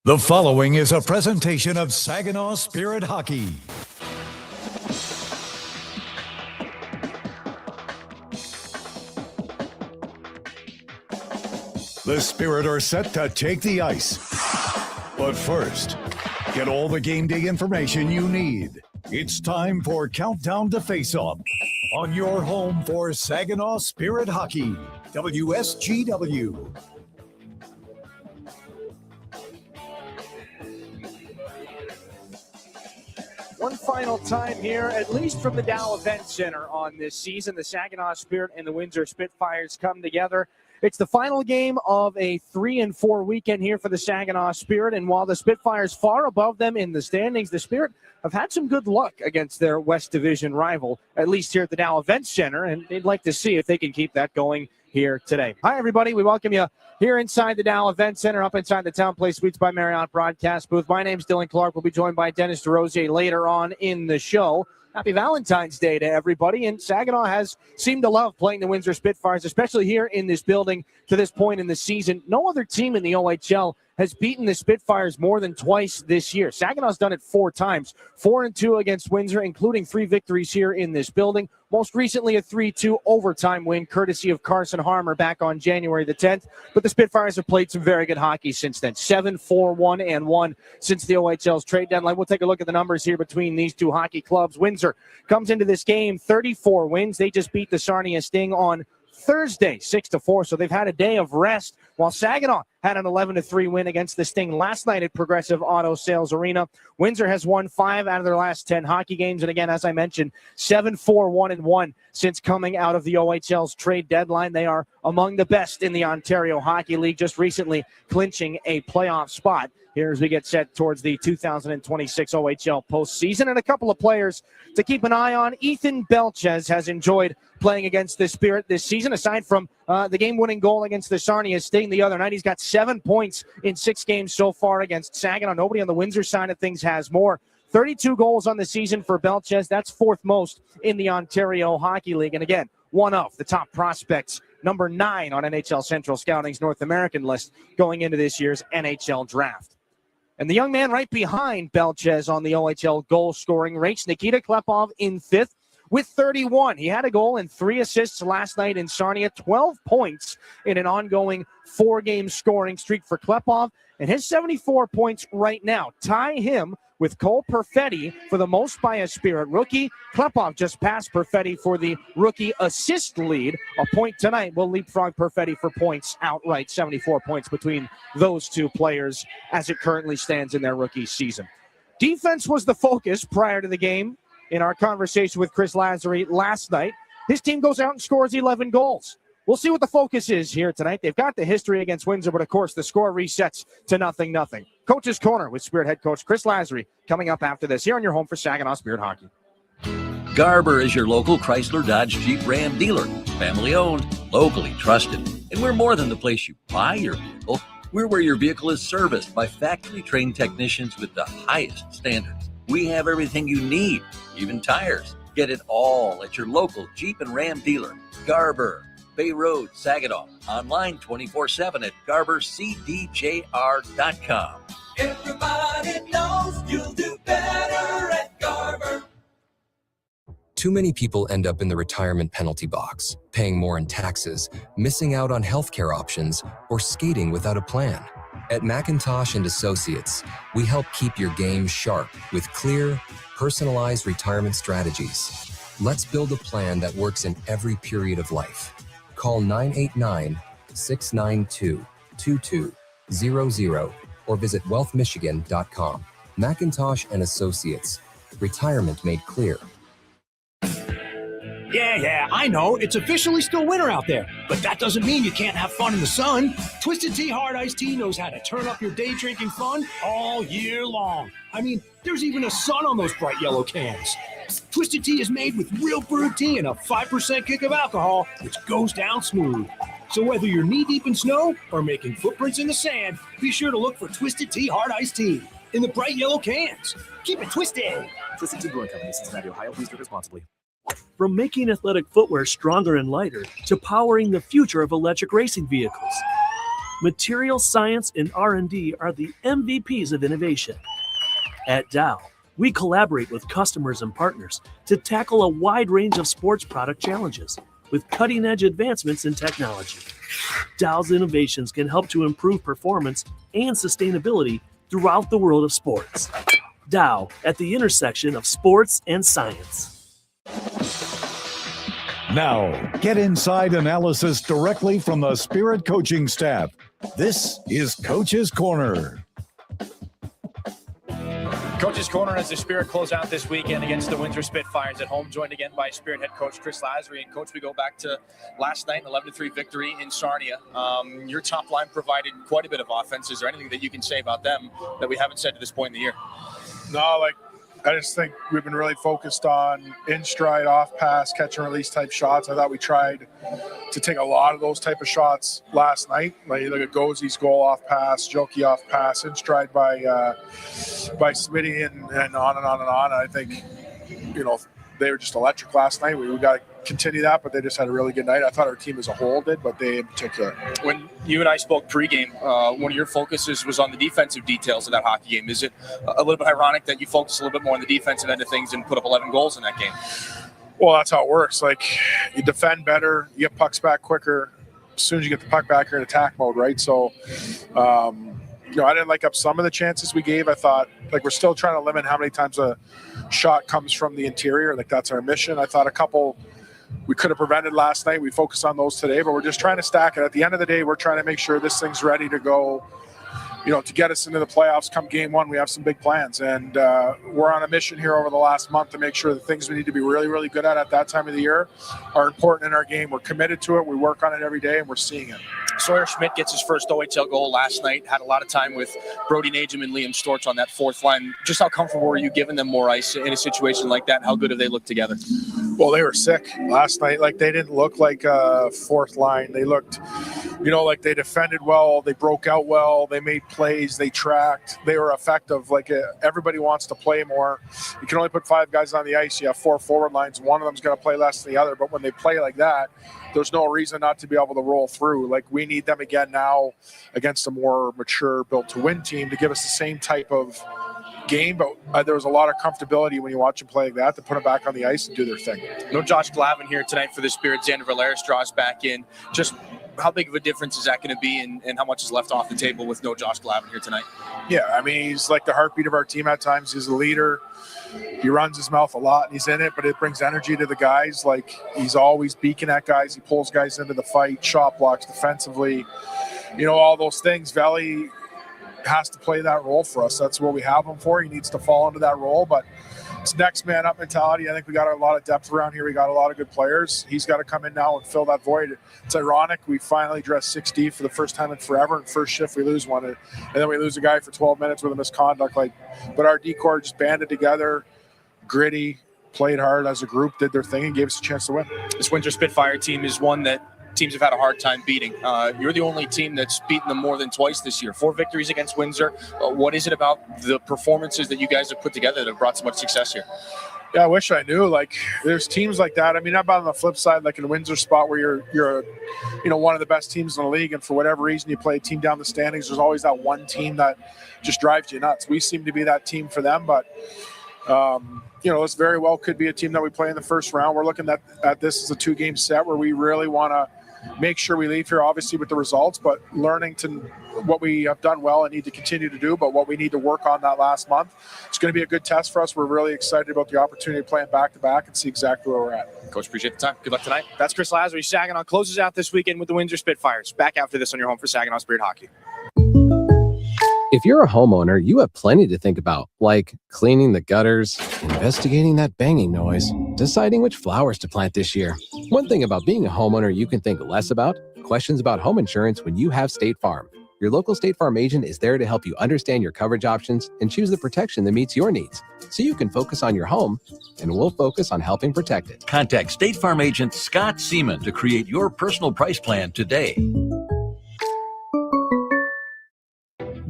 The following is a presentation of Saginaw Spirit Hockey. The Spirit are set to take the ice. But first, get all the game day information you need. It's time for Countdown to Face-Off on your home for Saginaw Spirit Hockey, WSGW. One final time here, at least from the Dow Event Center on this season. The Saginaw Spirit and the Windosr Spitfires come together. It's the final game of a 3-4 weekend here for the Saginaw Spirit. And while the Spitfires far above them in the standings, the Spirit have had some good luck against their West Division rival, at least here at the Dow Event Center. And they'd like to see if they can keep that going here today. Hi, everybody. We welcome you here inside the Dow Event Center, up inside the Town Place Suites by Marriott broadcast booth. My name's Dylan Clark. We'll be joined by Dennis DeRosier later on in the show. Happy Valentine's Day to everybody. And Saginaw has seemed to love playing the Windosr Spitfires, especially here in this building to this point in the season. No other team in the OHL has beaten the Spitfires more than twice this year. Saginaw's done it 4 times, 4-2 against Windsor, including 3 victories here in this building. Most recently, a 3-2 overtime win, courtesy of Carson Harmer back on January the 10th. But the Spitfires have played some very good hockey since then. 7-4-1-1 since the OHL's trade deadline. We'll take a look at the numbers here between these two hockey clubs. Windsor comes into this game 34 wins. They just beat the Sarnia Sting on Thursday, 6-4, so they've had a day of rest, while Saginaw had an 11-3 win against the Sting last night at Progressive Auto Sales Arena. Windsor has won 5 out of their last 10 hockey games, and again, as I mentioned, 7-4-1-1 since coming out of the OHL's trade deadline. They are among the best in the Ontario Hockey League, just recently clinching a playoff spot here as we get set towards the 2026 OHL postseason. And a couple of players to keep an eye on. Ethan Belchez has enjoyed playing against the Spirit this season. Aside from the game-winning goal against the Sarnia Sting the other night, he's got 7 points in 6 games so far against Saginaw. Nobody on the Windsor side of things has more. 32 goals on the season for Belchez. That's 4th most in the Ontario Hockey League. And again, one of the top prospects, number 9 on NHL Central Scouting's North American list going into this year's NHL draft. And the young man right behind Belchez on the OHL goal-scoring race, Nikita Klepov in 5th with 31. He had a goal and 3 assists last night in Sarnia, 12 points in an ongoing 4-game scoring streak for Klepov. And his 74 points right now tie him with Cole Perfetti for the most by a Spirit rookie. Klepov just passed Perfetti for the rookie assist lead. A point tonight will leapfrog Perfetti for points outright. 74 points between those two players as it currently stands in their rookie season. Defense was the focus prior to the game. In our conversation with Chris Lazary last night, his team goes out and scores 11 goals. We'll see what the focus is here tonight. They've got the history against Windsor, but of course the score resets to 0-0. Coach's Corner with Spirit head coach Chris Lazary coming up after this here on your home for Saginaw Spirit Hockey. Garber is your local Chrysler Dodge Jeep Ram dealer. Family owned, locally trusted. And we're more than the place you buy your vehicle. We're where your vehicle is serviced by factory trained technicians with the highest standards. We have everything you need, even tires. Get it all at your local Jeep and Ram dealer. Garber, Bay Road, Saginaw. Online 24/7 at GarberCDJR.com. Everybody knows you'll do better at Garber. Too many people end up in the retirement penalty box, paying more in taxes, missing out on healthcare options, or skating without a plan. At McIntosh & Associates, we help keep your game sharp with clear, personalized retirement strategies. Let's build a plan that works in every period of life. Call 989-692-2200 or visit wealthmichigan.com. McIntosh & Associates. Retirement made clear. Yeah, I know. It's officially still winter out there. But that doesn't mean you can't have fun in the sun. Twisted Tea Hard Iced Tea knows how to turn up your day drinking fun all year long. I mean, there's even a sun on those bright yellow cans. Twisted Tea is made with real brewed tea and a 5% kick of alcohol, which goes down smooth. So whether you're knee-deep in snow or making footprints in the sand, be sure to look for Twisted Tea Hard Iced Tea in the bright yellow cans. Keep it twisted. Twisted Tea Brewing Company, Cincinnati, Ohio. Please drink responsibly. From making athletic footwear stronger and lighter to powering the future of electric racing vehicles, Material science and R&D are the MVPs of innovation. At Dow, we collaborate with customers and partners to tackle a wide range of sports product challenges with cutting-edge advancements in technology. Dow's innovations can help to improve performance and sustainability throughout the world of sports. Dow, at the intersection of sports and science. Now, get inside analysis directly from the Spirit coaching staff. This is Coach's Corner. Coach's Corner as the Spirit close out this weekend against the Windosr Spitfires at home, joined again by Spirit head coach Chris Lasry. And coach, we go back to last night, an 11-3 victory in Sarnia. Your top line provided quite a bit of offense. Is there anything that you can say about them that we haven't said to this point in the year? No, I just think we've been really focused on in-stride, off-pass, catch-and-release type shots. I thought we tried to take a lot of those type of shots last night. Like you look at Gozy's goal off-pass, Jokey off-pass, in-stride by Smitty and on and on and on. And I think, they were just electric last night. We got to continue that, but they just had a really good night. I thought our team as a whole did, but they in particular. When you and I spoke pregame, one of your focuses was on the defensive details of that hockey game. Is it a little bit ironic that you focus a little bit more on the defensive end of things and put up 11 goals in that game? Well, that's how it works. You defend better, you get pucks back quicker. As soon as you get the puck back, you're in attack mode, right? So, I didn't like up some of the chances we gave. I thought, we're still trying to limit how many times a shot comes from the interior. That's our mission. I thought a couple we could have prevented last night. We focused on those today, but we're just trying to stack it. At the end of the day, we're trying to make sure this thing's ready to go, to get us into the playoffs come game one. We have some big plans, and we're on a mission here over the last month to make sure the things we need to be really, really good at that time of the year are important in our game. We're committed to it. We work on it every day, and we're seeing it. Sawyer Schmidt gets his first OHL goal last night. Had a lot of time with Brody Najum and Liam Storch on that fourth line. Just how comfortable were you giving them more ice in a situation like that? How good have they looked together? Well, they were sick last night. They didn't look like a fourth line. They looked, they defended well. They broke out well. They made plays. They tracked. They were effective. Everybody wants to play more. You can only put 5 guys on the ice. You have 4 forward lines. One of them's going to play less than the other. But when they play like that, there's no reason not to be able to roll through. We need them again now against a more mature, built-to-win team to give us the same type of game. But there was a lot of comfortability when you watch them play like that to put them back on the ice and do their thing. No Josh Glavin here tonight for the Spirit. Xander Valeris draws back in. Just how big of a difference is that going to be, and how much is left off the table with no Josh Glavin here tonight? Yeah, he's the heartbeat of our team at times. He's a leader. He runs his mouth a lot, and he's in it, but it brings energy to the guys. He's always beaking at guys. He pulls guys into the fight, shot blocks defensively. All those things. Valley has to play that role for us. That's what we have him for. He needs to fall into that role, but it's next man up mentality. I think we got a lot of depth around here. We got a lot of good players. He's got to come in now and fill that void. It's ironic. We finally dressed 6D for the first time in forever. And first shift, we lose one. And then we lose a guy for 12 minutes with a misconduct. But our D-corps just banded together, gritty, played hard as a group, did their thing, and gave us a chance to win. This Windosr Spitfire team is one that teams have had a hard time beating. You're the only team that's beaten them more than twice this year. 4 victories against Windsor. What is it about the performances that you guys have put together that have brought so much success here? Yeah, I wish I knew. There's teams like that. How about on the flip side, in a Windsor spot where you're one of the best teams in the league, and for whatever reason you play a team down the standings, there's always that one team that just drives you nuts. We seem to be that team for them, but this very well could be a team that we play in the first round. We're looking at this as a 2-game set where we really want to make sure we leave here, obviously, with the results, but learning to what we have done well and need to continue to do, but what we need to work on that last month. It's going to be a good test for us. We're really excited about the opportunity to play it back-to-back and see exactly where we're at. Coach, appreciate the time. Good luck tonight. That's Chris Lasry. Saginaw closes out this weekend with the Windosr Spitfires. Back after this on your home for Saginaw Spirit Hockey. If you're a homeowner, you have plenty to think about, like cleaning the gutters, investigating that banging noise, deciding which flowers to plant this year. One thing about being a homeowner you can think less about: questions about home insurance when you have State Farm. Your local State Farm agent is there to help you understand your coverage options and choose the protection that meets your needs, so you can focus on your home, and we'll focus on helping protect it. Contact State Farm agent Scott Seaman to create your personal price plan today.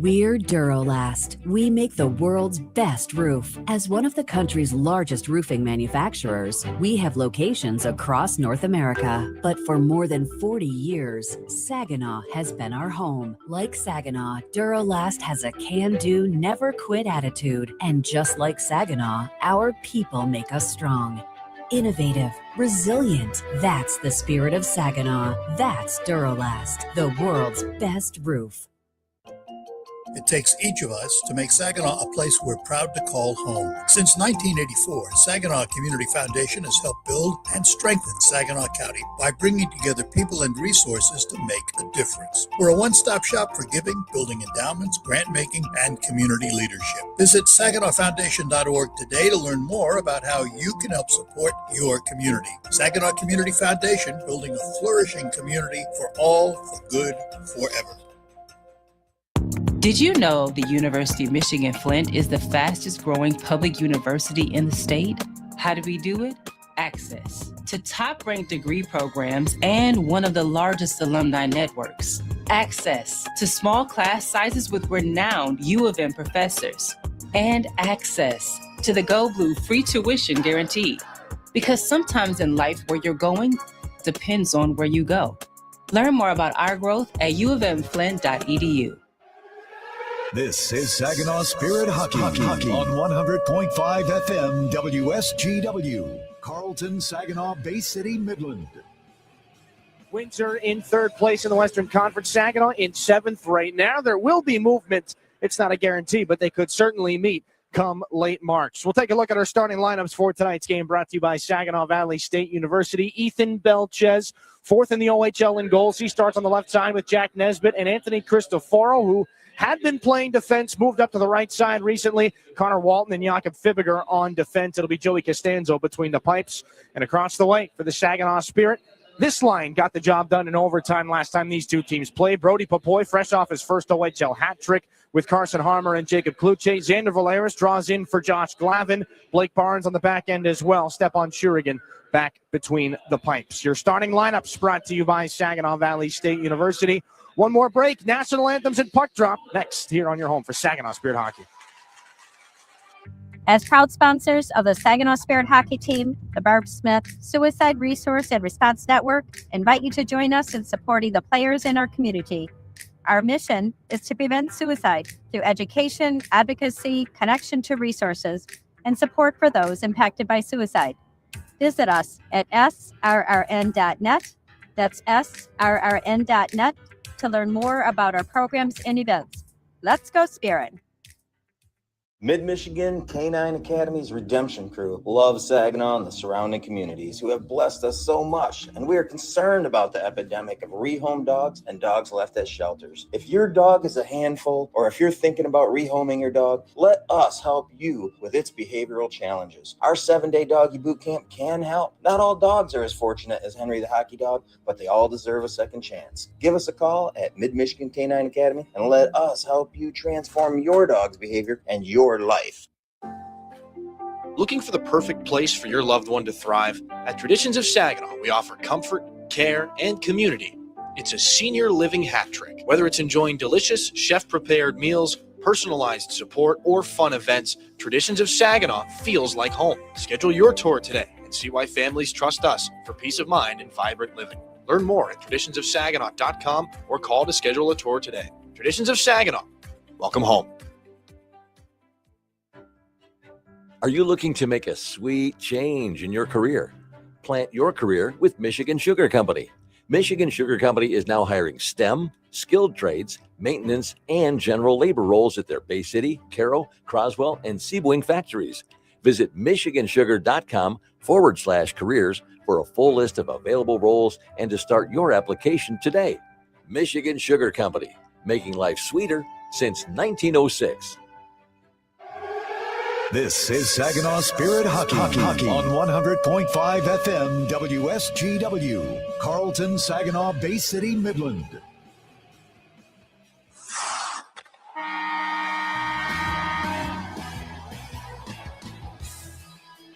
We're Duralast. We make the world's best roof. As one of the country's largest roofing manufacturers, we have locations across North America. But for more than 40 years, Saginaw has been our home. Like Saginaw, Duralast has a can-do, never-quit attitude. And just like Saginaw, our people make us strong. Innovative, resilient. That's the spirit of Saginaw. That's Duralast, the world's best roof. It takes each of us to make Saginaw a place we're proud to call home. Since 1984, Saginaw Community Foundation has helped build and strengthen Saginaw County by bringing together people and resources to make a difference. We're a one-stop shop for giving, building endowments, grant-making, and community leadership. Visit SaginawFoundation.org today to learn more about how you can help support your community. Saginaw Community Foundation, building a flourishing community for all, for good, forever. Did you know the University of Michigan Flint is the fastest growing public university in the state? How do we do it? Access to top-ranked degree programs and one of the largest alumni networks. Access to small class sizes with renowned U of M professors. And access to the Go Blue free tuition guarantee. Because sometimes in life where you're going depends on where you go. Learn more about our growth at uofmflint.edu. This is Saginaw Spirit Hockey on 100.5 FM WSGW. Carlton, Saginaw, Bay City, Midland. Windsor in third place in the Western Conference. Saginaw in seventh right now. There will be movement. It's not a guarantee, but they could certainly meet come late March. We'll take a look at our starting lineups for tonight's game, brought to you by Saginaw Valley State University. Ethan Belchez, fourth in the OHL in goals. He starts on the left side with Jack Nesbitt and Anthony Cristoforo, who had been playing defense, moved up to the right side recently. Connor Walton and Jakob Fibiger on defense. It'll be Joey Costanzo between the pipes. And across the way for the Saginaw Spirit, this line got the job done in overtime last time these two teams played. Brody Popoy, fresh off his first OHL hat trick with Carson Harmer and Jacob Kluche. Xander Valeris draws in for Josh Glavin. Blake Barnes on the back end as well. Stepan Shurigan back between the pipes. Your starting lineups brought to you by Saginaw Valley State University. One more break. National anthems and puck drop next here on your home for Saginaw Spirit Hockey. As proud sponsors of the Saginaw Spirit Hockey Team, the Barb Smith Suicide Resource and Response Network invite you to join us in supporting the players in our community. Our mission is to prevent suicide through education, advocacy, connection to resources, and support for those impacted by suicide. Visit us at srrn.net. That's srrn.net to learn more about our programs and events. Let's go Spirit. Mid-Michigan Canine Academy's Redemption Crew loves Saginaw and the surrounding communities who have blessed us so much, and we are concerned about the epidemic of rehome dogs and dogs left at shelters. If your dog is a handful, or if you're thinking about rehoming your dog, let us help you with its behavioral challenges. Our 7-day doggy boot camp can help. Not all dogs are as fortunate as Henry the Hockey Dog, but they all deserve a second chance. Give us a call at Mid-Michigan Canine Academy and let us help you transform your dog's behavior and your life. Looking for the perfect place for your loved one to thrive? At Traditions of Saginaw, we offer comfort, care, and community. It's a senior living hat trick. Whether it's enjoying delicious, chef-prepared meals, personalized support, or fun events, Traditions of Saginaw feels like home. Schedule your tour today and see why families trust us for peace of mind and vibrant living. Learn more at traditionsofsaginaw.com or call to schedule a tour today. Traditions of Saginaw. Welcome home. Are you looking to make a sweet change in your career? Plant your career with Michigan Sugar Company. Michigan Sugar Company is now hiring STEM, skilled trades, maintenance, and general labor roles at their Bay City, Caro, Croswell, and Sebwing factories. Visit michigansugar.com/careers for a full list of available roles and to start your application today. Michigan Sugar Company, making life sweeter since 1906. This is Saginaw Spirit Hockey on 100.5 FM WSGW. Carlton, Saginaw, Bay City, Midland.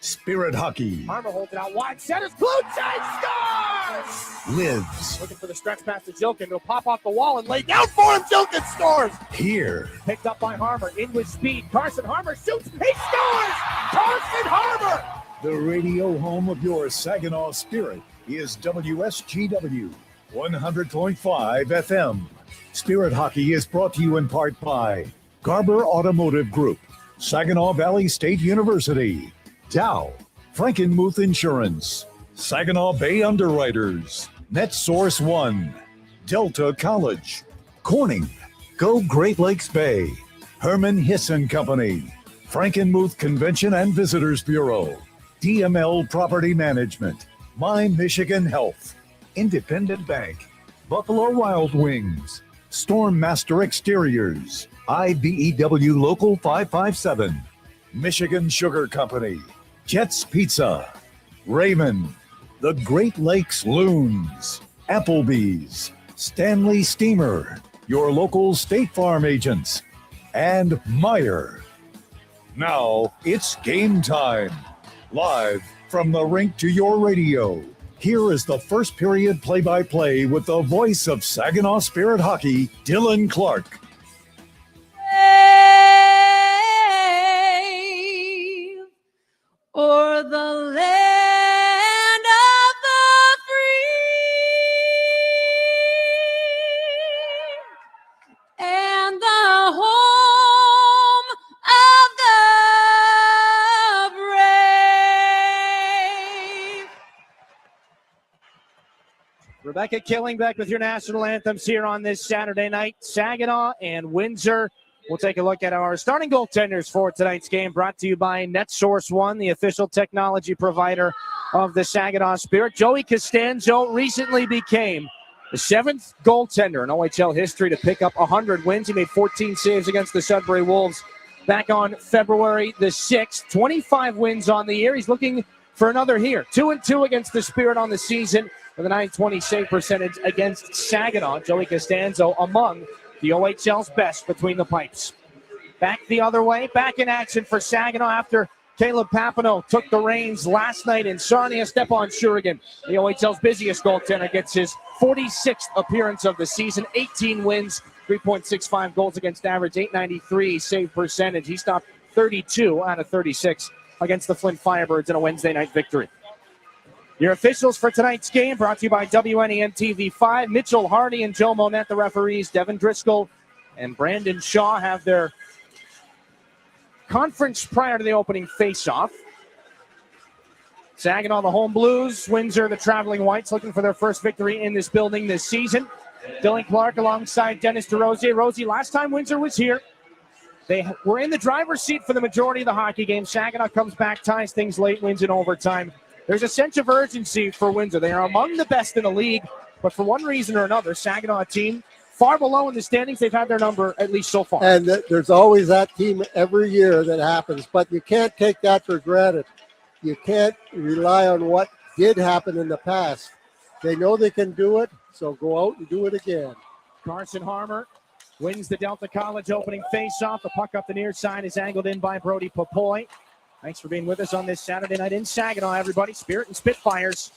Spirit Hockey. Harmer holds it out wide. Centers. Blue side score! lives Looking for the stretch pass to Jilkin. He'll pop off the wall and lay down for him. Jilkin scores. here. Picked up by Harmer. In with speed. Carson Harmer shoots. He scores. Carson Harmer. The radio home of your Saginaw Spirit is WSGW 100.5 FM. Spirit Hockey is brought to you in part by Garber Automotive Group, Saginaw Valley State University, Dow, Frankenmuth Insurance, Saginaw Bay Underwriters, NetSource One, Delta College, Corning, Go Great Lakes Bay, Herman Hisson Company, Frankenmuth Convention and Visitors Bureau, DML Property Management, My Michigan Health, Independent Bank, Buffalo Wild Wings, Stormmaster Exteriors, IBEW Local 557, Michigan Sugar Company, Jets Pizza, Raymond, the Great Lakes Loons, Applebee's, Stanley Steamer, your local State Farm agents, and Meyer. Now it's game time. Live from the rink to your radio. Here is the first period play-by-play with the voice of Saginaw Spirit Hockey, Dylan Clark. Or the land of the free and the home of the brave. Rebecca Killingbeck with your national anthems here on this Saturday night. Saginaw and Windsor. We'll take a look at our starting goaltenders for tonight's game, brought to you by NetSource One, the official technology provider of the Saginaw Spirit. Joey Costanzo recently became the 7th goaltender in OHL history to pick up 100 wins. He made 14 saves against the Sudbury Wolves back on February the 6th. 25 wins on the year. He's looking for another here. 2-2 against the Spirit on the season with a .920 save percentage against Saginaw. Joey Costanzo among the OHL's best between the pipes. Back the other way, back in action for Saginaw after Caleb Papineau took the reins last night in Sarnia. Stepan Shurigan, the OHL's busiest goaltender, gets his 46th appearance of the season, 18 wins, 3.65 goals against average, .893 save percentage. He stopped 32 out of 36 against the Flint Firebirds in a Wednesday night victory. Your officials for tonight's game brought to you by WNEN TV5. Mitchell Hardy and Joe Monette, the referees. Devin Driscoll and Brandon Shaw have their conference prior to the opening face-off. Saginaw, the home Blues. Windsor, the traveling Whites, looking for their first victory in this building this season. Dylan Clark alongside Dennis DeRosier. Rosie, last time Windsor was here, they were in the driver's seat for the majority of the hockey game. Saginaw comes back, ties things late, wins in overtime. There's a sense of urgency for Windsor. They are among the best in the league, but for one reason or another, Saginaw, a team far below in the standings. They've had their number, at least so far. And there's always that team every year that happens, but you can't take that for granted. You can't rely on what did happen in the past. They know they can do it, so go out and do it again. Carson Harmer wins the Delta College opening faceoff. The puck up the near side is angled in by Brody Popoy. Thanks for being with us on this Saturday night in Saginaw, everybody. Spirit and Spitfires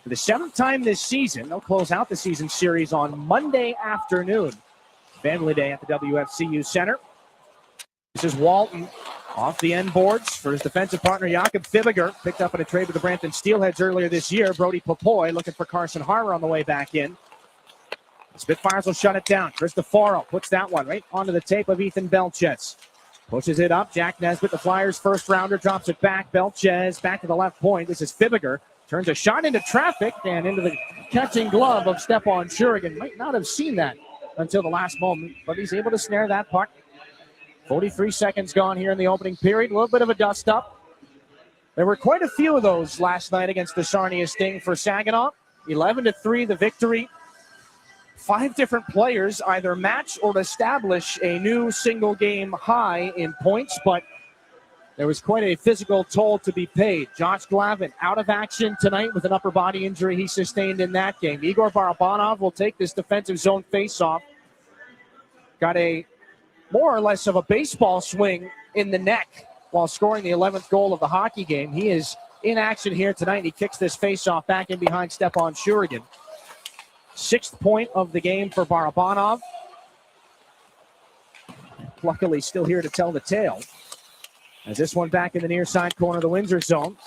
for the 7th time this season. They'll close out the season series on Monday afternoon. Family Day at the WFCU Center. This is Walton off the end boards for his defensive partner, Jakob Fibiger. Picked up in a trade with the Brampton Steelheads earlier this year. Brody Popoy looking for Carson Harmer on the way back in. The Spitfires will shut it down. Cristoforo puts that one right onto the tape of Ethan Belchez. Pushes it up. Jack Nesbitt, the Flyers' first rounder, drops it back. Belchez back to the left point. This is Fibiger. Turns a shot into traffic and into the catching glove of Stepan Shurigan. Might not have seen that until the last moment, but he's able to snare that puck. 43 seconds gone here in the opening period. A little bit of a dust up. There were quite a few of those last night against the Sarnia Sting for Saginaw. 11-3 the victory. 5 different players either match or establish a new single game high in points, but there was quite a physical toll to be paid. Josh Glavin out of action tonight with an upper body injury he sustained in that game. Igor Barabanov will take this defensive zone faceoff. Got a more or less of a baseball swing in the neck while scoring the 11th goal of the hockey game. He is in action here tonight. He kicks this face-off back in behind Stepan Shurigan. 6th point of the game for Barabanov. Luckily still here to tell the tale. As this one back in the near side corner of the Windsor zone.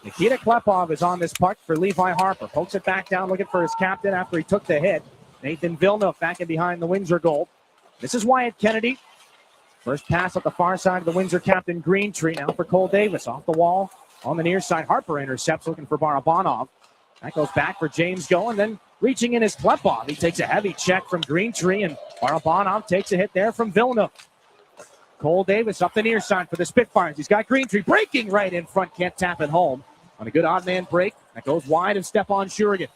Nikita Klepov is on this puck for Levi Harper. Pokes it back down looking for his captain after he took the hit. Nathan Villeneuve back in behind the Windsor goal. This is Wyatt Kennedy. First pass up the far side of the Windsor captain Greentree. Now for Cole Davis off the wall on the near side. Harper intercepts looking for Barabanov. That goes back for James Go, and then reaching in is Klepov. He takes a heavy check from Greentree, and Barabanov takes a hit there from Villeneuve. Cole Davis up the near side for the Spitfires. He's got Greentree breaking right in front. Can't tap it home on a good odd man break. That goes wide of Stepan Shurigan.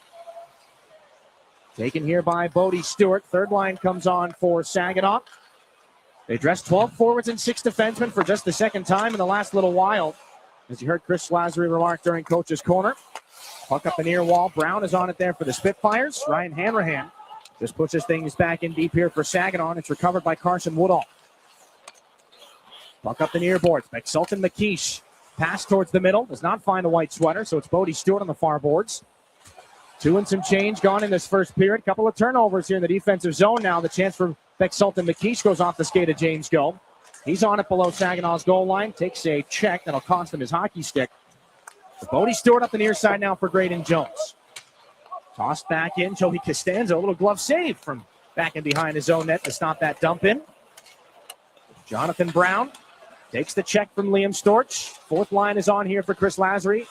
Taken here by Bodie Stewart. Third line comes on for Saginaw. They dress 12 forwards and 6 defensemen for just the second time in the last little while. As you heard Chris Lazary remark during Coach's Corner. Puck up the near wall. Brown is on it there for the Spitfires. Ryan Hanrahan just pushes things back in deep here for Saginaw. It's recovered by Carson Woodall. Puck up the near boards. McSultan McKeish. Pass towards the middle. Does not find a white sweater, so it's Bodie Stewart on the far boards. 2 and some change gone in this first period. Couple of turnovers here in the defensive zone now. The chance for McSultan McKeish goes off the skate of James Go. He's on it below Saginaw's goal line. Takes a check that'll cost him his hockey stick. Bodie Stewart up the near side now for Graydon Jones. Tossed back in. Joey Costanzo. A little glove save from back in behind his own net to stop that dump in. Jonathan Brown takes the check from Liam Storch. Fourth line is on here for Chris Lazary.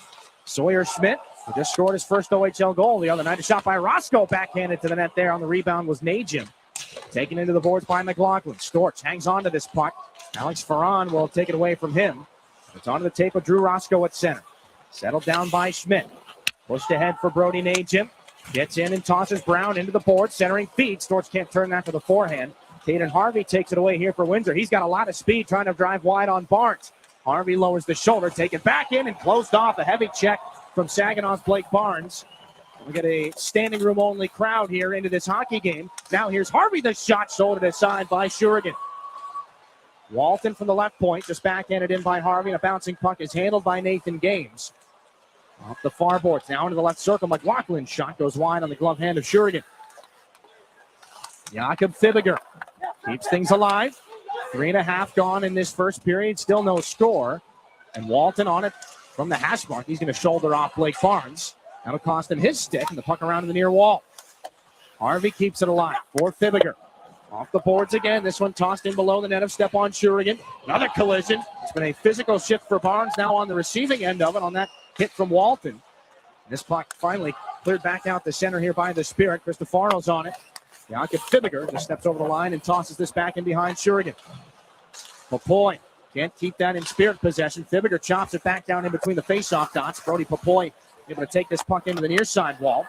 Sawyer Schmidt, who just scored his first OHL goal the other night. A shot by Roscoe, backhanded to the net there. On the rebound was Najim. Taken into the boards by McLaughlin. Storch hangs on to this puck. Alex Ferran will take it away from him. It's onto the tape of Drew Roscoe at center. Settled down by Schmidt. Pushed ahead for Brody Najim. Gets in and tosses Brown into the board. Centering feed. Storch can't turn that to the forehand. Caden Harvey takes it away here for Windsor. He's got a lot of speed trying to drive wide on Barnes. Harvey lowers the shoulder, taken back in and closed off. A heavy check from Saginaw's Blake Barnes. We get a standing room only crowd here into this hockey game. Now here's Harvey, the shot shouldered aside by Shurigan. Walton from the left point, just backhanded in by Harvey. And a bouncing puck is handled by Nathan Games. Off the far boards, now into the left circle. McLaughlin shot goes wide on the glove hand of Shurigan. Jakob Fibiger keeps things alive. 3.5 gone in this first period. Still no score. And Walton on it from the hash mark. He's going to shoulder off Blake Barnes. That'll cost him his stick and the puck around to the near wall. Harvey keeps it alive for Fibiger. Off the boards again. This one tossed in below the net of Stepan Shurigan. Another collision. It's been a physical shift for Barnes. Now on the receiving end of it on that hit from Walton. This puck finally cleared back out the center here by the Spirit. Cristofaro's on it. Jakob Fibiger just steps over the line and tosses this back in behind Shurigan. Popoy can't keep that in Spirit possession. Fibiger chops it back down in between the face-off dots. Brody Popoy able to take this puck into the near side wall.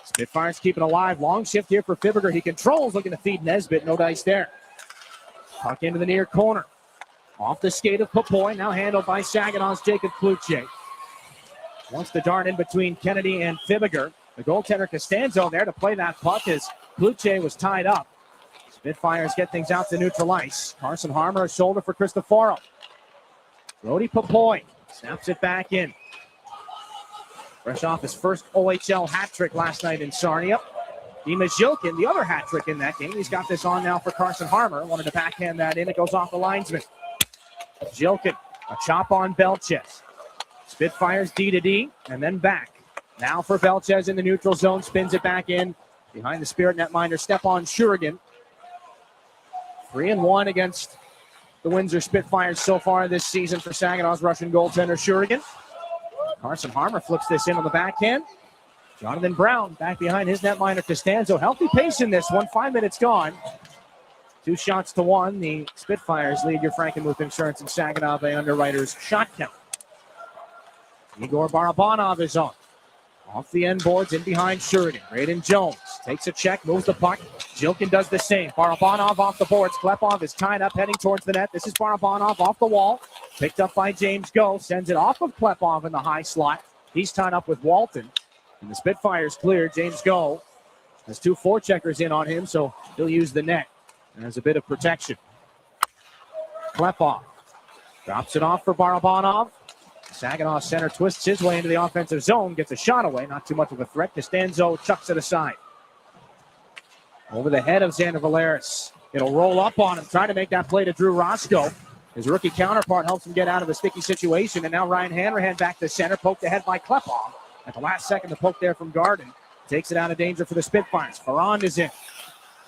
Spitfires keeping alive. Long shift here for Fibiger. He controls, looking to feed Nesbitt. No dice there. Puck into the near corner. Off the skate of Popoy. Now handled by Saginaw's Jacob Kluche. Wants the dart in between Kennedy and Fibiger. The goaltender Costanzo there to play that puck as Kluche was tied up. Spitfires get things out to neutral ice. Carson Harmer, a shoulder for Cristoforo. Brody Popoy snaps it back in. Fresh off his first OHL hat trick last night in Sarnia. Dima Zhilkin, the other hat trick in that game. He's got this on now for Carson Harmer. Wanted to backhand that in. It goes off the linesman. Zhilkin, a chop on Belchez. Spitfires D to D and then back. Now for Belchez in the neutral zone. Spins it back in. Behind the Spirit netminder, Stepan Shurigan. 3-1 against the Windosr Spitfires so far this season for Saginaw's Russian goaltender Shurigan. Carson Harmer flips this in on the backhand. Jonathan Brown back behind his netminder Costanzo. Healthy pace in this one. 5 minutes gone. 2 shots to 1. The Spitfires lead your Frankenmuth Insurance and Saginaw Bay Underwriters shot count. Igor Barabanov is on. Off the end boards, in behind Shurigan. Graydon Jones takes a check, moves the puck. Zhilkin does the same. Barabanov off the boards. Klepov is tied up, heading towards the net. This is Barabanov off the wall. Picked up by James Go. Sends it off of Klepov in the high slot. He's tied up with Walton. And the Spitfires clear. James Go has 2 forecheckers in on him, so he'll use the net. And there's a bit of protection. Klepov drops it off for Barabanov. Saginaw center twists his way into the offensive zone, gets a shot away. Not too much of a threat. Costanzo chucks it aside. Over the head of Xander Valeris. It'll roll up on him, trying to make that play to Drew Roscoe. His rookie counterpart helps him get out of a sticky situation, and now Ryan Hanrahan back to center, poked ahead by Klepov. At the last second, the poke there from Garden. Takes it out of danger for the Spitfires. Ferrand is in.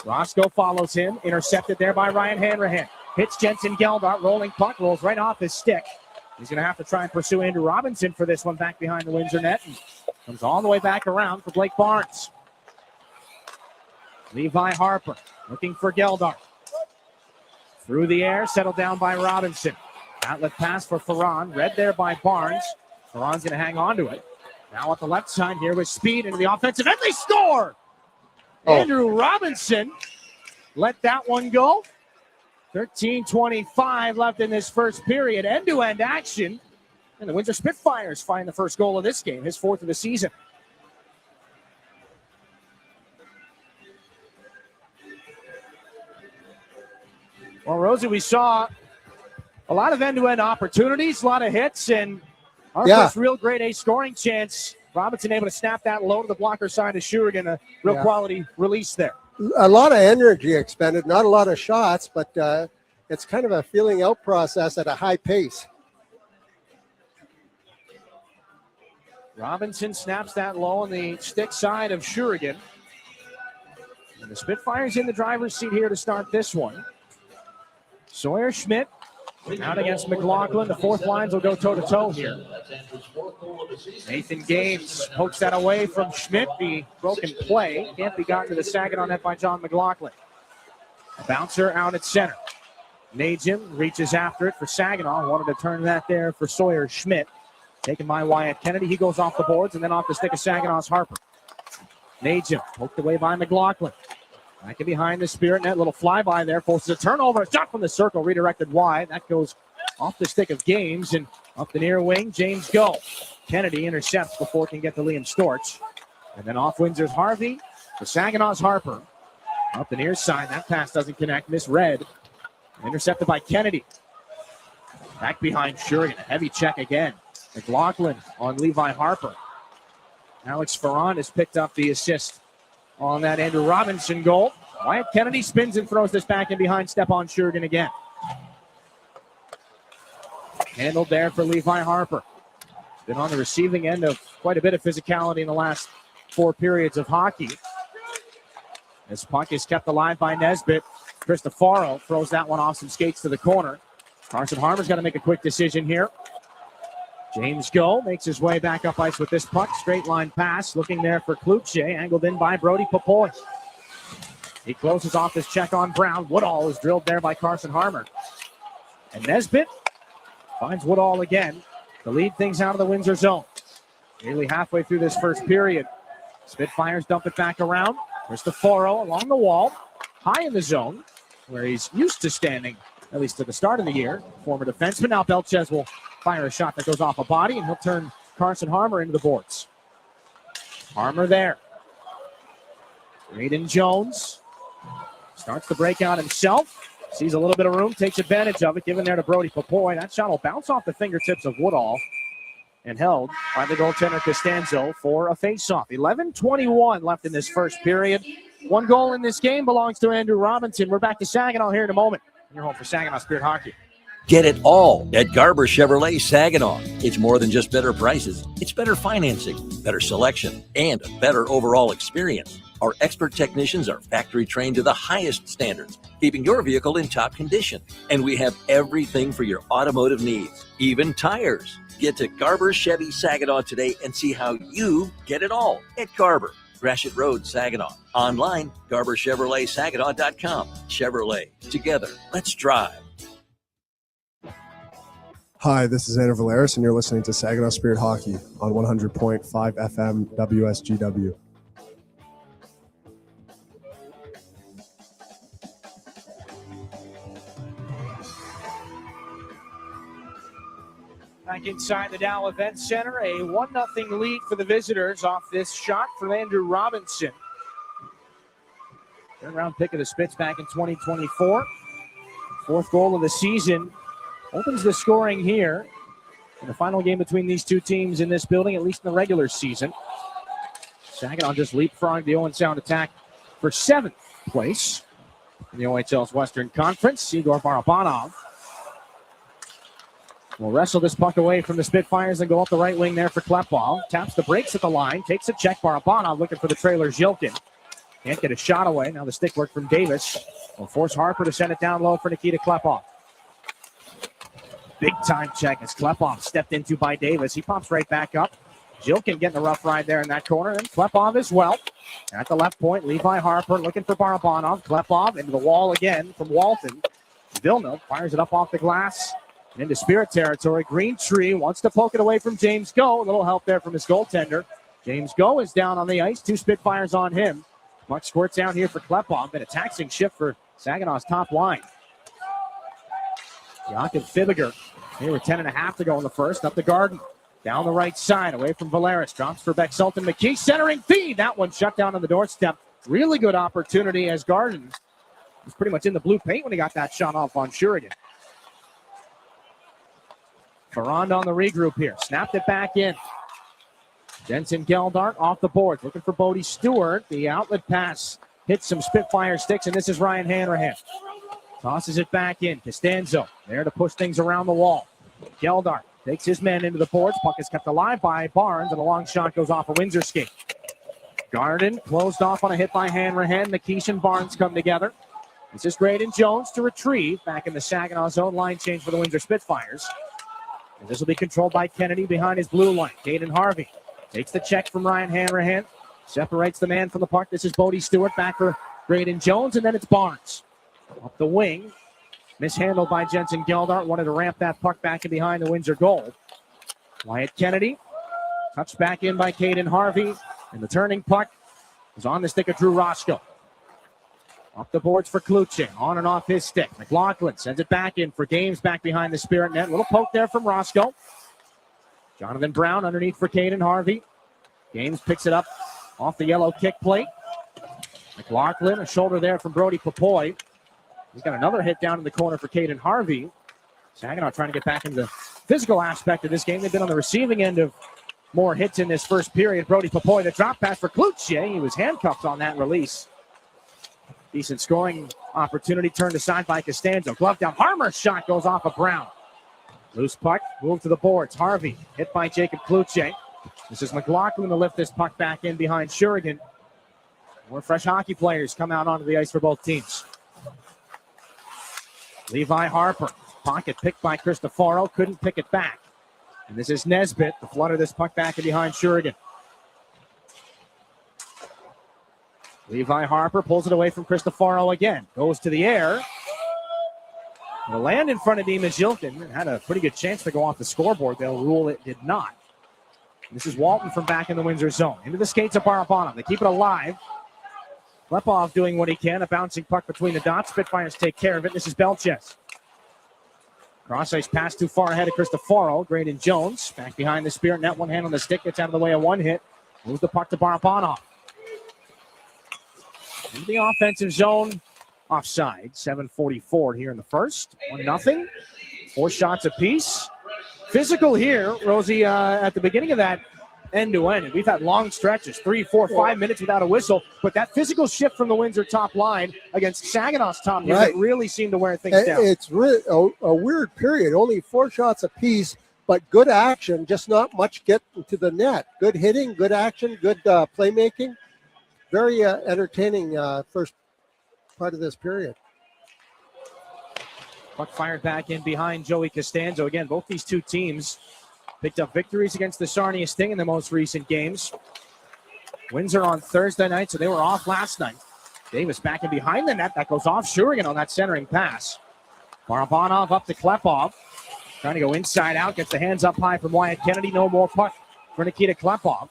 Roscoe follows him, intercepted there by Ryan Hanrahan. Hits Jensen Geldart, rolling puck, rolls right off his stick. He's going to have to try and pursue Andrew Robinson for this one back behind the Windsor net. And comes all the way back around for Blake Barnes. Levi Harper looking for Geldart. Through the air, settled down by Robinson. Outlet pass for Ferrand, read there by Barnes. Ferrand's going to hang on to it. Now at the left side here with speed into the offensive end. They score! Andrew Robinson let that one go. 13:25 left in this first period. End-to-end action. And the Windosr Spitfires find the first goal of this game, his fourth of the season. Well, Rosie, we saw a lot of end-to-end opportunities, a lot of hits, and our first real grade A scoring chance. Robinson able to snap that low to the blocker side of Shurigan. A real quality release there. A lot of energy expended, not a lot of shots, but it's kind of a feeling out process at a high pace. Robinson snaps that low on the stick side of Shurigan. And the Spitfires in the driver's seat here to start this one. Sawyer Schmidt out against McLaughlin. The fourth lines will go toe-to-toe here. Nathan Gaines pokes that away from Schmidt. The broken play can't be gotten to the Saginaw net by John McLaughlin. A bouncer out at center. Najim reaches after it for Saginaw. Wanted to turn that there for Sawyer Schmidt. Taken by Wyatt Kennedy. He goes off the boards and then off the stick of Saginaw's Harper. Najim poked away by McLaughlin. Back in behind the Spirit net. Little flyby there. Forces a turnover. A shot from the circle. Redirected wide. That goes off the stick of Gaines. And up the near wing, James Go. Kennedy intercepts before it can get to Liam Storch. And then off Windsor's Harvey. For Saginaw's Harper. Up the near side. That pass doesn't connect. Misread. Intercepted by Kennedy. Back behind Shurigan. A heavy check again. McLaughlin on Levi Harper. Alex Ferrand has picked up the assist on that Andrew Robinson goal. Wyatt Kennedy spins and throws this back in behind Stepan Shurigan again. Handled there for Levi Harper. Been on the receiving end of quite a bit of physicality in the last 4 periods of hockey. This puck is kept alive by Nesbitt. Cristofaro throws that one off some skates to the corner. Carson Harmer's got to make a quick decision here. James Go makes his way back up ice with this puck. Straight line pass. Looking there for Kluche. Angled in by Brody Popoy. He closes off his check on Brown. Woodall is drilled there by Carson Harmer. And Nesbitt finds Woodall again to lead things out of the Windsor zone. Nearly halfway through this first period. Spitfires dump it back around. Cristofaro along the wall. High in the zone where he's used to standing, at least at the start of the year. Former defenseman. Now Belchez will fire a shot that goes off a body, and he'll turn Carson Harmer into the boards. Harmer there. Braden Jones starts the breakout himself. Sees a little bit of room, takes advantage of it, given there to Brody Popoy. That shot will bounce off the fingertips of Woodall and held by the goaltender Costanzo for a faceoff. 11:21 left in this first period. 1 goal in this game belongs to Andrew Robinson. We're back to Saginaw here in a moment. You're home for Saginaw Spirit Hockey. Get it all at Garber Chevrolet Saginaw. It's more than just better prices. It's better financing, better selection, and a better overall experience. Our expert technicians are factory trained to the highest standards, keeping your vehicle in top condition. And we have everything for your automotive needs, even tires. Get to Garber Chevy Saginaw today and see how you get it all at Garber. Gratiot Road, Saginaw. Online, GarberChevroletSaginaw.com. Chevrolet. Together, let's drive. Hi, this is Xander Valeris, and you're listening to Saginaw Spirit Hockey on 100.5 FM WSGW. Back inside the Dow Event Center, a 1-0 lead for the visitors off this shot from Andrew Robinson. Third-round pick of the Spits back in 2024. 4th goal of the season. Opens the scoring here in the final game between these two teams in this building, at least in the regular season. Saginaw just leapfrogged the Owen Sound attack for 7th place in the OHL's Western Conference. Igor Barabanov will wrestle this puck away from the Spitfires and go up the right wing there for Klepov. Taps the brakes at the line, takes a check. Barabanov looking for the trailer, Zhilkin. Can't get a shot away. Now the stick work from Davis will force Harper to send it down low for Nikita Klepov. Big time check as Klepov stepped into by Davis. He pops right back up. Zhilkin getting a rough ride there in that corner, and Klepov as well. At the left point, Levi Harper looking for Barabanov. Klepov into the wall again from Walton. Vilna fires it up off the glass and into Spirit territory. Green Tree wants to poke it away from James Go. A little help there from his goaltender. James Go is down on the ice. 2 Spitfires on him. Puck squirts out here for Klepov. Been a taxing shift for Saginaw's top line. Jakob Fibiger. Here with 10.5 to go in the first. Up the Garden. Down the right side, away from Valeris. Drops for Beck-Sultan. McKee centering feed. That one shut down on the doorstep. Really good opportunity as Garden was pretty much in the blue paint when he got that shot off on Shurigan. Ferrand on the regroup here. Snapped it back in. Jensen Geldart off the boards. Looking for Bodie Stewart. The outlet pass hits some Spitfire sticks, and this is Ryan Hanrahan. Tosses it back in. Costanzo there to push things around the wall. Geldart takes his man into the boards. Puck is kept alive by Barnes, and a long shot goes off a Windsor skate. Garden closed off on a hit by Hanrahan. McKeish and Barnes come together. This is Graydon Jones to retrieve back in the Saginaw zone. Line change for the Windsor Spitfires. And this will be controlled by Kennedy behind his blue line. Caden Harvey takes the check from Ryan Hanrahan. Separates the man from the puck. This is Bodie Stewart back for Graydon Jones, and then it's Barnes. Up the wing. Mishandled by Jensen Geldart. Wanted to ramp that puck back in behind the Windsor goal. Wyatt Kennedy. Touched back in by Caden Harvey. And the turning puck is on the stick of Drew Roscoe. Up the boards for Kluche. On and off his stick. McLaughlin sends it back in for Games back behind the Spirit net. Little poke there from Roscoe. Jonathan Brown underneath for Caden Harvey. Games picks it up off the yellow kick plate. McLaughlin, a shoulder there from Brody Papoy. He's got another hit down in the corner for Caden Harvey. Saginaw trying to get back into the physical aspect of this game. They've been on the receiving end of more hits in this first period. Brody Papoy, the drop pass for Kluche. He was handcuffed on that release. Decent scoring opportunity turned aside by Costanzo. Glove down. Harmer's shot goes off of Brown. Loose puck, moved to the boards. Harvey hit by Jacob Kluche. This is McLaughlin to lift this puck back in behind Shurigan. More fresh hockey players come out onto the ice for both teams. Levi Harper, pocket picked by Cristoforo, couldn't pick it back. And this is Nesbitt to flutter this puck back in behind Shurigan. Levi Harper pulls it away from Cristoforo again. Goes to the air. The land in front of Dima Zhilkin had a pretty good chance to go off the scoreboard. They'll rule it did not. This is Walton from back in the Windsor zone. Into the skates of Barabanov. They keep it alive. Klepov doing what he can. A bouncing puck between the dots. Spitfires take care of it. This is Belches. Cross ice pass too far ahead of Cristoforo. Graydon Jones back behind the Spirit net. One hand on the stick. Gets out of the way of one hit. Moves the puck to Barabanov. Into the offensive zone. Offside. 7:44 here in the first. 1-0. 4 shots apiece. Physical here, Rosie, at the beginning of that end-to-end. We've had long stretches, 3, 4, 5 minutes without a whistle. But that physical shift from the Windsor top line against Saginaw's top line that really seemed to wear things down. It's really a weird period. Only 4 shots apiece, but good action, just not much get to the net. Good hitting, good action, good playmaking. Very entertaining first part of this period. Puck fired back in behind Joey Costanzo. Again, both these two teams picked up victories against the Sarnia Sting in the most recent games. Windsor on Thursday night, so they were off last night. Davis back in behind the net. That goes off Shurigan on that centering pass. Barabanov up to Klepov. Trying to go inside out. Gets the hands up high from Wyatt Kennedy. No more puck for Nikita Klepov.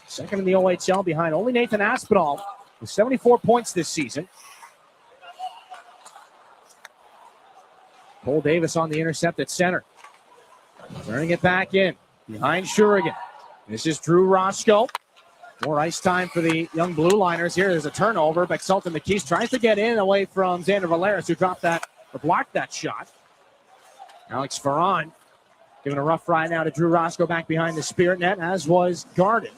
Second in the OHL behind only Nathan Aspinall with 74 points this season. Cole Davis on the intercept at center. Turning it back in behind Shurigan. This is Drew Roscoe. More ice time for the young blue liners here. There's a turnover. Beck-Sultan McKees tries to get in away from Xander Valeris, who dropped that or blocked that shot. Alex Ferrand Giving a rough ride now to Drew Roscoe back behind the Spirit net, as was Garden.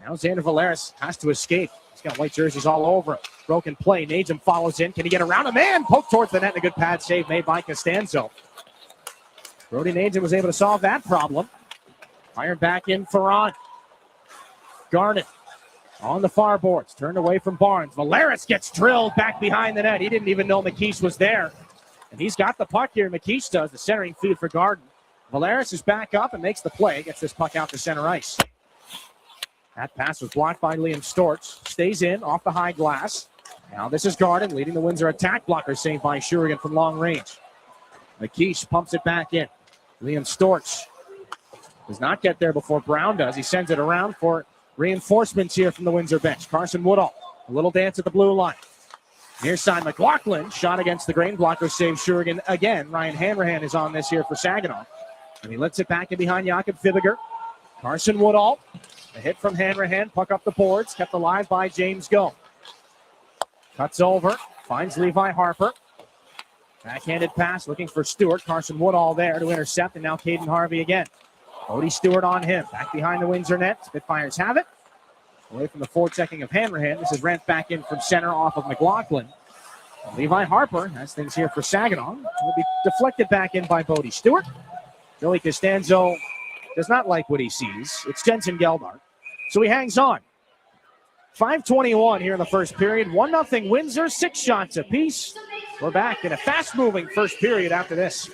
Now Xander Valeris has to escape. He's got white jerseys all over him. Broken play. Najum follows in. Can he get around a man? Poke towards the net. And a good pad save made by Costanzo. Brody Najum was able to solve that problem. Fired back in Ferran. Garden on the far boards. Turned away from Barnes. Valeris gets drilled back behind the net. He didn't even know McKeesh was there. And he's got the puck here. McKeesh does. The centering feed for Garden. Valeris is back up and makes the play. Gets this puck out to center ice. That pass was blocked by Liam Storch. Stays in off the high glass. Now this is Garden leading the Windsor attack. Blocker saved by Shurigan from long range. McKeesh pumps it back in. Liam Storch does not get there before Brown does. He sends it around for reinforcements here from the Windsor bench. Carson Woodall, a little dance at the blue line. Near side, McLaughlin, shot against the grain. Blocker saves Shurigan again. Ryan Hanrahan is on this here for Saginaw. And he lets it back in behind Jakob Fibiger. Carson Woodall, a hit from Hanrahan, puck up the boards, kept alive by James Go. Cuts over, finds Levi Harper. Backhanded pass, looking for Stewart. Carson Woodall there to intercept, and now Caden Harvey again. Cody Stewart on him, back behind the Windsor net. Spitfires have it. Away from the forechecking of Hanrahan. This is Rent back in from center off of McLaughlin. Levi Harper has things here for Saginaw. Will be deflected back in by Bodie Stewart. Joey Costanzo does not like what he sees. It's Jensen Geldart. So he hangs on. 5:21 here in the first period. 1-0 Windsor, 6 shots apiece. We're back in a fast-moving first period after this.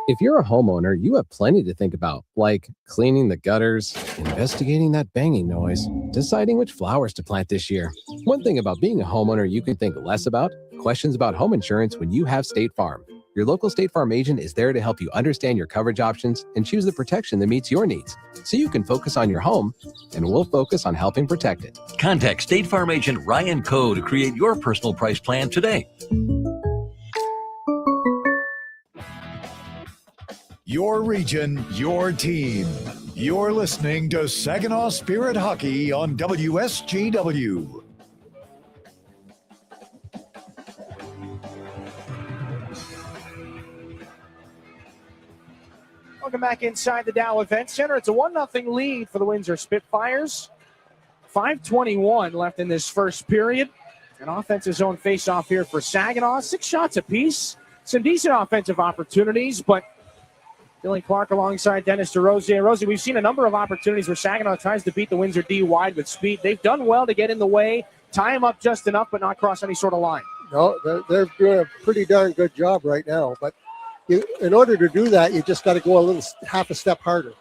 If you're a homeowner, you have plenty to think about, like cleaning the gutters, investigating that banging noise, deciding which flowers to plant this year. One thing about being a homeowner you can think less about, questions about home insurance when you have State Farm. Your local State Farm agent is there to help you understand your coverage options and choose the protection that meets your needs, so you can focus on your home, and we'll focus on helping protect it. Contact State Farm agent Ryan Coe to create your personal price plan today. Your region, your team. You're listening to Saginaw Spirit Hockey on WSGW. Welcome back inside the Dow Event Center. It's a 1-0 lead for the Windosr Spitfires. 5:21 left in this first period. An offensive zone face-off here for Saginaw. 6 shots apiece. Some decent offensive opportunities, but Dylan Clark alongside Dennis DeRosier. Rosie, we've seen a number of opportunities where Saginaw tries to beat the Windsor D wide with speed. They've done well to get in the way, tie them up just enough, but not cross any sort of line. No, they're doing a pretty darn good job right now. But in order to do that, you just got to go half a step harder.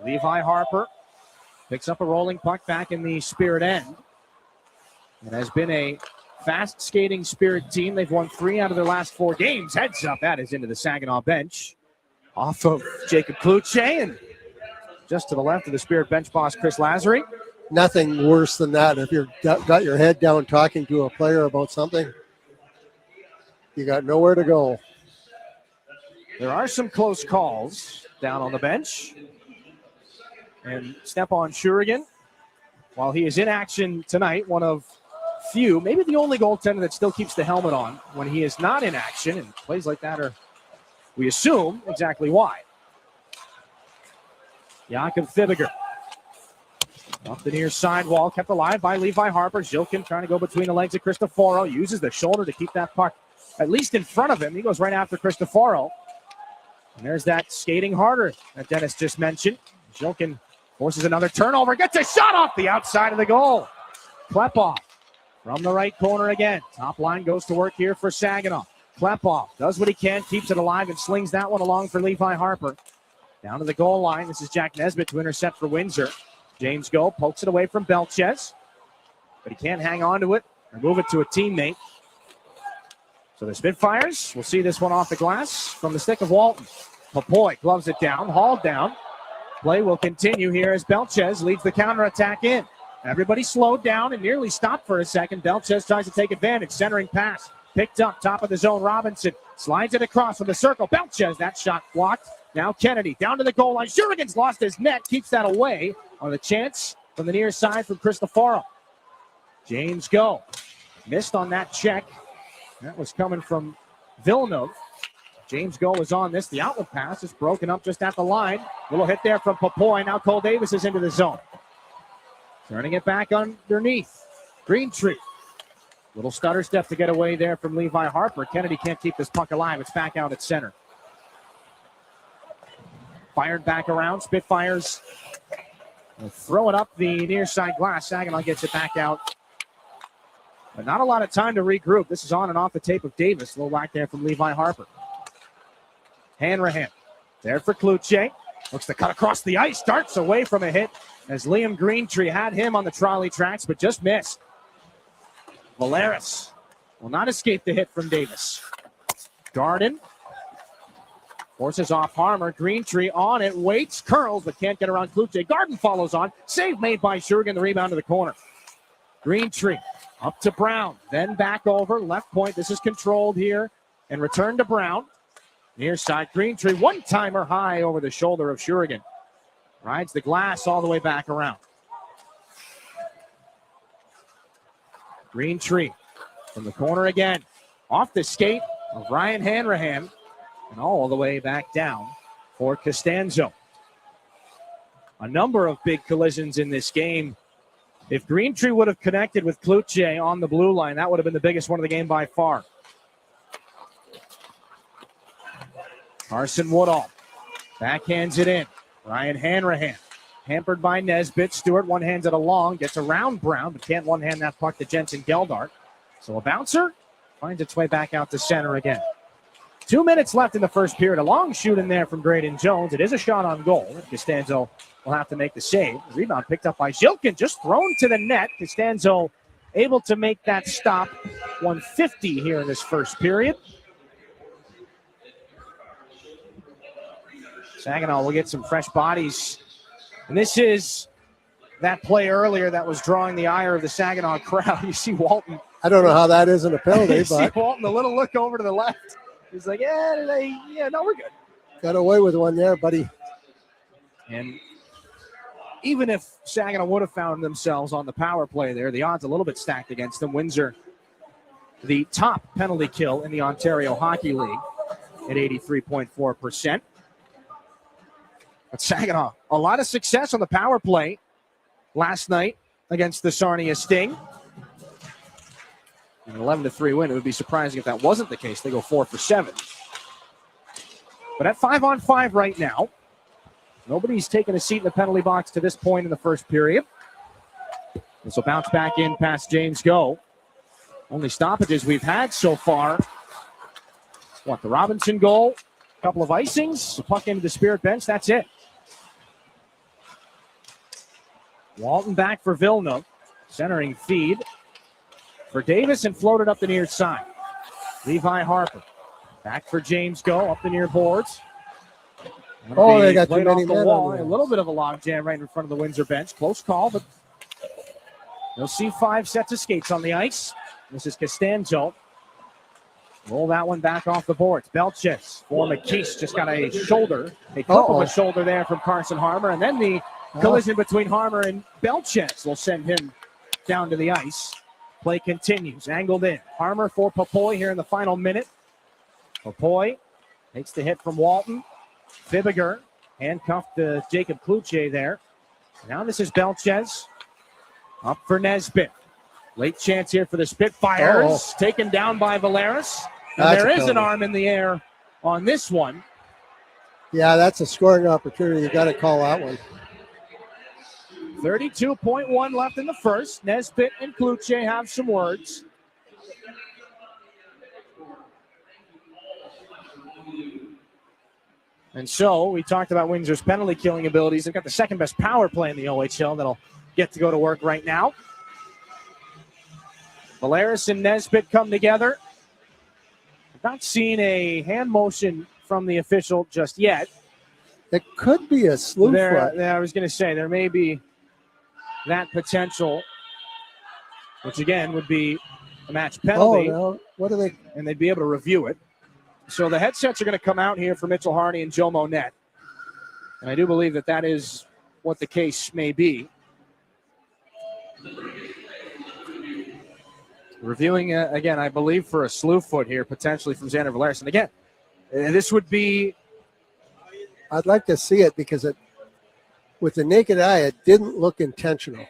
Levi Harper picks up a rolling puck back in the Spirit end. It has been a fast skating Spirit team. They've won 3 out of their last 4 games. Heads up, that is into the Saginaw bench. Off of Jacob Kluche, and just to the left of the Spirit bench boss, Chris Lazary. Nothing worse than that. If you've got your head down talking to a player about something, you got nowhere to go. There are some close calls down on the bench. And Stepan Shurigan, while he is in action tonight, one of few, maybe the only goaltender that still keeps the helmet on when he is not in action, and plays like that are, we assume, exactly why. Jakob Fibiger. Off the near sidewall, kept alive by Levi Harper. Zilkin trying to go between the legs of Cristoforo. Uses the shoulder to keep that puck at least in front of him. He goes right after Cristoforo. And there's that skating harder that Dennis just mentioned. Zilkin forces another turnover. Gets a shot off the outside of the goal. Klepov from the right corner again. Top line goes to work here for Saginaw. Klepov does what he can, keeps it alive, and slings that one along for Levi Harper. Down to the goal line. This is Jack Nesbitt to intercept for Windsor. James Go pokes it away from Belchez, but he can't hang on to it or move it to a teammate. So the Spitfires will see this one off the glass from the stick of Walton. Papoy gloves it down, hauled down. Play will continue here as Belchez leads the counterattack in. Everybody slowed down and nearly stopped for a second. Belchez tries to take advantage. Centering pass. Picked up, top of the zone. Robinson slides it across from the circle. Belchez, that shot blocked. Now Kennedy down to the goal line. Shurigan's lost his net. Keeps that away on the chance from the near side from Cristoforo. James Go missed on that check. That was coming from Villeneuve. James Go is on this. The outlet pass is broken up just at the line. Little hit there from Papoy. Now Cole Davis is into the zone. Turning it back underneath. Greentree. Little stutter step to get away there from Levi Harper. Kennedy can't keep this puck alive. It's back out at center. Fired back around. Spitfires will throw it up the near side glass. Saginaw gets it back out. But not a lot of time to regroup. This is on and off the tape of Davis. A little whack there from Levi Harper. Hanrahan there for Cloutier. Looks to cut across the ice. Darts away from a hit as Liam Greentree had him on the trolley tracks, but just missed. Valeris will not escape the hit from Davis. Garden forces off Harmer. Greentree on it, waits, curls, but can't get around Cloutier. Garden follows on. Save made by Shurigan. The rebound to the corner. Greentree up to Brown, then back over. Left point. This is controlled here. And return to Brown. Near side, Greentree. One-timer high over the shoulder of Shurigan. Rides the glass all the way back around. Greentree from the corner again. Off the skate of Ryan Hanrahan. And all the way back down for Costanzo. A number of big collisions in this game. If Greentree would have connected with Cloutier on the blue line, that would have been the biggest one of the game by far. Carson Woodall backhands it in. Ryan Hanrahan hampered by Nesbitt. Stewart one-hands it along, gets around Brown, but can't one-hand that puck to Jensen Geldart. So a bouncer finds its way back out to center again. 2 minutes left in the first period. A long shoot in there from Graydon Jones. It is a shot on goal. Costanzo will have to make the save. The rebound picked up by Zilkin, just thrown to the net. Costanzo able to make that stop. 150 here in this first period. Saginaw will get some fresh bodies. And this is that play earlier that was drawing the ire of the Saginaw crowd. You see Walton. I don't know how that isn't a penalty, you but see Walton, a little look over to the left. He's like, no, we're good. Got away with one there, buddy. And even if Saginaw would have found themselves on the power play there, the odds a little bit stacked against them. Windsor, the top penalty kill in the Ontario Hockey League at 83.4%. But Saginaw, a lot of success on the power play last night against the Sarnia Sting. An 11-3 win. It would be surprising if that wasn't the case. They go 4 for 7. But at 5-on-5 right now, nobody's taken a seat in the penalty box to this point in the first period. This will bounce back in past James Go. Only stoppages we've had so far. The Robinson goal, a couple of icings, a puck into the Spirit bench, that's it. Walton back for Vilna. Centering feed for Davis and floated up the near side. Levi Harper back for James Go up the near boards. They got too many men on a little bit of a logjam right in front of the Windsor bench. Close call, but you'll see 5 sets of skates on the ice. This is Costanzo. Roll that one back off the boards. Belches for McKees. Just got a shoulder, a clip of a shoulder there from Carson Harmer. And then the collision between Harmer and Belches will send him down to the ice. Play continues. Angled in. Harmer for Papoy here in the final minute. Papoy takes the hit from Walton. Fibiger handcuffed to Jacob Cloutier there. Now this is Belches. Up for Nesbitt. Late chance here for the Spitfires. Taken down by Valeris. And there is an arm in the air on this one. Yeah, that's a scoring opportunity. You got to call that one. 32.1 left in the first. Nesbitt and Cloutier have some words. And so we talked about Windsor's penalty killing abilities. They've got the second best power play in the OHL that'll get to go to work right now. Valeris and Nesbitt come together. I've not seen a hand motion from the official just yet. It could be a slew foot. I was going to say, there may be that potential, which again would be a match penalty. No. What are they? And they'd be able to review it. So the headsets are going to come out here for Mitchell Harney and Joe Monette. And I do believe that that is what the case may be. Reviewing, again, I believe for a slew foot here, potentially from Xander Valeris. And again, And this would be. I'd like to see it because with the naked eye, it didn't look intentional.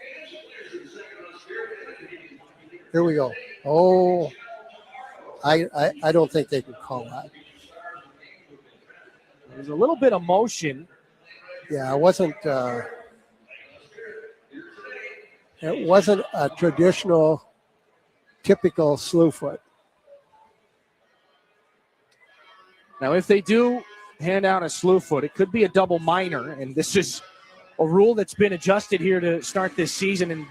Here we go. Oh, I don't think they can call that. There's a little bit of motion. Yeah, it wasn't a traditional, typical slew foot. Now, if they do hand out a slew foot, it could be a double minor, and this is a rule that's been adjusted here to start this season. And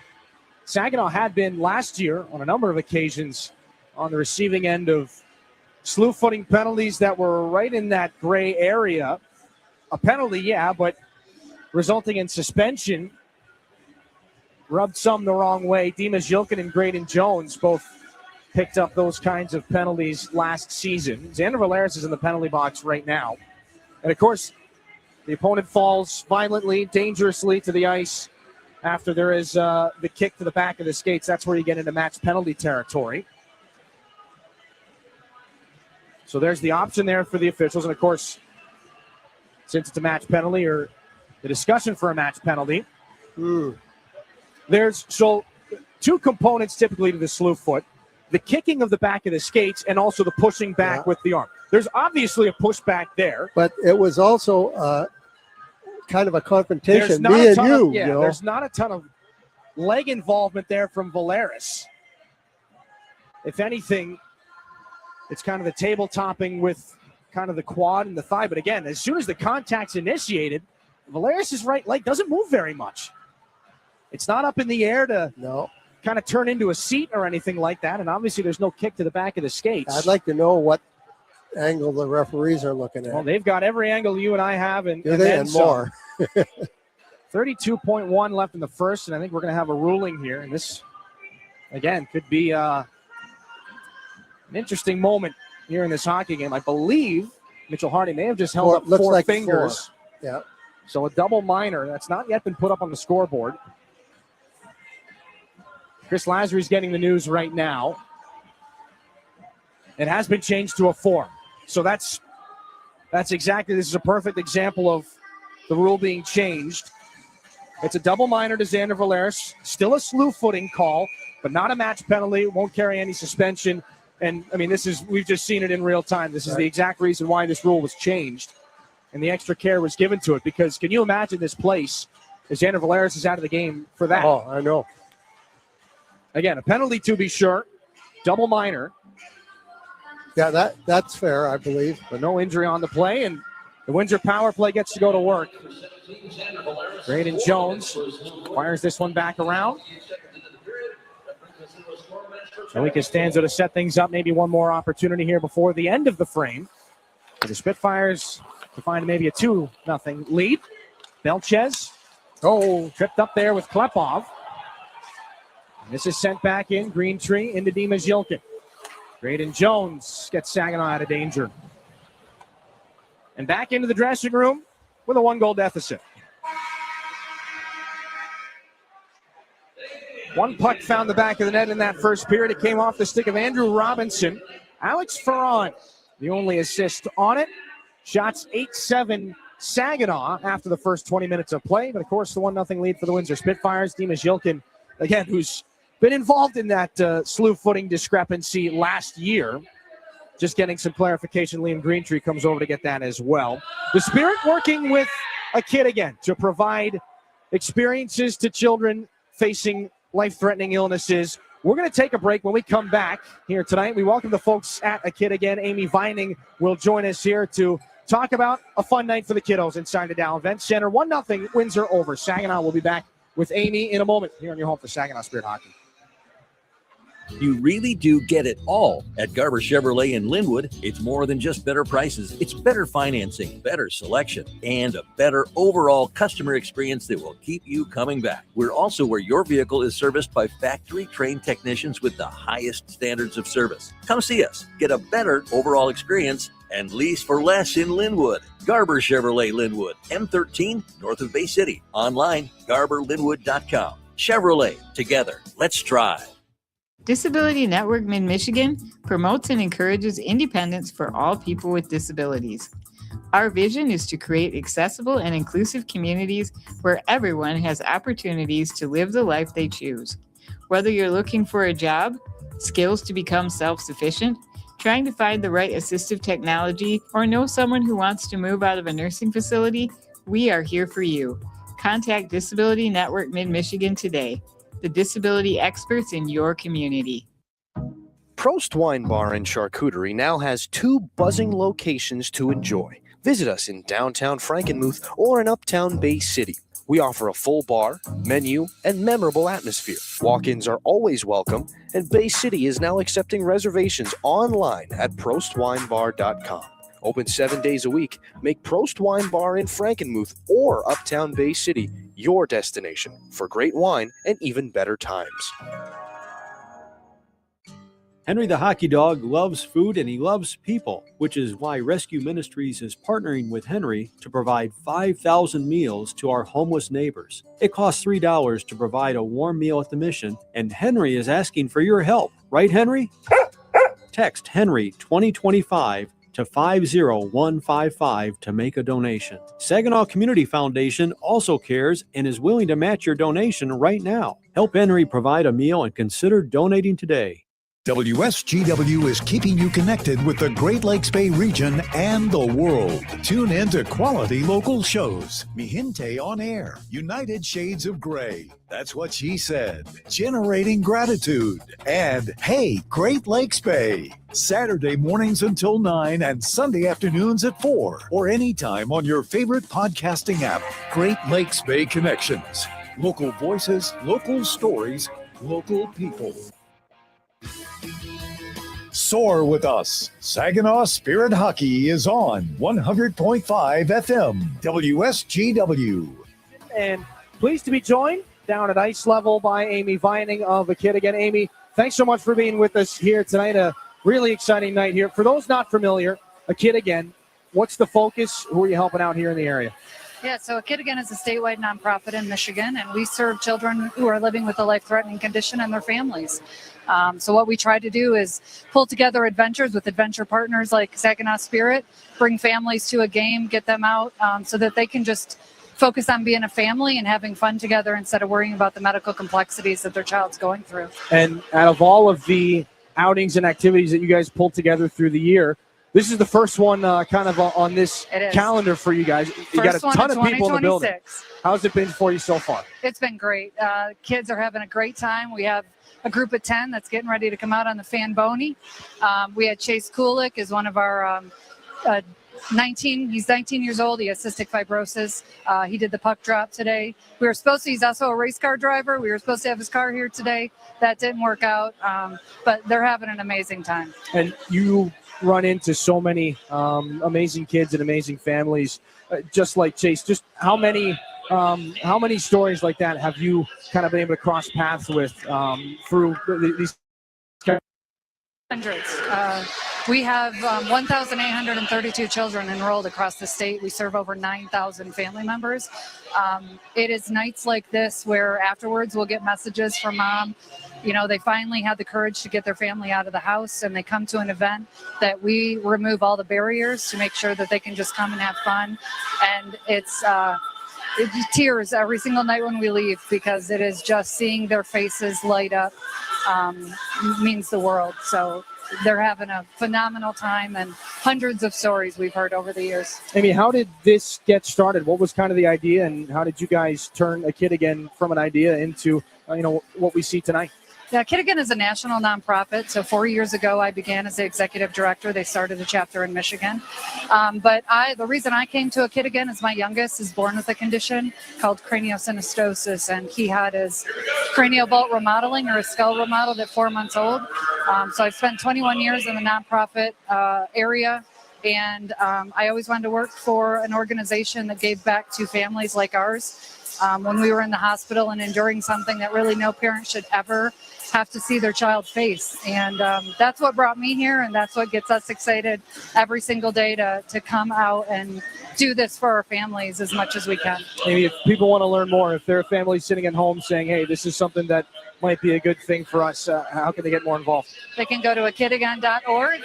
Saginaw had been last year on a number of occasions on the receiving end of slew footing penalties that were right in that gray area. A penalty, yeah, but resulting in suspension. Rubbed some the wrong way. Dimas Yilkin and Graydon Jones both picked up those kinds of penalties last season. Xander Valeris is in the penalty box right now. And, of course, the opponent falls violently, dangerously to the ice after there is the kick to the back of the skates. That's where you get into match penalty territory. So there's the option there for the officials. And, of course, since it's a match penalty or the discussion for a match penalty, there's two components typically to the slew foot. The kicking of the back of the skates and also the pushing back with the arm. There's obviously a pushback there. But it was also kind of a confrontation, me and you. There's not a ton of leg involvement there from Valeris. If anything, it's kind of the table topping with kind of the quad and the thigh. But again, as soon as the contact's initiated, Valeris' right leg doesn't move very much. It's not up in the air to kind of turn into a seat or anything like that. And obviously there's no kick to the back of the skates. I'd like to know what angle the referees are looking at. Well, they've got every angle you and I have and more. 32.1 left in the first, and I think we're going to have a ruling here. And this, again, could be an interesting moment here in this hockey game. I believe Mitchell Hardy may have just held up four fingers. Yeah. So a double minor. That's not yet been put up on the scoreboard. Chris Lazary's getting the news right now. It has been changed to a 4. So that's exactly, this is a perfect example of the rule being changed. It's a double minor to Xander Valeris. Still a slew footing call, but not a match penalty. It won't carry any suspension. And, I mean, we've just seen it in real time. This is the exact reason why this rule was changed. And the extra care was given to it. Because can you imagine this place if Xander Valeris is out of the game for that? Oh, I know. Again, a penalty to be sure. Double minor. Yeah, that's fair, I believe. But no injury on the play, and the Windsor power play gets to go to work. Graydon Jones fires this one back around. Joey Costanzo to set things up. Maybe one more opportunity here before the end of the frame. For the Spitfires to find maybe a 2-0 lead. Belchez. Tripped up there with Klepov. And this is sent back in. Green Tree into Dimas Yilkin. Graydon Jones gets Saginaw out of danger. And back into the dressing room with a 1-goal deficit. One puck found the back of the net in that first period. It came off the stick of Andrew Robinson. Alex Ferron, the only assist on it. Shots 8-7 Saginaw after the first 20 minutes of play. But, of course, the 1-0 lead for the Windosr Spitfires. Dimas Yilkin, again, who's been involved in that slew footing discrepancy last year. Just getting some clarification. Liam Greentree comes over to get that as well. The Spirit working with a kid again to provide experiences to children facing life-threatening illnesses. We're going to take a break. When we come back here tonight, we welcome the folks at A Kid Again. Amy Vining will join us here to talk about a fun night for the kiddos inside the Dow Event Center. 1-0 Windsor over Saginaw. We'll be back with Amy in a moment here on your home for Saginaw Spirit Hockey. You really do get it all at Garber Chevrolet in Linwood. It's more than just better prices. It's better financing, better selection, and a better overall customer experience that will keep you coming back. We're also where your vehicle is serviced by factory-trained technicians with the highest standards of service. Come see us. Get a better overall experience and lease for less in Linwood. Garber Chevrolet Linwood, M13, north of Bay City. Online, garberlinwood.com. Chevrolet, together. Let's drive. Disability Network Mid-Michigan promotes and encourages independence for all people with disabilities. Our vision is to create accessible and inclusive communities where everyone has opportunities to live the life they choose. Whether you're looking for a job, skills to become self-sufficient, trying to find the right assistive technology, or know someone who wants to move out of a nursing facility, we are here for you. Contact Disability Network Mid-Michigan today, the disability experts in your community. Prost Wine Bar and Charcuterie now has 2 buzzing locations to enjoy. Visit us in downtown Frankenmuth or in uptown Bay City. We offer a full bar, menu, and memorable atmosphere. Walk-ins are always welcome, and Bay City is now accepting reservations online at prostwinebar.com. Open 7 days a week. Make Prost Wine Bar in Frankenmuth or uptown Bay City your destination for great wine and even better times. Henry the Hockey Dog loves food and he loves people, which is why Rescue Ministries is partnering with Henry to provide 5,000 meals to our homeless neighbors. It costs $3 to provide a warm meal at the mission, and Henry is asking for your help. Right, Henry? Text Henry 2025 to 50155 to make a donation. Saginaw Community Foundation also cares and is willing to match your donation right now. Help Henry provide a meal and consider donating today. WSGW is keeping you connected with the Great Lakes Bay region and the world. Tune in to quality local shows. Mihinte on Air, United Shades of Gray, That's What She Said, Generating Gratitude, and Hey, Great Lakes Bay. Saturday mornings until 9 and Sunday afternoons at 4, or anytime on your favorite podcasting app. Great Lakes Bay Connections. Local voices, local stories, local people. Soar with us. Saginaw Spirit Hockey is on 100.5 FM, WSGW. And pleased to be joined down at ice level by Amy Vining of A Kid Again. Amy, thanks so much for being with us here tonight. A really exciting night here. For those not familiar, A Kid Again, what's the focus? Who are you helping out here in the area? Yeah, so A Kid Again is a statewide nonprofit in Michigan, and we serve children who are living with a life-threatening condition and their families. So what we try to do is pull together adventures with adventure partners like Saginaw Spirit, bring families to a game, get them out so that they can just focus on being a family and having fun together instead of worrying about the medical complexities that their child's going through. And out of all of the outings and activities that you guys pulled together through the year, this is the first one kind of on this calendar for you guys. You got a ton of people in the building. How's it been for you so far? It's been great. Kids are having a great time. We have a group of 10 that's getting ready to come out on the Fan Boney. We had Chase Kulik is one of our 19. He's 19 years old. He has cystic fibrosis. He did the puck drop today. He's also a race car driver. We were supposed to have his car here today. That didn't work out, but they're having an amazing time. And you run into so many amazing kids and amazing families, just like Chase. Just how many stories like that have you kind of been able to cross paths with through these? Hundreds. We have 1,832 children enrolled across the state. We serve over 9,000 family members. It is nights like this where afterwards we'll get messages from mom. You know, they finally had the courage to get their family out of the house, and they come to an event that we remove all the barriers to make sure that they can just come and have fun. And it's tears every single night when we leave, because it is just seeing their faces light up means the world. So they're having a phenomenal time, and hundreds of stories we've heard over the years. Amy, how did this get started? What was kind of the idea, and how did you guys turn A Kid Again from an idea into what we see tonight? Yeah, Kid Again is a national nonprofit. So 4 years ago, I began as the executive director. They started a chapter in Michigan. But the reason I came to A Kid Again is my youngest is born with a condition called craniosynostosis, and he had his cranial bolt remodeling, or his skull remodeled, at 4 months old. So I've spent 21 years in the nonprofit area. And I always wanted to work for an organization that gave back to families like ours. When we were in the hospital and enduring something that really no parent should ever have to see their child face. And that's what brought me here, and that's what gets us excited every single day to come out and do this for our families as much as we can. Maybe if people want to learn more, if their family's sitting at home saying, hey, this is something that might be a good thing for us. How can they get more involved? They can go to akidagain.org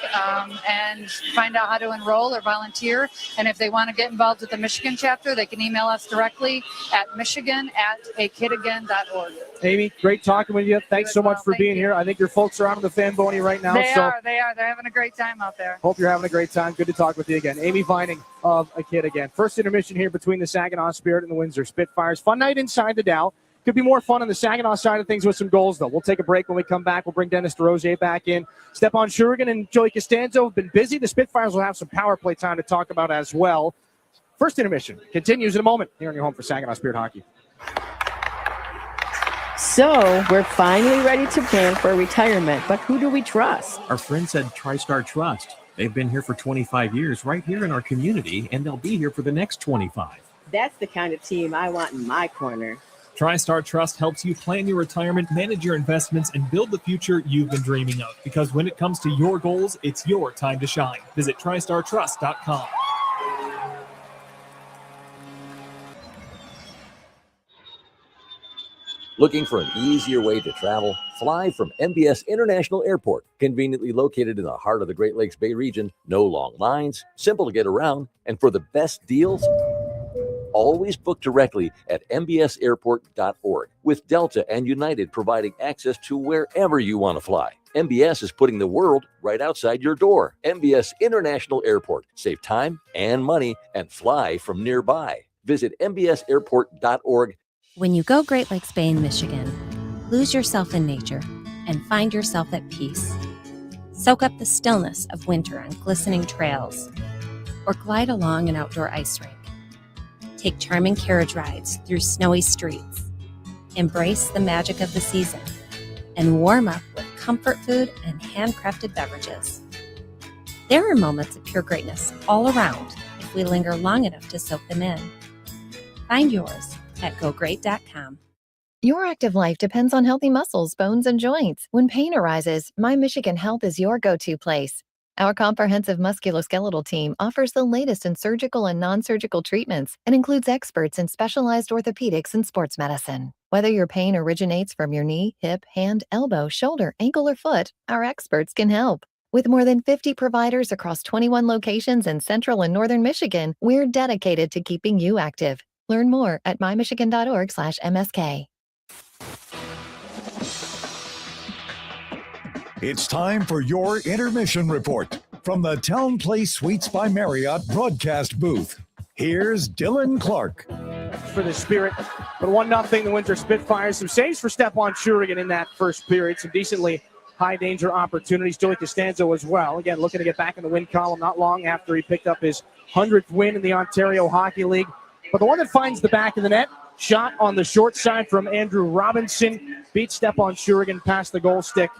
and find out how to enroll or volunteer. And if they want to get involved with the Michigan chapter, they can email us directly at michigan@akidagain.org. Amy, great talking with you. Thanks so much for being here. I think your folks are out on the fan bony right now. They are. They're having a great time out there. Hope you're having a great time. Good to talk with you again. Amy Vining of A Kid Again. First intermission here between the Saginaw Spirit and the Windosr Spitfires. Fun night inside the Dow. Could be more fun on the Saginaw side of things with some goals, though. We'll take a break. When we come back, we'll bring Dennis DeRosier back in. Stepan Shurigan and Joey Costanzo have been busy. The Spitfires will have some power play time to talk about as well. First intermission continues in a moment here on your home for Saginaw Spirit Hockey. So, we're finally ready to plan for retirement, but who do we trust? Our friends at TriStar Trust. They've been here for 25 years right here in our community, and they'll be here for the next 25. That's the kind of team I want in my corner. TriStar Trust helps you plan your retirement, manage your investments, and build the future you've been dreaming of. Because when it comes to your goals, it's your time to shine. Visit TriStarTrust.com. Looking for an easier way to travel? Fly from MBS International Airport. Conveniently located in the heart of the Great Lakes Bay region. No long lines, simple to get around, and for the best deals, always book directly at mbsairport.org. With Delta and United providing access to wherever you want to fly. MBS is putting the world right outside your door. MBS International Airport. Save time and money and fly from nearby. Visit mbsairport.org. When you go Great Lakes Bay in Michigan, lose yourself in nature and find yourself at peace. Soak up the stillness of winter on glistening trails, or glide along an outdoor ice rink. Take charming carriage rides through snowy streets. Embrace the magic of the season and warm up with comfort food and handcrafted beverages. There are moments of pure greatness all around if we linger long enough to soak them in. Find yours at gogreat.com. Your active life depends on healthy muscles, bones, and joints. When pain arises, My Michigan Health is your go-to place. Our comprehensive musculoskeletal team offers the latest in surgical and non-surgical treatments and includes experts in specialized orthopedics and sports medicine. Whether your pain originates from your knee, hip, hand, elbow, shoulder, ankle, or foot, our experts can help. With more than 50 providers across 21 locations in central and northern Michigan, we're dedicated to keeping you active. Learn more at mymichigan.org/MSK. It's time for your intermission report from the Town Place Suites by Marriott broadcast booth. Here's Dylan Clark. For the Spirit, but 1-0 the Windosr Spitfires. Some saves for Stepan Shurigan in that first period. Some decently high danger opportunities. Joey Costanzo as well. Again, looking to get back in the win column not long after he picked up his 100th win in the Ontario Hockey League. But the one that finds the back of the net, shot on the short side from Andrew Robinson, beats Stepan Shurigan past the goal stick,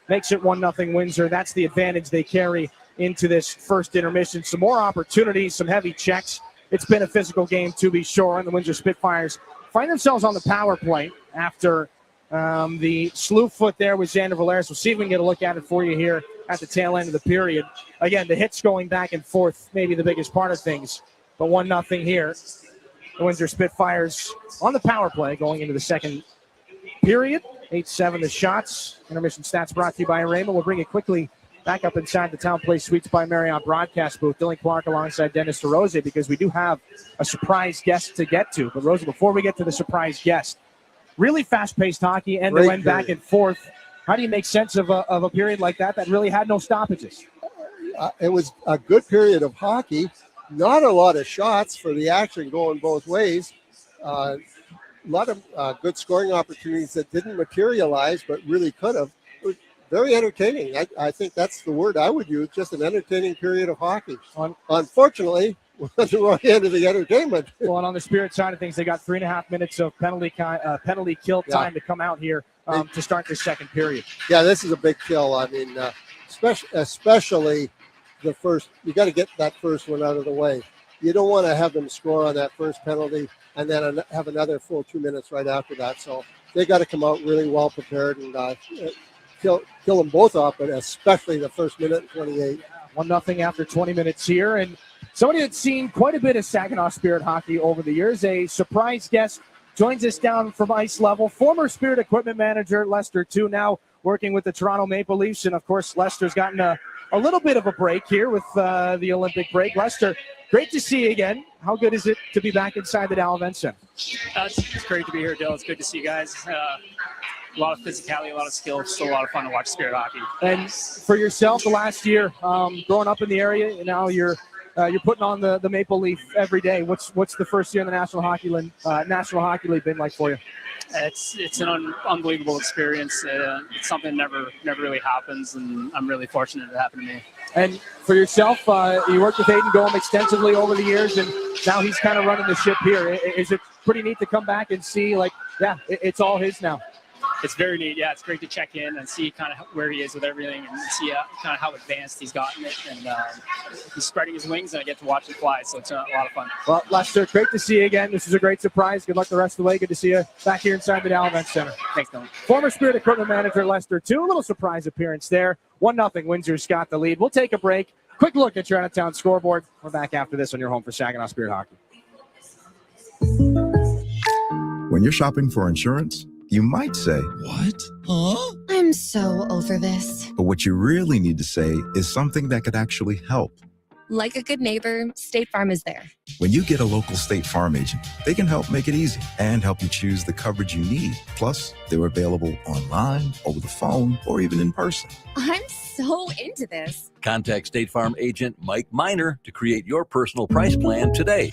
makes it 1-0 Windosr. That's the advantage they carry into this first intermission. Some more opportunities, some heavy checks. It's been a physical game to be sure, and the Windosr Spitfires find themselves on the power play after the slew foot there with Xander Valeris. We'll see if we can get a look at it for you here at the tail end of the period. Again, the hits going back and forth, maybe the biggest part of things, but 1-0 here. The Windosr Spitfires on the power play going into the second period. 8-7 the shots. Intermission stats brought to you by Raymond. We'll bring it quickly back up inside the Town Place Suites by Marriott broadcast booth. Dylan Clark alongside Dennis DeRosier, because we do have a surprise guest to get to. But Rosa, before we get to the surprise guest, really fast-paced hockey, end-to-end back and forth. How do you make sense of a period like that really had no stoppages? It was a good period of hockey. Not a lot of shots for the action going both ways. A lot of good scoring opportunities that didn't materialize, but really could have. It was very entertaining. I think that's the word I would use, just an entertaining period of hockey. Unfortunately, we're at the wrong end of the entertainment. Well, and on the Spirit side of things, they got 3.5 minutes of penalty kill time to come out here to start this second period. Yeah, this is a big kill. I mean, especially the first, you got to get that first one out of the way. You don't want to have them score on that first penalty and then have another full 2 minutes right after that. So they got to come out really well prepared and kill them both off, but especially the first minute and 28. 1-0 after 20 minutes here. And somebody that's seen quite a bit of Saginaw Spirit hockey over the years, a surprise guest joins us down from ice level. Former Spirit equipment manager Lester too, now working with the Toronto Maple Leafs. And, of course, Lester's gotten a little bit of a break here with the Olympic break. Lester, great to see you again. How good is it to be back inside the Dow Event Center? It's great to be here, Dill. It's good to see you guys. A lot of physicality, a lot of skill. It's still a lot of fun to watch Spirit hockey. And for yourself, the last year, growing up in the area, and now you're putting on the Maple Leaf every day. What's the first year in the National Hockey League been like for you? It's an unbelievable experience. It's something that never really happens, and I'm really fortunate it happened to me. And for yourself, you worked with Aiden Gomes extensively over the years, and now he's kind of running the ship here. Is it pretty neat to come back and see, it's all his now? It's very neat. Yeah, it's great to check in and see kind of where he is with everything and see kind of how advanced he's gotten it. And he's spreading his wings, and I get to watch him fly. So it's a lot of fun. Well, Lester, great to see you again. This is a great surprise. Good luck the rest of the way. Good to see you back here inside the Dow Event Center. Thanks, Dylan. Former Spirit equipment manager Lester, too. A little surprise appearance there. 1-0. Windsor's got the lead. We'll take a break. Quick look at your out-of-town scoreboard. We're back after this on your home for Saginaw Spirit Hockey. When you're shopping for insurance, you might say, "What? Huh?" I'm so over this. But what you really need to say is something that could actually help. Like a good neighbor, State Farm is there. When you get a local State Farm agent, they can help make it easy and help you choose the coverage you need. Plus, they're available online, over the phone, or even in person. I'm so into this. Contact State Farm agent Mike Miner to create your personal price plan today.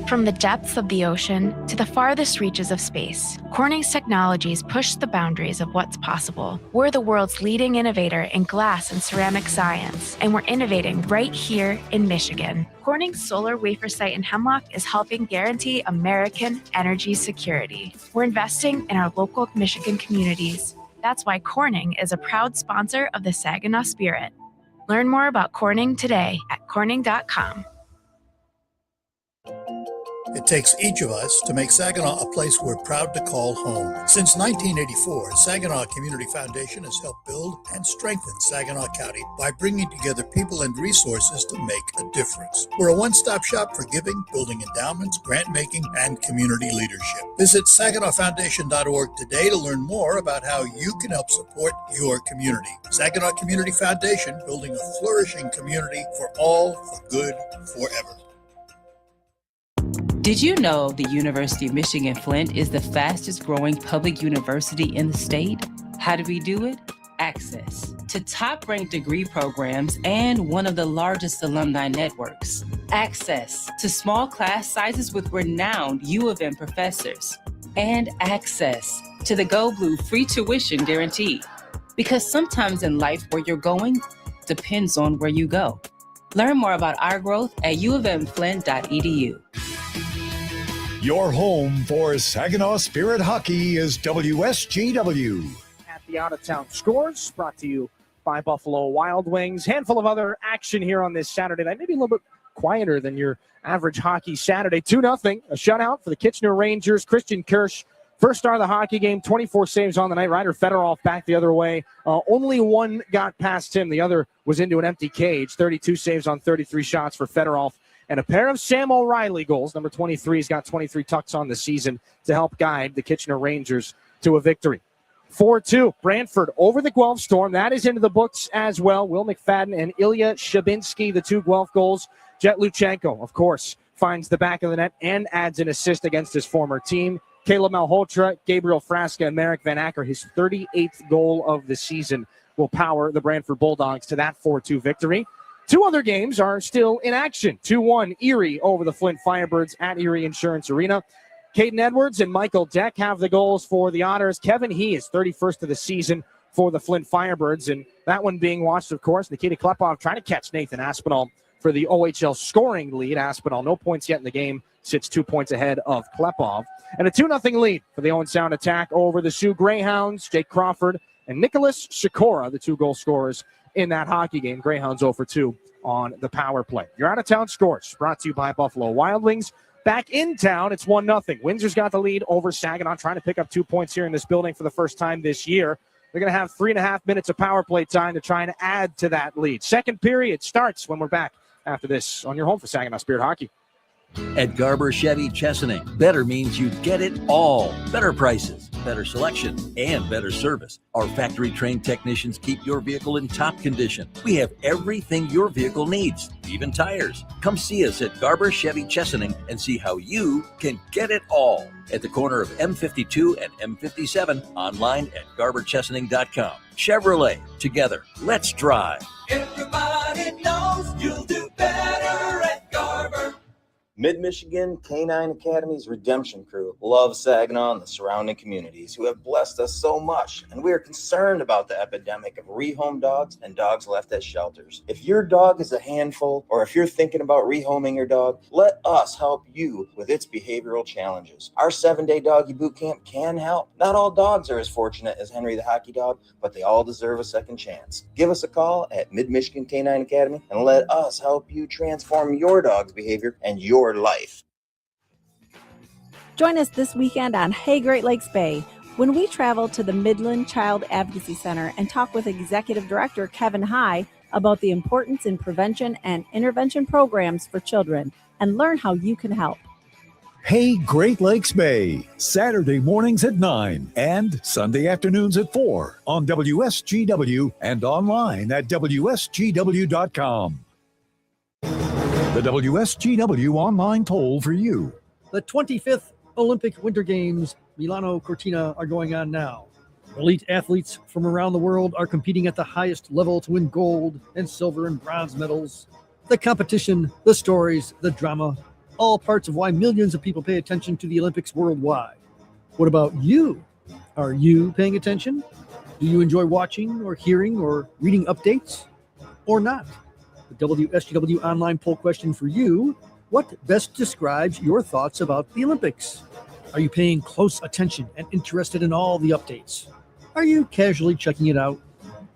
From the depths of the ocean to the farthest reaches of space, Corning's technologies push the boundaries of what's possible. We're the world's leading innovator in glass and ceramic science, and we're innovating right here in Michigan. Corning's solar wafer site in Hemlock is helping guarantee American energy security. We're investing in our local Michigan communities. That's why Corning is a proud sponsor of the Saginaw Spirit. Learn more about Corning today at corning.com. It takes each of us to make Saginaw a place we're proud to call home. Since 1984, Saginaw Community Foundation has helped build and strengthen Saginaw County by bringing together people and resources to make a difference. We're a one-stop shop for giving, building endowments, grant-making, and community leadership. Visit SaginawFoundation.org today to learn more about how you can help support your community. Saginaw Community Foundation, building a flourishing community for all, for good, forever. Did you know the University of Michigan Flint is the fastest growing public university in the state? How do we do it? Access to top ranked degree programs and one of the largest alumni networks. Access to small class sizes with renowned U of M professors. And access to the Go Blue free tuition guarantee. Because sometimes in life where you're going depends on where you go. Learn more about our growth at uofmflint.edu. Your home for Saginaw Spirit Hockey is WSGW. At the out-of-town scores, brought to you by Buffalo Wild Wings. Handful of other action here on this Saturday night. Maybe a little bit quieter than your average hockey Saturday. 2-0, a shutout for the Kitchener Rangers. Christian Kirsch, first star of the hockey game, 24 saves on the night. Ryder Fedorov back the other way. Only one got past him. The other was into an empty cage. 32 saves on 33 shots for Fedorov. And a pair of Sam O'Reilly goals. Number 23's got 23 tucks on the season to help guide the Kitchener Rangers to a victory. 4-2, Brantford over the Guelph Storm. That is into the books as well. Will McFadden and Ilya Shabinsky, the two Guelph goals. Jet Luchenko, of course, finds the back of the net and adds an assist against his former team. Caleb Malhotra, Gabriel Frasca, and Marek Van Acker, his 38th goal of the season, will power the Brantford Bulldogs to that 4-2 victory. Two other games are still in action. 2-1, Erie over the Flint Firebirds at Erie Insurance Arena. Caden Edwards and Michael Deck have the goals for the Otters. Kevin He is 31st of the season for the Flint Firebirds, and that one being watched, of course. Nikita Klepov trying to catch Nathan Aspinall for the OHL scoring lead. Aspinall, no points yet in the game, sits 2 points ahead of Klepov. And a 2-0 lead for the Owen Sound attack over the Sioux Greyhounds. Jake Crawford and Nicholas Sikora, the two goal scorers in that hockey game. Greyhounds 0-2 on the power play. Your out-of-town scores brought to you by Buffalo Wild Wings. Back in town, it's 1-0. Windsor's got the lead over Saginaw, trying to pick up 2 points here in this building for the first time this year. They're going to have 3.5 minutes of power play time to try and add to that lead. Second period starts when we're back after this on your home for Saginaw Spirit Hockey. At Garber Chevy Chesaning, better means you get it all. Better prices, better selection, and better service. Our factory-trained technicians keep your vehicle in top condition. We have everything your vehicle needs, even tires. Come see us at Garber Chevy Chesaning and see how you can get it all. At the corner of M52 and M57, online at GarberChesaning.com. Chevrolet, together, let's drive. Everybody knows you'll do better at Garber. Mid-Michigan Canine Academy's Redemption Crew loves Saginaw and the surrounding communities who have blessed us so much, and we are concerned about the epidemic of rehomed dogs and dogs left at shelters. If your dog is a handful, or if you're thinking about rehoming your dog, let us help you with its behavioral challenges. Our 7-day doggy boot camp can help. Not all dogs are as fortunate as Henry the Hockey Dog, but they all deserve a second chance. Give us a call at Mid-Michigan Canine Academy and let us help you transform your dog's behavior and your life. Join us this weekend on Hey Great Lakes Bay when we travel to the Midland Child Advocacy Center and talk with Executive Director Kevin High about the importance in prevention and intervention programs for children and learn how you can help. Hey Great Lakes Bay, Saturday mornings at 9 and Sunday afternoons at 4 on WSGW and online at WSGW.com. The WSGW online poll for you. The 25th Olympic Winter Games, Milano Cortina, are going on now. Elite athletes from around the world are competing at the highest level to win gold and silver and bronze medals. The competition, the stories, the drama, all parts of why millions of people pay attention to the Olympics worldwide. What about you? Are you paying attention? Do you enjoy watching or hearing or reading updates? Or not? The WSGW online poll question for you: what best describes your thoughts about the Olympics? Are you paying close attention and interested in all the updates? Are you casually checking it out?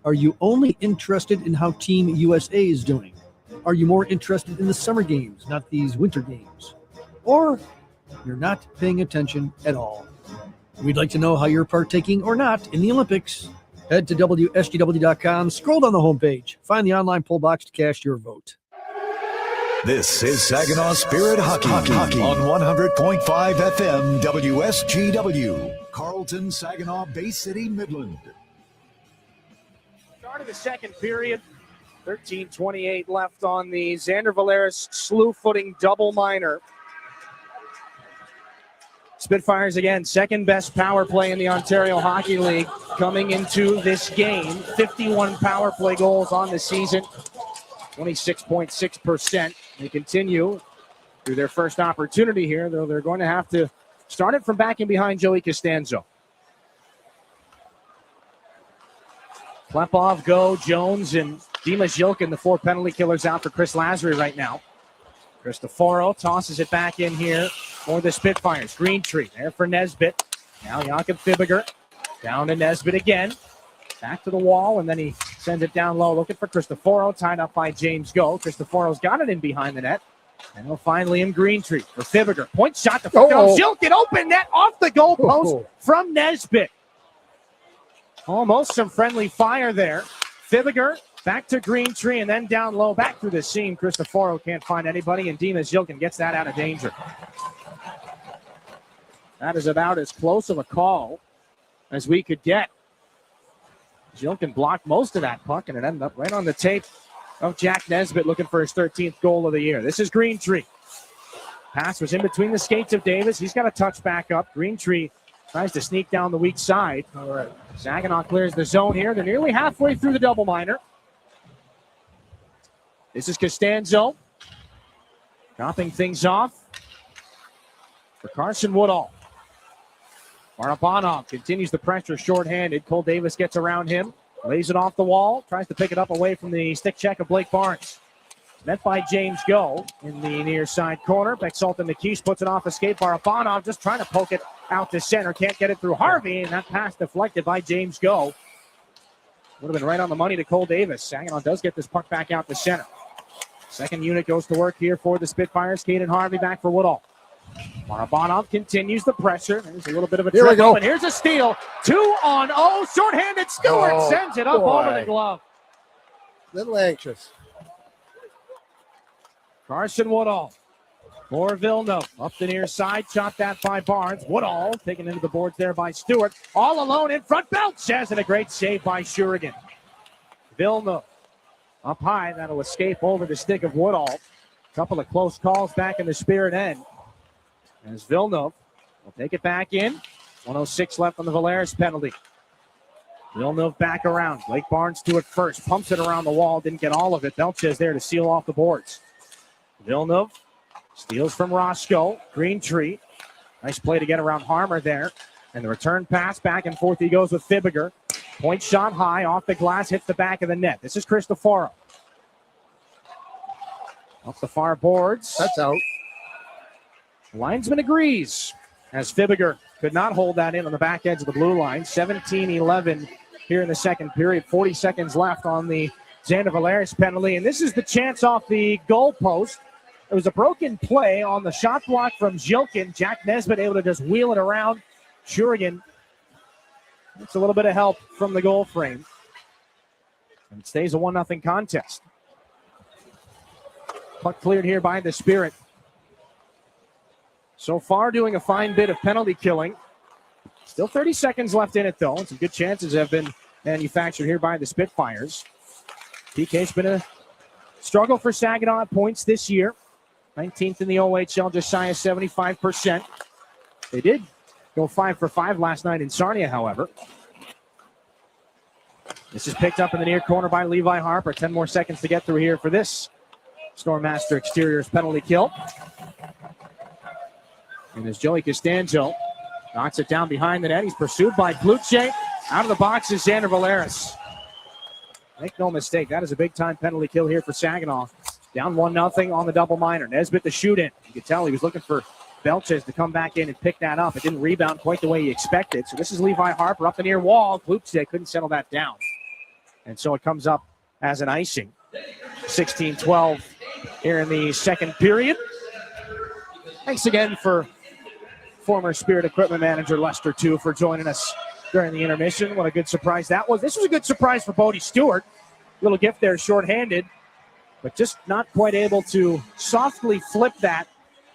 Are you only interested in how Team USA is doing? Are you more interested in the summer games, not these winter games? Or you're not paying attention at all? We'd like to know how you're partaking or not in the Olympics. Head to WSGW.com, scroll down the homepage, find the online poll box to cast your vote. This is Saginaw Spirit Hockey on 100.5 FM WSGW. Carlton, Saginaw, Bay City, Midland. Start of the second period. 13:28 left on the Xander Valeris slew footing double minor. Spitfires again, second best power play in the Ontario Hockey League coming into this game. 51 power play goals on the season, 26.6%. They continue through their first opportunity here, though they're going to have to start it from back in behind Joey Costanzo. Klepov, Go, Jones, and Dimas Yilkin, the 4 penalty killers out for Chris Lazary right now. Cristoforo tosses it back in here for the Spitfires. Greentree there for Nesbitt. Now Jakob Fibiger down to Nesbitt again. Back to the wall, and then he sends it down low, looking for Cristoforo, tied up by James Go. Cristoforo's got it in behind the net. And he'll find Liam Greentree for Fibiger. Point shot to Yilkin, open net off the goalpost from Nesbitt. Almost some friendly fire there. Fibiger back to Greentree, and then down low, back through the seam. Cristoforo can't find anybody, and Dimas Yilkin gets that out of danger. That is about as close of a call as we could get. Yilkin blocked most of that puck, and it ended up right on the tape of Jack Nesbitt looking for his 13th goal of the year. This is Greentree. Pass was in between the skates of Davis. He's got a touch back up. Greentree tries to sneak down the weak side. All right. Saginaw clears the zone here. They're nearly halfway through the double minor. This is Costanzo. Dropping things off for Carson Woodall. Barabanov continues the pressure shorthanded. Cole Davis gets around him. Lays it off the wall. Tries to pick it up away from the stick check of Blake Barnes. Met by James Go in the near side corner. Bexalta McKees puts it off escape. Barabanov just trying to poke it out to center. Can't get it through Harvey, and that pass deflected by James Go. Would have been right on the money to Cole Davis. Saginaw does get this puck back out to center. Second unit goes to work here for the Spitfires. Caden Harvey back for Woodall. Barabanov continues the pressure. There's a little bit of a trip up, and here's a steal. 2-on-0. Shorthanded Stewart sends it up over the glove. Little anxious. Carson Woodall For Villeneuve, up the near side, shot that by Barnes. Woodall taken into the boards there by Stewart. All alone in front, Belches, and a great save by Shurigan. Villeneuve up high, that'll escape over the stick of Woodall. Couple of close calls back in the Spirit end. As Villeneuve will take it back in. 1:06 left on the Valeris penalty. Villeneuve back around. Blake Barnes to it first. Pumps it around the wall. Didn't get all of it. Belches there to seal off the boards. Villeneuve steals from Roscoe. Greentree. Nice play to get around Harmer there. And the return pass back and forth he goes with Fibiger. Point shot high off the glass. Hits the back of the net. This is Cristoforo. Off the far boards. That's out. Linesman agrees. As Fibiger could not hold that in on the back edge of the blue line. 17-11 here in the second period. 40 seconds left on the Xander Valeris penalty. And this is the chance off the goal post. It was a broken play on the shot block from Zilkin. Jack Nesbitt able to just wheel it around. Shurigan gets a little bit of help from the goal frame. And it stays a 1-0 contest. Puck cleared here by the Spirit. So far doing a fine bit of penalty killing. Still 30 seconds left in it, though. And some good chances have been manufactured here by the Spitfires. PK's been a struggle for Saginaw at points this year. 19th in the OHL, just shy of 75%. They did go 5 for 5 last night in Sarnia, however. This is picked up in the near corner by Levi Harper. 10 more seconds to get through here for this Stormmaster Exteriors penalty kill. And as Joey Costanzo knocks it down behind the net, he's pursued by Bluche. Out of the box is Xander Valeris. Make no mistake, that is a big-time penalty kill here for Saginaw. Down 1-0 on the double minor. Nesbitt the shoot-in. You could tell he was looking for Belches to come back in and pick that up. It didn't rebound quite the way he expected. So this is Levi Harper up the near wall. Bluche couldn't settle that down. And so it comes up as an icing. 16-12 here in the second period. Thanks again for former Spirit equipment manager Lester, too, for joining us during the intermission. What a good surprise that was. This was a good surprise for Bodie Stewart. Little gift there, shorthanded, but just not quite able to softly flip that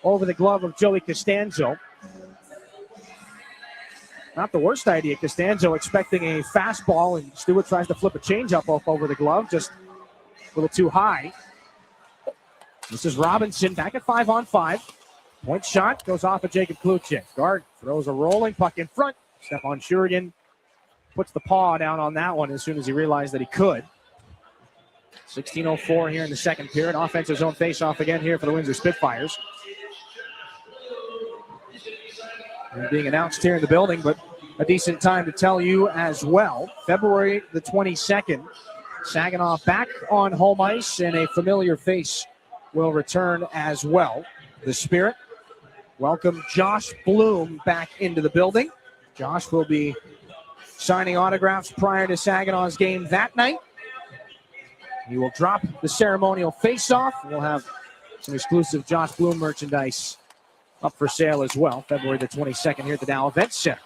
over the glove of Joey Costanzo. Not the worst idea. Costanzo expecting a fastball, and Stewart tries to flip a changeup off over the glove, just a little too high. This is Robinson back at 5-on-5. Point shot goes off of Jacob Kluchek. Guard throws a rolling puck in front. Stefan Shurigan puts the paw down on that one as soon as he realized that he could. 16:04 here in the second period. Offensive zone face-off again here for the Windosr Spitfires. And being announced here in the building, but a decent time to tell you as well. February the 22nd, Saginaw back on home ice, and a familiar face will return as well. The Spirit welcome Josh Bloom back into the building. Josh will be signing autographs prior to Saginaw's game that night. He will drop the ceremonial face-off. We'll have some exclusive Josh Bloom merchandise up for sale as well. February the 22nd here at the Dow Event Center.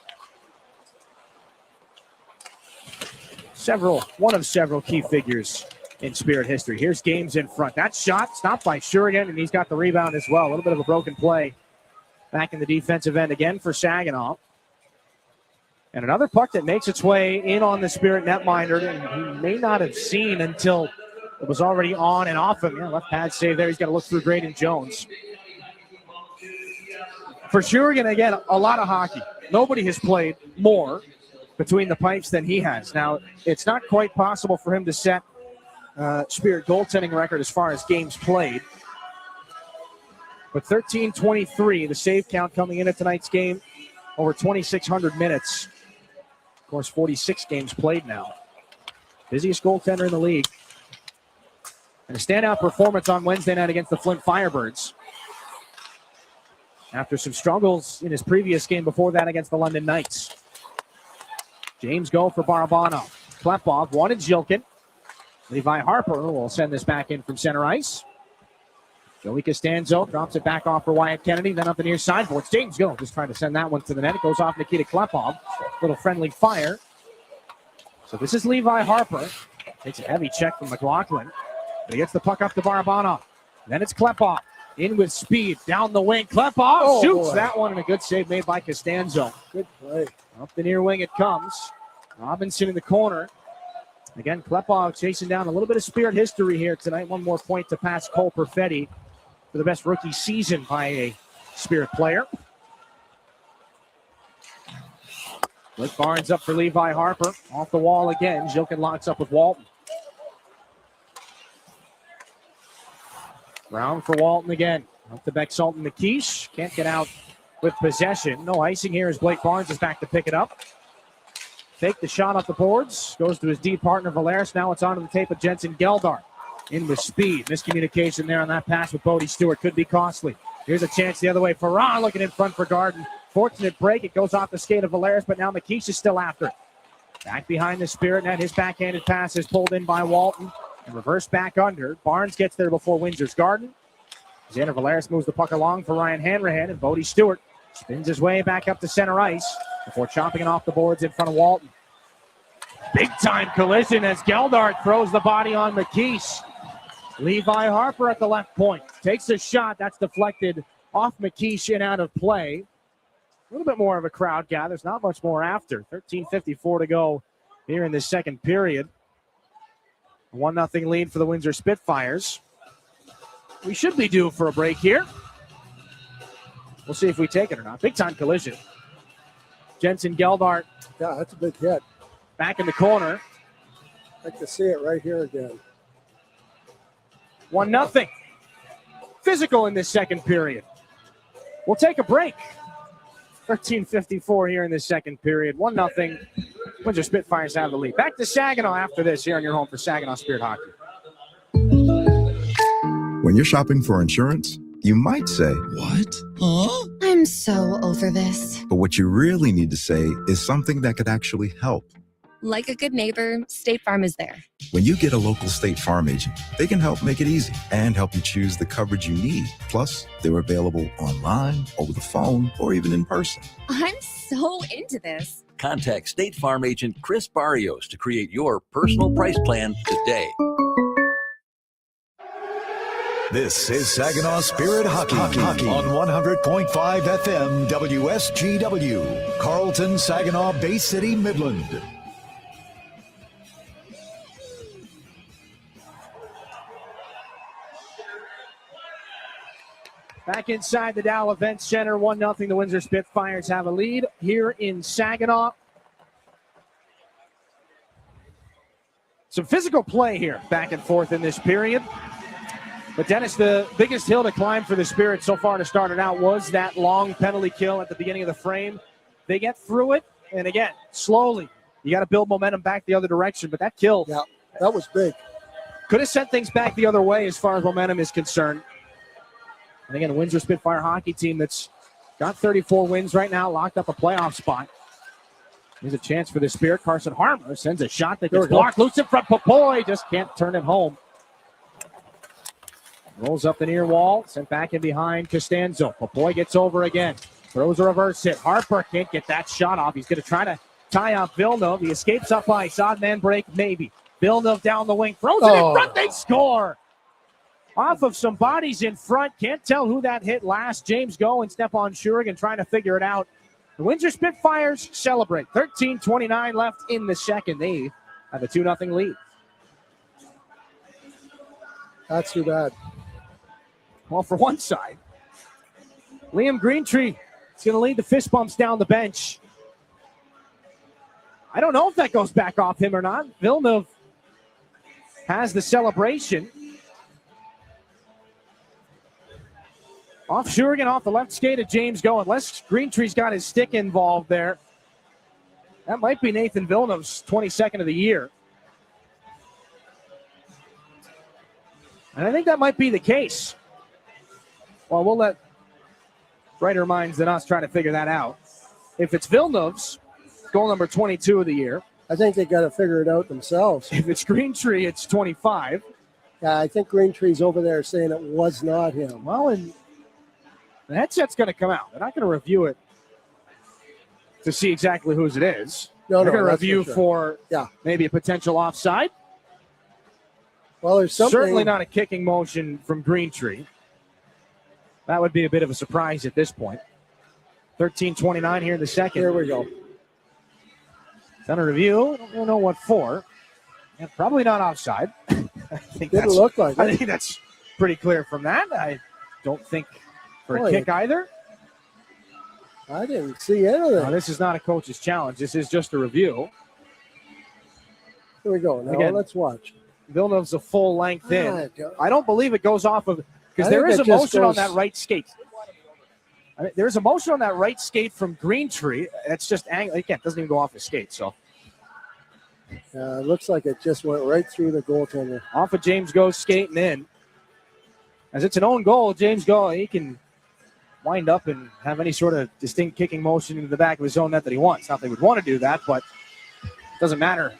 One of several key figures in Spirit history. Here's Games in front. That shot stopped by Shurigan, and he's got the rebound as well. A little bit of a broken play back in the defensive end again for Saginaw. And another puck that makes its way in on the Spirit netminder, and he may not have seen until it was already on and off him. Yeah, left pad save there. He's got to look through Graydon Jones. For Shurigan, again, a lot of hockey. Nobody has played more between the pipes than he has. Now, it's not quite possible for him to set Spirit goaltending record as far as games played. But 13-23, the save count coming into tonight's game, over 2,600 minutes. Of course, 46 games played now. Busiest goaltender in the league. And a standout performance on Wednesday night against the Flint Firebirds. After some struggles in his previous game before that against the London Knights. James go for Barabanov. Klepov wanted Zilkin. Levi Harper will send this back in from center ice. Joey Costanzo drops it back off for Wyatt Kennedy. Then up the near side boards. James go just trying to send that one to the net. It goes off Nikita Klepov. Little friendly fire. So this is Levi Harper. Takes a heavy check from McLaughlin. But he gets the puck up to Barabanov. Then it's Klepov. In with speed, down the wing. Klepov Oh, shoots boy. that one, and a good save made by Costanzo. Good play. Up the near wing it comes. Robinson in the corner. Again, Klepov chasing down a little bit of Spirit history here tonight. One more point to pass Cole Perfetti for the best rookie season by a Spirit player. Blake Barnes up for Levi Harper. Off the wall again. Jilkin locks up with Walton. Brown for Walton again. Up to Beck-Salton McKeish. Can't get out with possession. No icing here as Blake Barnes is back to pick it up. Fake the shot off the boards. Goes to his D partner Valeris. Now it's onto the tape of Jensen Geldart. In with speed. Miscommunication there on that pass with Bodie Stewart. Could be costly. Here's a chance the other way. Ferran looking in front for Garden. Fortunate break. It goes off the skate of Valeris, but now McKeish is still after it. Back behind the Spirit net. His backhanded pass is pulled in by Walton. And reverse back under. Barnes gets there before Windsor's Garden. Xander Valeris moves the puck along for Ryan Hanrahan, and Bodie Stewart spins his way back up to center ice before chopping it off the boards in front of Walton. Big time collision as Geldart throws the body on McKeish. Levi Harper at the left point. Takes a shot. That's deflected off McKeish and out of play. A little bit more of a crowd gathers. Not much more after. 13:54 to go here in the second period. 1-0 lead for the Windosr Spitfires. We should be due for a break here. We'll see if we take it or not. Big time collision. Jensen Geldart. Yeah, that's a big hit. Back in the corner. I'd like to see it right here again. 1-0. Physical in this second period. We'll take a break. 13:54 here in this second period. 1-0. Windosr Spitfires have the lead. Back to Saginaw after this here on your home for Saginaw Spirit Hockey. When you're shopping for insurance, you might say, "What? Huh?" I'm so over this. But what you really need to say is something that could actually help. Like a good neighbor, State Farm is there. When you get a local State Farm agent, they can help make it easy and help you choose the coverage you need. Plus, they're available online, over the phone, or even in person. I'm so into this. Contact State Farm agent Chris Barrios to create your personal price plan today. This is Saginaw Spirit Hockey on 100.5 FM WSGW, Carlton, Saginaw, Bay City, Midland. Back inside the Dow Event Center, 1-0. The Windosr Spitfires have a lead here in Saginaw. Some physical play here, back and forth in this period. But Dennis, the biggest hill to climb for the Spirit so far to start it out was that long penalty kill at the beginning of the frame. They get through it, and again, slowly. You got to build momentum back the other direction, but that kill. Yeah, that was big. Could have sent things back the other way as far as momentum is concerned. And again, a Windosr Spitfire hockey team that's got 34 wins right now, locked up a playoff spot. Here's a chance for the Spirit. Carson Harmer sends a shot that gets blocked. Loose in front. Popoy just can't turn it home. Rolls up the near wall. Sent back in behind Costanzo. Popoy gets over again. Throws a reverse hit. Harper can't get that shot off. He's going to try to tie out Villeneuve. He escapes up ice. Odd man break, maybe. Villeneuve down the wing. Throws it in front. They score. Off of some bodies in front. Can't tell who that hit last. James Go and Stepan Shurigan trying to figure it out. The Windosr Spitfires celebrate. 13:29 left in the second. They have a 2-0 lead. That's too bad. Well, for one side, Liam Greentree is going to lead the fist bumps down the bench. I don't know if that goes back off him or not. Villeneuve has the celebration. Off Shurigan, off the left skate of James Go. Unless Greentree's got his stick involved there. That might be Nathan Villeneuve's 22nd of the year. And I think that might be the case. Well, we'll let brighter minds than us try to figure that out. If it's Villeneuve's, goal number 22 of the year. I think they got to figure it out themselves. If it's Greentree, it's 25. Yeah, I think Greentree's over there saying it was not him. Well, and the headset's going to come out. They're not going to review it to see exactly whose it is. They're going to review for maybe a potential offside. Well, there's something. Certainly not a kicking motion from Greentree. That would be a bit of a surprise at this point. 13:29 here in the second. Here we go. Center review. I don't know what for. And probably not offside. I think Didn't look like I it. think that's pretty clear from that. I don't think for Boy, a kick either. I didn't see anything. No, this is not a coach's challenge. This is just a review. Here we go. Now Again, let's watch. Villeneuve's a full length in. Ah, God. I don't believe it goes off of, because I there think is it a just motion on goes- that right skate. I mean, there's a motion on that right skate from Greentree. It's just angle. Again, it doesn't even go off his skate. So It looks like it just went right through the goaltender. off of James Go skating in. As it's an own goal, James Go, he can wind up and have any sort of distinct kicking motion into the back of his own net that he wants. Not that he would want to do that, but it doesn't matter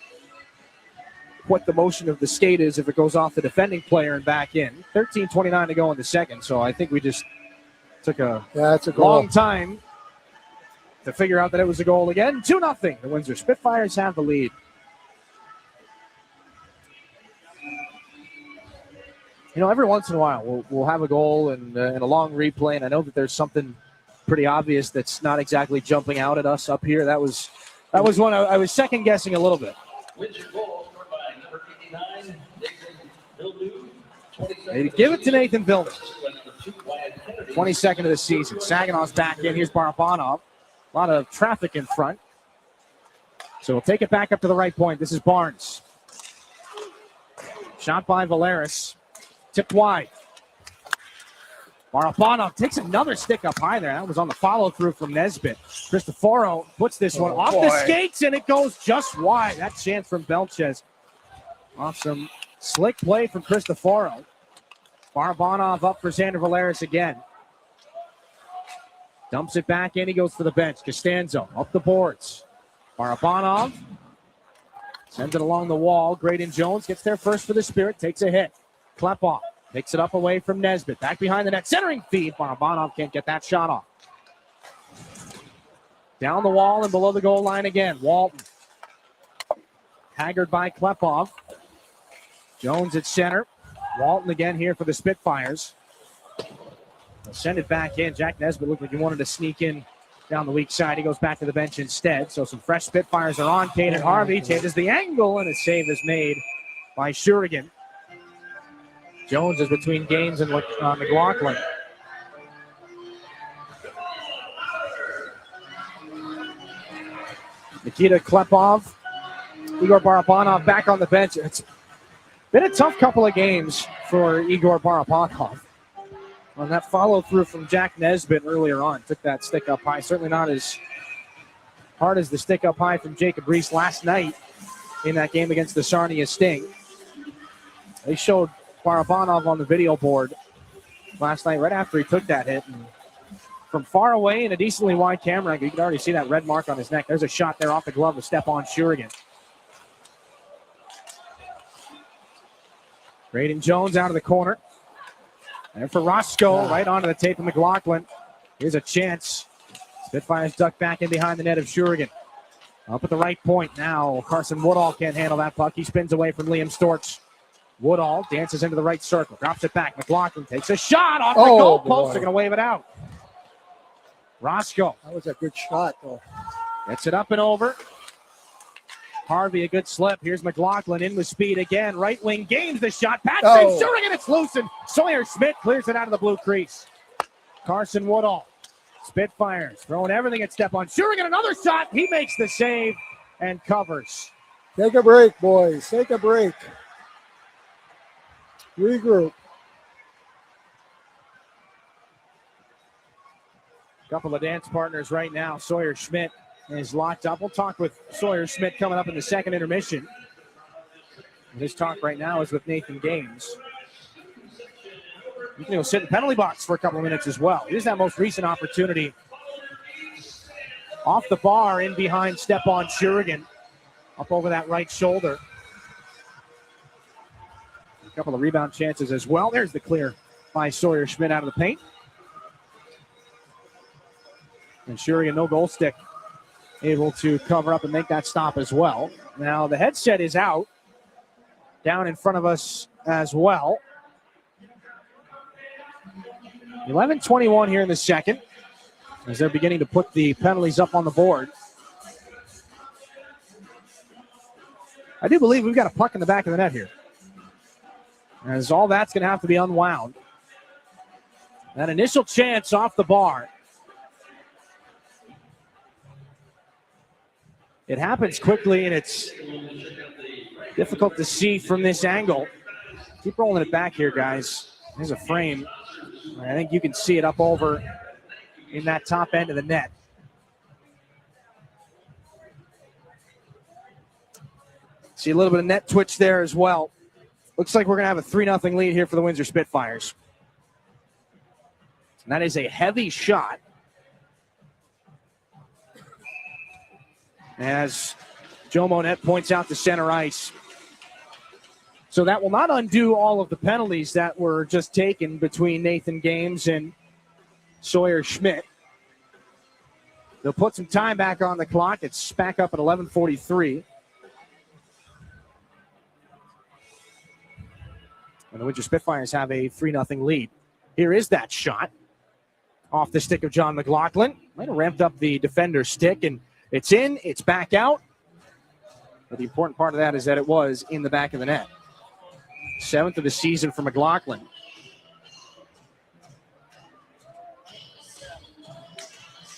what the motion of the skate is if it goes off the defending player and back in. 13:29 to go in the second, so I think we just took a That's a goal. long time to figure out that it was a goal again. 2-0. The Windosr Spitfires have the lead. You know, every once in a while we'll have a goal and a long replay, and I know that there's something pretty obvious that's not exactly jumping out at us up here. That was one I was second guessing a little bit. They give it to Nathan Villeneuve. 22nd of the season. Saginaw's back in. Here's Barabanov. A lot of traffic in front. So we'll take it back up to the right point. This is Barnes. Shot by Valeris. Tipped wide. Barabanov takes another stick up high there. That was on the follow-through from Nesbitt. Cristoforo puts this one off the skates, and it goes just wide. That chance from Belchez. Off some slick play from Cristoforo. Barabanov up for Xander Valeris again. Dumps it back in. He goes for the bench. Costanzo up the boards. Barabanov sends it along the wall. Graydon Jones gets there first for the Spirit. Takes a hit. Klepov picks it up away from Nesbitt. Back behind the net. Centering feed. Barabanov can't get that shot off. Down the wall and below the goal line again. Walton. Haggard by Klepov. Jones at center. Walton again here for the Spitfires. They'll send it back in. Jack Nesbitt looked like he wanted to sneak in down the weak side. He goes back to the bench instead. So some fresh Spitfires are on. Caden Harvey changes the angle, and a save is made by Shurigan. Jones is between Gaines and McLaughlin. Nikita Klepov, Igor Barabanov back on the bench. It's been a tough couple of games for Igor Barabanov. On that follow-through from Jack Nesbitt earlier on. Took that stick up high. Certainly not as hard as the stick up high from Jacob Reese last night in that game against the Sarnia Sting. They showed Barabanov on the video board last night right after he took that hit. And from far away in a decently wide camera, you can already see that red mark on his neck. There's a shot there off the glove of Stepan Shurigan. Graydon Jones out of the corner. And for Roscoe, right onto the tape of McLaughlin. Here's a chance. Spitfires duck back in behind the net of Shurigan. Up at the right point now. Carson Woodall can't handle that puck. He spins away from Liam Storch. Woodall dances into the right circle. Drops it back. McLaughlin takes a shot off the goal post. They're going to wave it out. Roscoe. That was a good shot, though. Gets it up and over. Harvey, a good slip. Here's McLaughlin in with speed again. Right wing gains the shot. Pat saves Shurigan. It's loose, and Sawyer Schmidt clears it out of the blue crease. Carson Woodall. Spitfires throwing everything at Stepan Shurigan. Another shot. He makes the save and covers. Take a break, boys. Take a break. Regroup. Couple of dance partners right now. Sawyer Schmidt is locked up. We'll talk with Sawyer Schmidt coming up in the second intermission. His talk right now is with Nathan Gaines. You can go sit in the penalty box for a couple of minutes as well. Here's that most recent opportunity. Off the bar, in behind Stepan Shurigan. Up over that right shoulder. A couple of rebound chances as well. There's the clear by Sawyer Schmidt out of the paint. And Shurigan, no goal stick, able to cover up and make that stop as well. Now the headset is out, down in front of us as well. 11:21 here in the second as they're beginning to put the penalties up on the board. I do believe we've got a puck in the back of the net here, as all that's going to have to be unwound. That initial chance off the bar. It happens quickly, and it's difficult to see from this angle. Keep rolling it back here, guys. There's a frame. I think you can see it up over in that top end of the net. See a little bit of net twitch there as well. Looks like we're going to have a 3-0 lead here for the Windosr Spitfires. And that is a heavy shot. As Joe Monette points out to center ice. So that will not undo all of the penalties that were just taken between Nathan Games and Sawyer Schmidt. They'll put some time back on the clock. It's back up at 11:43. And the Windosr Spitfires have a 3-0 lead. Here is that shot off the stick of John McLaughlin. Might have ramped up the defender's stick, and it's in, it's back out. But the important part of that is that it was in the back of the net. 7th of the season for McLaughlin.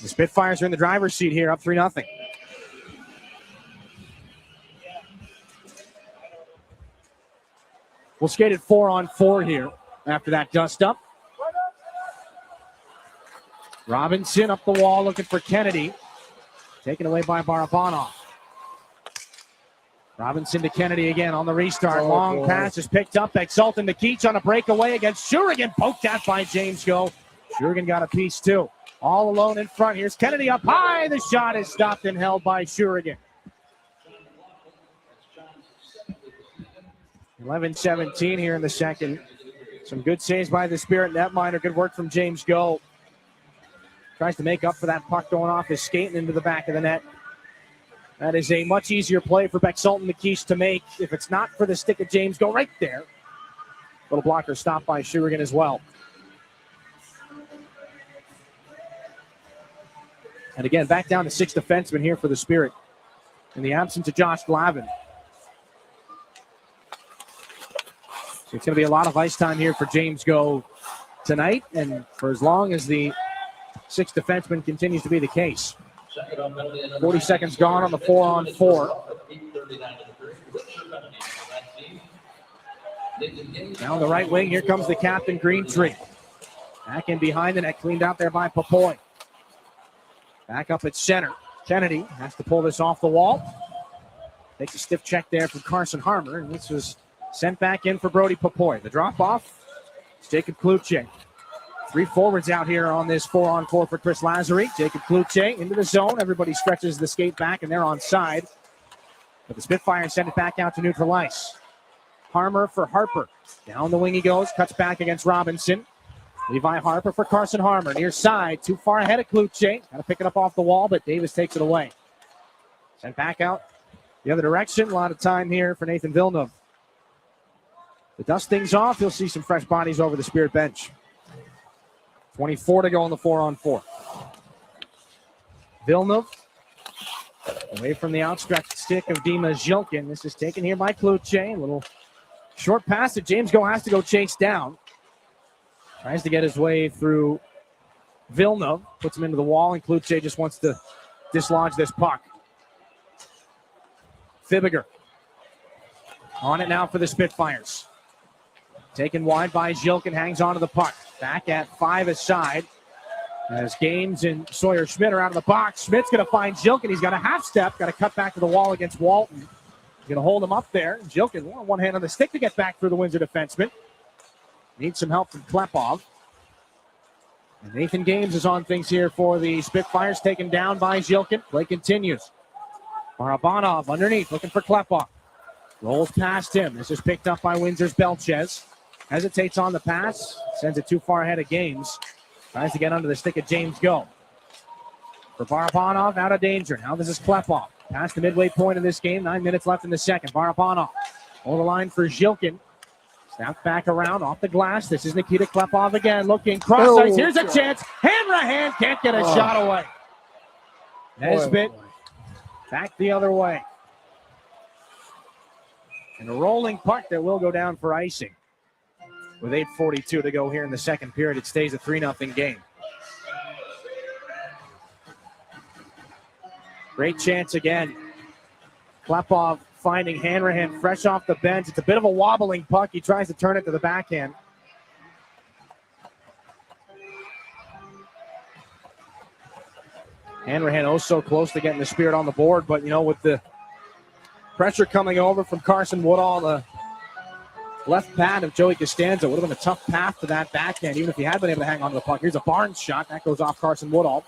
The Spitfires are in the driver's seat here, up 3-0. We'll skate it 4-on-4 here after that dust up. Robinson up the wall looking for Kennedy. Taken away by Barabanov. Robinson to Kennedy again on the restart. Long pass is picked up. Exultant to Keach on a breakaway against Shurigan. Poked out by James Go. Shurigan got a piece too. All alone in front. Here's Kennedy up high. The shot is stopped and held by Shurigan. 11:17 here in the second. Some good saves by the Spirit netminder. Good work from James Go. Tries to make up for that puck going off his skate and into the back of the net. That is a much easier play for Bexultan McKees to make if it's not for the stick of James Go right there. Little blocker stopped by Shurigan as well. And again, back down to 6 defensemen here for the Spirit in the absence of Josh Glavin. So it's going to be a lot of ice time here for James Go tonight, and for as long as the 6 defenseman continues to be the case. 40 seconds gone on the 4-on-4. Down the right wing, here comes the captain, Greentree. Back in behind the net, cleaned out there by Popoy. Back up at center. Kennedy has to pull this off the wall. Takes a stiff check there from Carson Harmer, and this was sent back in for Brody Popoy. The drop-off is Jacob Kluche. 3 forwards out here on this 4-on-4 for Chris Lazary. Jacob Kluche into the zone. Everybody stretches the skate back, and they're onside. But the Spitfires send it back out to neutral ice. Harmer for Harper. Down the wing he goes. Cuts back against Robinson. Levi Harper for Carson Harmer. Near side. Too far ahead of Kluche. Got to pick it up off the wall, but Davis takes it away. Sent back out the other direction. A lot of time here for Nathan Villeneuve. To dust things off, you'll see some fresh bodies over the Spirit bench. 24 to go on the 4-on-4. Villeneuve away from the outstretched stick of Dima Zhilkin. This is taken here by Kluche. A little short pass that James Go has to go chase down. Tries to get his way through Villeneuve. Puts him into the wall, and Kluche just wants to dislodge this puck. Fibiger on it now for the Spitfires. Taken wide by Zhilkin, hangs onto the puck. Back at 5 aside. As Games and Sawyer Schmidt are out of the box. Schmidt's going to find Zhilkin. He's got a half step. Got to cut back to the wall against Walton. He's going to hold him up there. Zhilkin, one hand on the stick to get back through the Windsor defenseman. Needs some help from Klepov. And Nathan Games is on things here for the Spitfires. Taken down by Zhilkin. Play continues. Barabanov underneath, looking for Klepov. Rolls past him. This is picked up by Windsor's Belchez. Hesitates on the pass. Sends it too far ahead of Games. Tries to get under the stick of James Go. For Barabanov, out of danger. Now this is Klepov. Past the midway point of this game. 9 minutes left in the second. Barabanov over the line for Zhilkin. Snap back around off the glass. This is Nikita Klepov again, looking cross ice. Here's a chance. Hanrahan can't get a shot away. Nesbitt back the other way. And a rolling puck that will go down for icing. With 8:42 to go here in the second period, it stays a 3-0 game. Great chance again. Klepov finding Hanrahan fresh off the bench. It's a bit of a wobbling puck. He tries to turn it to the backhand. Hanrahan oh so close to getting the Spirit on the board, but with the pressure coming over from Carson Woodall, the left pad of Joey Costanza would have been a tough path to that backhand, even if he had been able to hang on to the puck. Here's a Barnes shot. That goes off Carson Woodall.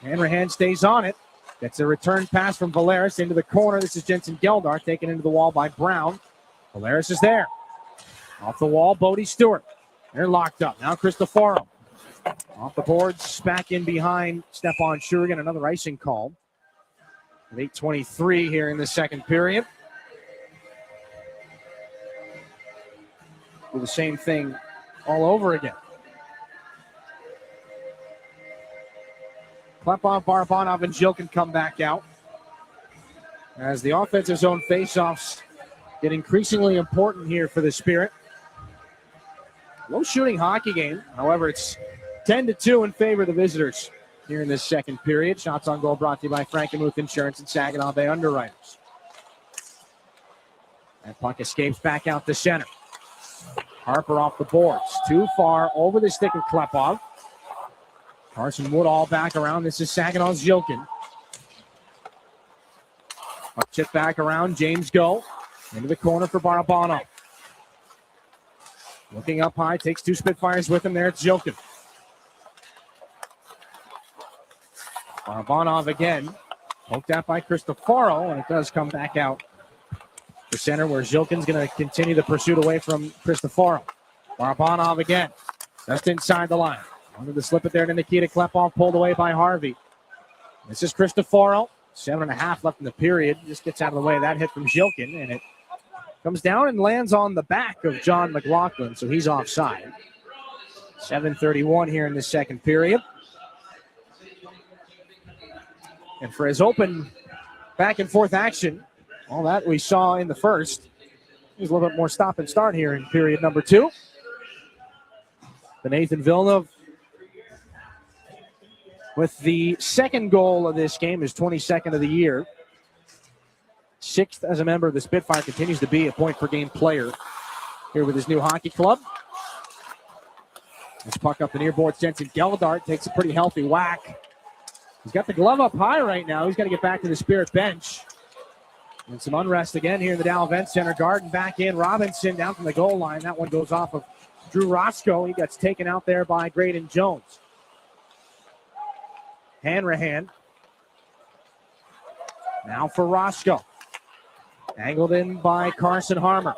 Hanrahan stays on it. Gets a return pass from Valeris into the corner. This is Jensen Geldart taken into the wall by Brown. Valeris is there. Off the wall, Bodie Stewart. They're locked up. Now Cristoforo. Off the boards, back in behind Stepan Shurigan. Another icing call. With 8:23 here in the second period. Do the same thing all over again. Klepov, Barabanov, and Jilkin come back out. As the offensive zone faceoffs get increasingly important here for the Spirit. Low shooting hockey game. However, it's 10-2 in favor of the visitors here in this second period. Shots on goal brought to you by Frankenmuth Insurance and Saginaw Bay Underwriters. That puck escapes back out to center. Harper off the boards. Too far over the stick of Klepov. Carson Woodall back around. This is Saginaw's Jilkin. Puck chip back around. James Go. Into the corner for Barabanov. Looking up high. Takes two Spitfires with him there. It's Jilkin. Barabanov again. Poked out by Cristoforo. And it does come back out to center where Jilkin's going to continue the pursuit away from Cristoforo. Barabanov again. Just inside the line. Wanted to slip it there to Nikita Klepov, pulled away by Harvey. This is Cristoforo. 7.5 left in the period. Just gets out of the way of that hit from Jilkin, and it comes down and lands on the back of John McLaughlin, so he's offside. 7:31 here in the second period. And for his open back and forth action, all that we saw in the first, there's a little bit more stop and start here in period number 2. The Nathan Villeneuve with the second goal of this game, his 22nd of the year. 6th as a member of the Spitfire, continues to be a point-per-game player here with his new hockey club. This puck up the near boards. Jensen Geldart takes a pretty healthy whack. He's got the glove up high right now. He's got to get back to the Spirit bench. And some unrest again here in the Dow Event Center. Garden back in. Robinson down from the goal line. That one goes off of Drew Roscoe. He gets taken out there by Graydon Jones. Hanrahan. Now for Roscoe. Angled in by Carson Harmer.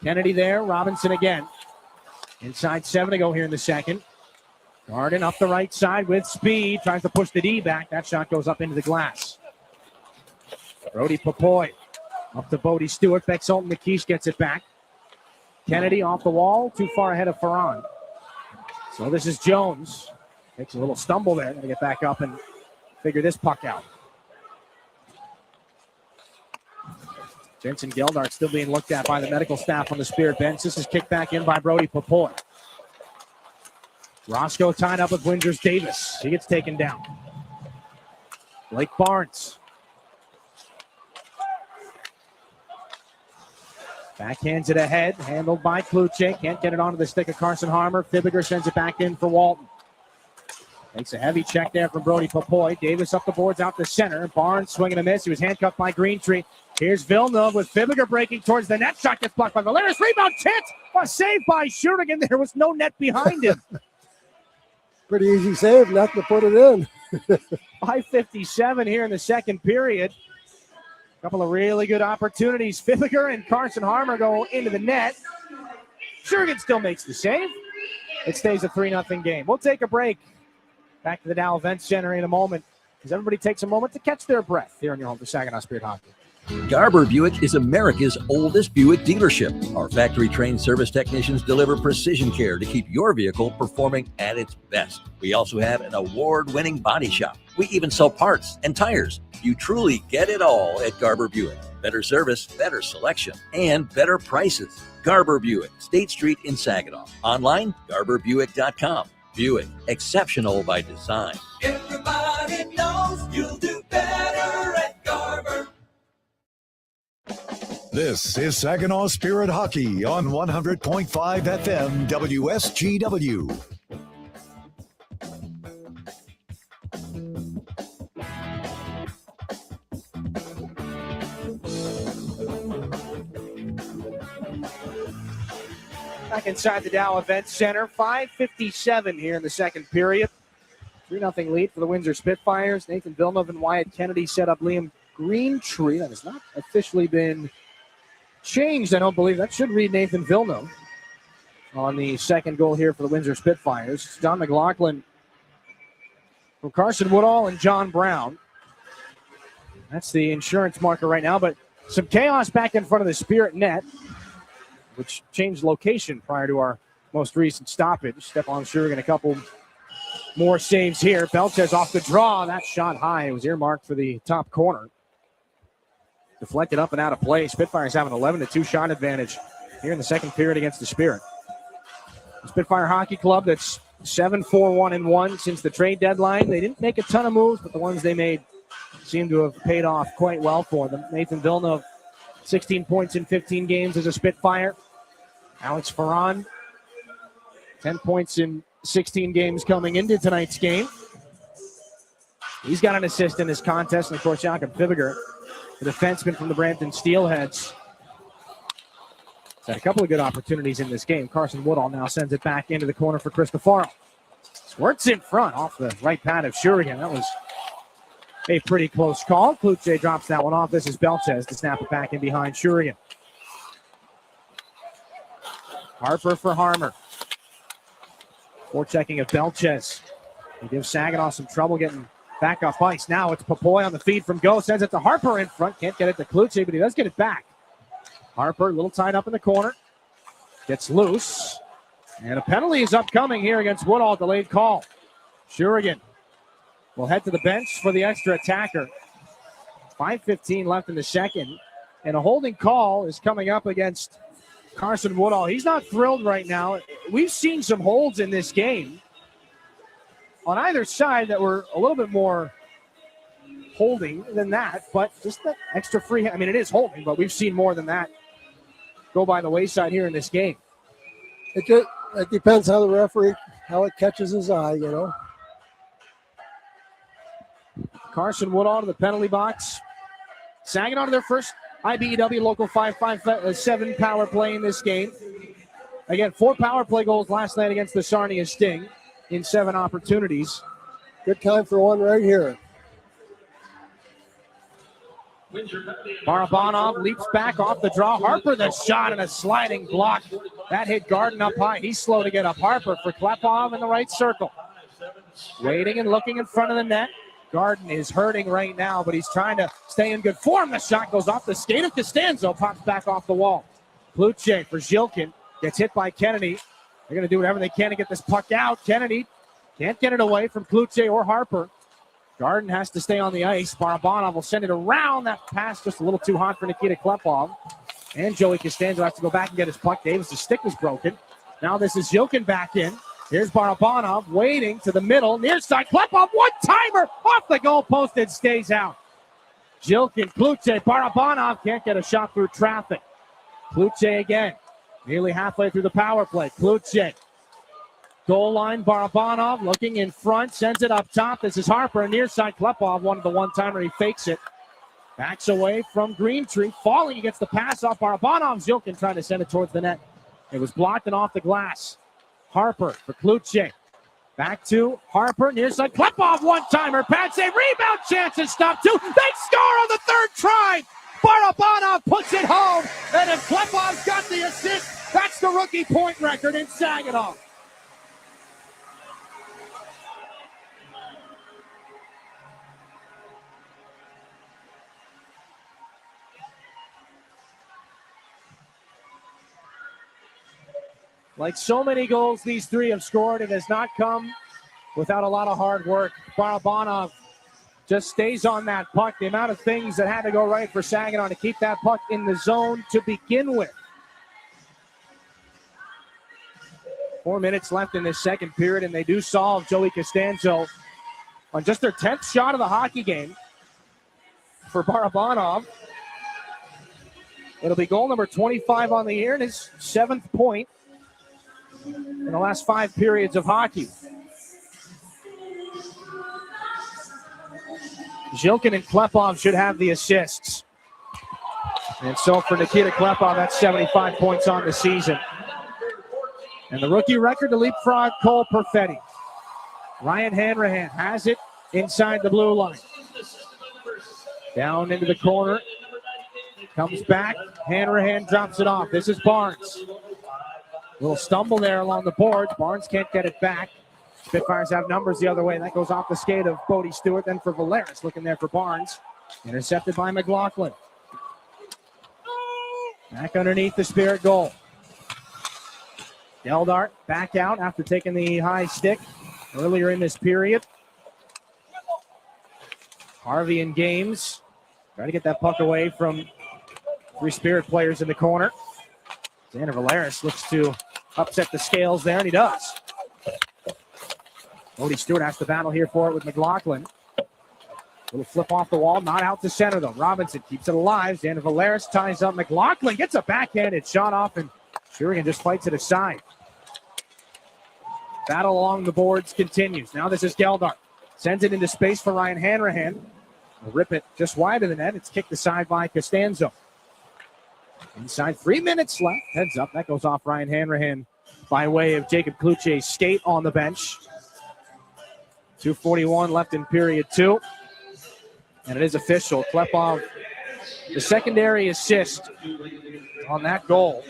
Kennedy there. Robinson again. Inside 7 to go here in the second. Garden up the right side with speed. Tries to push the D back. That shot goes up into the glass. Brody Papoy. Up to Bodie Stewart. Beck-Sultan McKeish gets it back. Kennedy off the wall. Too far ahead of Ferran. So this is Jones. Makes a little stumble there. Going to get back up and figure this puck out. Jensen Geldart still being looked at by the medical staff on the Spirit bench. This is kicked back in by Brody Papoy. Roscoe tied up with Windosr Davis. He gets taken down. Blake Barnes. Backhands it ahead. Handled by Kluche. Can't get it onto the stick of Carson Harmer. Fibiger sends it back in for Walton. Makes a heavy check there from Brody Papoy. Davis up the boards out the center. Barnes swinging a miss. He was handcuffed by Greentree. Here's Villeneuve with Fibiger breaking towards the net. Shot gets blocked by Valeris. Rebound chance. A save by Shurigan. There was no net behind him. Pretty easy save, not to put it in. 5:57 here in the second period. A couple of really good opportunities. Fibiger and Carson Harmer go into the net. Shurigan still makes the save. It stays a 3-0 game. We'll take a break. Back to the Dow Event Center in a moment as everybody takes a moment to catch their breath here on your home for Saginaw Spirit Hockey. Garber Buick is America's oldest Buick dealership. Our factory-trained service technicians deliver precision care to keep your vehicle performing at its best. We also have an award-winning body shop. We even sell parts and tires. You truly get it all at Garber Buick. Better service, better selection, and better prices. Garber Buick, State Street in Saginaw. Online, garberbuick.com. Buick, exceptional by design. Everybody knows you'll do better at Garber. This is Saginaw Spirit Hockey on 100.5 FM WSGW. Back inside the Dow Event Center, 5:57 here in the second period. 3-0 lead for the Windosr Spitfires. Nathan Villeneuve and Wyatt Kennedy set up Liam Greentree. That has not officially been changed, I don't believe. That should read Nathan Villeneuve on the second goal here for the Windosr Spitfires. It's Don McLaughlin from Carson Woodall and John Brown. That's the insurance marker right now, but some chaos back in front of the Spirit net, which changed location prior to our most recent stoppage. Stephon Shurigan, a couple more saves here. Belchez off the draw. That shot high. It was earmarked for the top corner. Deflected up and out of play. Spitfires have an 11-2 shot advantage here in the second period against the Spirit. The Spitfire Hockey Club that's 7-4-1-1 since the trade deadline. They didn't make a ton of moves, but the ones they made seem to have paid off quite well for them. Nathan Villeneuve, 16 points in 15 games as a Spitfire. Alex Ferran, 10 points in 16 games coming into tonight's game. He's got an assist in this contest, and of course, Jakob Fibiger, the defenseman from the Brampton Steelheads, had a couple of good opportunities in this game. Carson Woodall now sends it back into the corner for Cristofaro. Squirts in front off the right pad of Shurigan. That was a pretty close call. Kluche drops that one off. This is Belchez to snap it back in behind Shurigan. Harper for Harmer. Forechecking of Belchez. He gives Saginaw some trouble getting back off ice. Now it's Papoy on the feed from Go. Sends it to Harper in front. Can't get it to Kluche, but he does get it back. Harper, a little tied up in the corner. Gets loose. And a penalty is upcoming here against Woodall. Delayed call. Shurigan will head to the bench for the extra attacker. 5:15 left in the second. And a holding call is coming up against Carson Woodall. He's not thrilled right now. We've seen some holds in this game on either side that were a little bit more holding than that, but just that extra free. I mean, it is holding, but we've seen more than that go by the wayside here in this game. It depends how the referee, how it catches his eye, you know. Carson Woodall to the penalty box. Saginaw to their first IBEW Local 5-5-7 power play in this game. Again, 4 power play goals last night against the Sarnia Sting in 7 opportunities. Good time for one right here. Barabanov leaps back off the draw. Harper the shot and a sliding block. That hit Garden up high. He's slow to get up. Harper for Klepov in the right circle. Waiting and looking in front of the net. Garden is hurting right now, but he's trying to stay in good form. The shot goes off the skate of Costanzo, pops back off the wall. Kluche for Zhilkin. Gets hit by Kennedy. They're going to do whatever they can to get this puck out. Kennedy can't get it away from Kluche or Harper. Garden has to stay on the ice. Barabanov will send it around. That pass just a little too hot for Nikita Klepov. And Joey Costanzo has to go back and get his puck. Davis' stick was broken. Now this is Zhilkin back in. Here's Barabanov waiting to the middle. Near side. Klepov, one-timer off the goal post and stays out. Zhilkin, Kluche, Barabanov can't get a shot through traffic. Kluche again. Nearly halfway through the power play. Kluche. Goal line, Barabanov looking in front, sends it up top. This is Harper, near side. Klepov wanted the one-timer. He fakes it. Backs away from Greentree. Falling, he gets the pass off Barabanov. Zhilkin trying to send it towards the net. It was blocked and off the glass. Harper for Kluche. Back to Harper, near side. Klepov, one-timer. Pad save, rebound chance and stop two. They score on the third try. Barabanov puts it home. And if Klepov's got the assist, that's the rookie point record in Saginaw. Like so many goals these three have scored, it has not come without a lot of hard work. Barabanov just stays on that puck. The amount of things that had to go right for Saginaw to keep that puck in the zone to begin with. 4 minutes left in this second period, and they do solve Joey Costanzo on just their 10th shot of the hockey game for Barabanov. It'll be goal number 25 on the year and his 7th point in the last 5 periods of hockey. Zhilkin and Klepov should have the assists. And so for Nikita Klepov, that's 75 points on the season. And the rookie record to leapfrog Cole Perfetti. Ryan Hanrahan has it inside the blue line. Down into the corner. Comes back. Hanrahan drops it off. This is Barnes. Little stumble there along the boards. Barnes can't get it back. Spitfires have numbers the other way. That goes off the skate of Bodie Stewart. Then for Valeris, looking there for Barnes. Intercepted by McLaughlin. Back underneath the Spirit goal. Geldart back out after taking the high stick earlier in this period. Harvey and Games trying to get that puck away from 3 Spirit players in the corner. Xander Valeris looks to upset the scales there, and he does. Bodie Stewart has to battle here for it with McLaughlin. Little flip off the wall, not out to center though. Robinson keeps it alive. Xander Valeris ties up McLaughlin, gets a backhanded shot off, and Shurigan just fights it aside. Battle along the boards continues. Now this is Geldart. Sends it into space for Ryan Hanrahan. Will rip it just wide of the net. It's kicked aside by Costanzo. Inside 3 minutes left. Heads up. That goes off Ryan Hanrahan by way of Jacob Kluche's skate on the bench. 2:41 left in period 2. And it is official. Klepov, the secondary assist on that goal.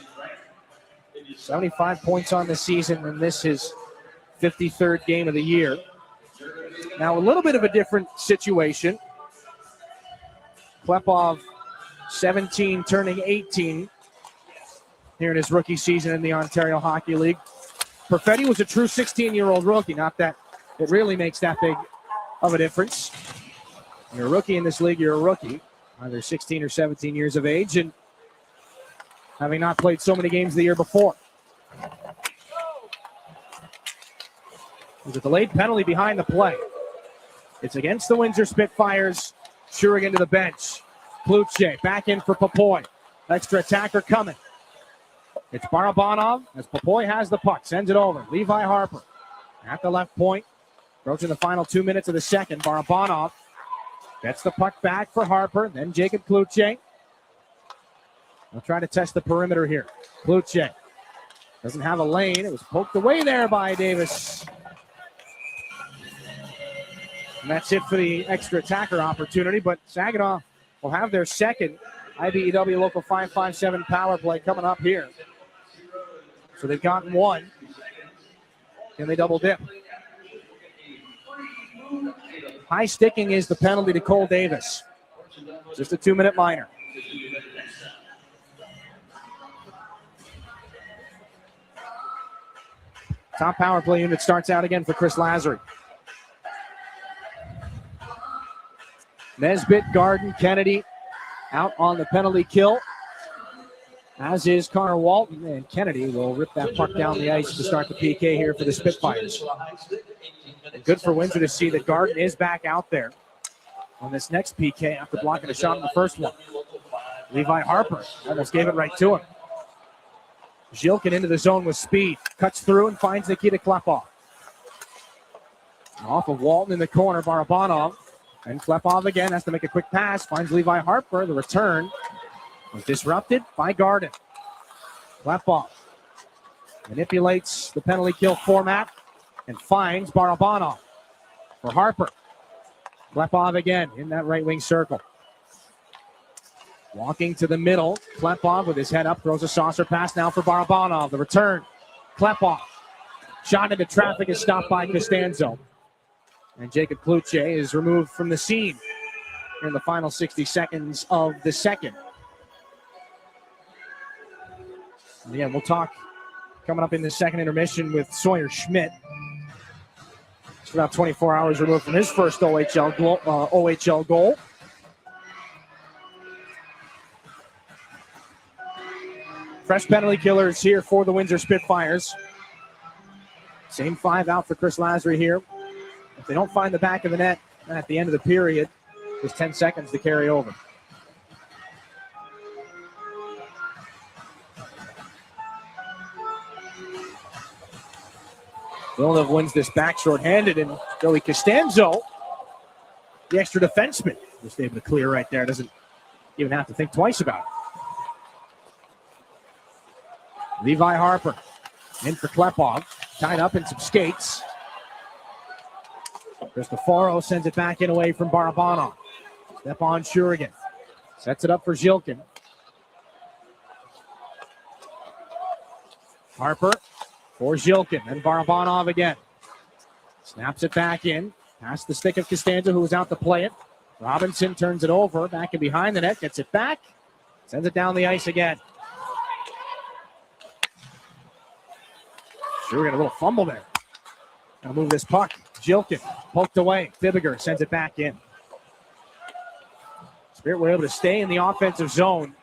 75 points on the season, and this is 53rd game of the year. Now, a little bit of a different situation. Klepov, 17, turning 18 here in his rookie season in the Ontario Hockey League. Perfetti was a true 16-year-old rookie. Not that it really makes that big of a difference. You're a rookie in this league, you're a rookie. Either 16 or 17 years of age, and having not played so many games the year before. There's a delayed penalty behind the play. It's against the Windosr Spitfires. Shurigan to the bench. Kluche back in for Popoy. Extra attacker coming. It's Barabanov as Popoy has the puck. Sends it over. Levi Harper at the left point. Approaching the final 2 minutes of the second. Barabanov gets the puck back for Harper. Then Jacob Kluche. They'll try to test the perimeter here. Kluche doesn't have a lane. It was poked away there by Davis. And that's it for the extra attacker opportunity. But Saginaw will have their second IBEW Local 557 power play coming up here. So they've gotten one. Can they double dip? High sticking is the penalty to Cole Davis. Just a 2-minute minor. Top power play unit starts out again for Chris Lazary. Nesbitt, Garden, Kennedy out on the penalty kill, as is Connor Walton, and Kennedy will rip that puck down the ice to start the PK here for the Spitfires. And good for Windsor to see that Garden is back out there on this next PK after blocking a shot in the first one. Levi Harper almost gave it right to him. Zhilkin into the zone with speed, cuts through and finds Nikita Klepov. Off of Walton in the corner, Barabanov. And Klepov again has to make a quick pass, finds Levi Harper. The return was disrupted by Garden. Klepov manipulates the penalty kill format and finds Barabanov for Harper. Klepov again in that right wing circle. Walking to the middle, Klepov with his head up, throws a saucer pass now for Barabanov. The return, Klepov. Shot into traffic is stopped by Costanzo. And Jacob Kluche is removed from the scene in the final 60 seconds of the second. And again, we'll talk coming up in the second intermission with Sawyer Schmidt. It's about 24 hours removed from his first OHL goal. Fresh penalty killers here for the Windosr Spitfires. Same 5 out for Chris Lasry here. If they don't find the back of the net at the end of the period, there's 10 seconds to carry over. Villeneuve wins this back shorthanded, and Joey Costanzo, the extra defenseman, just able to clear right there. Doesn't even have to think twice about it. Levi Harper in for Klepov, tied up in some skates. Cristoforo sends it back in away from Barabanov. Stepan Shurigan sets it up for Zhilkin. Harper for Zhilkin, and Barabanov again. Snaps it back in, past the stick of Costanzo, who was out to play it. Robinson turns it over, back and behind the net, gets it back, sends it down the ice again. Shurigan, a little fumble there. Gonna move this puck. Zhilkin poked away. Fibiger sends it back in. Spirit were able to stay in the offensive zone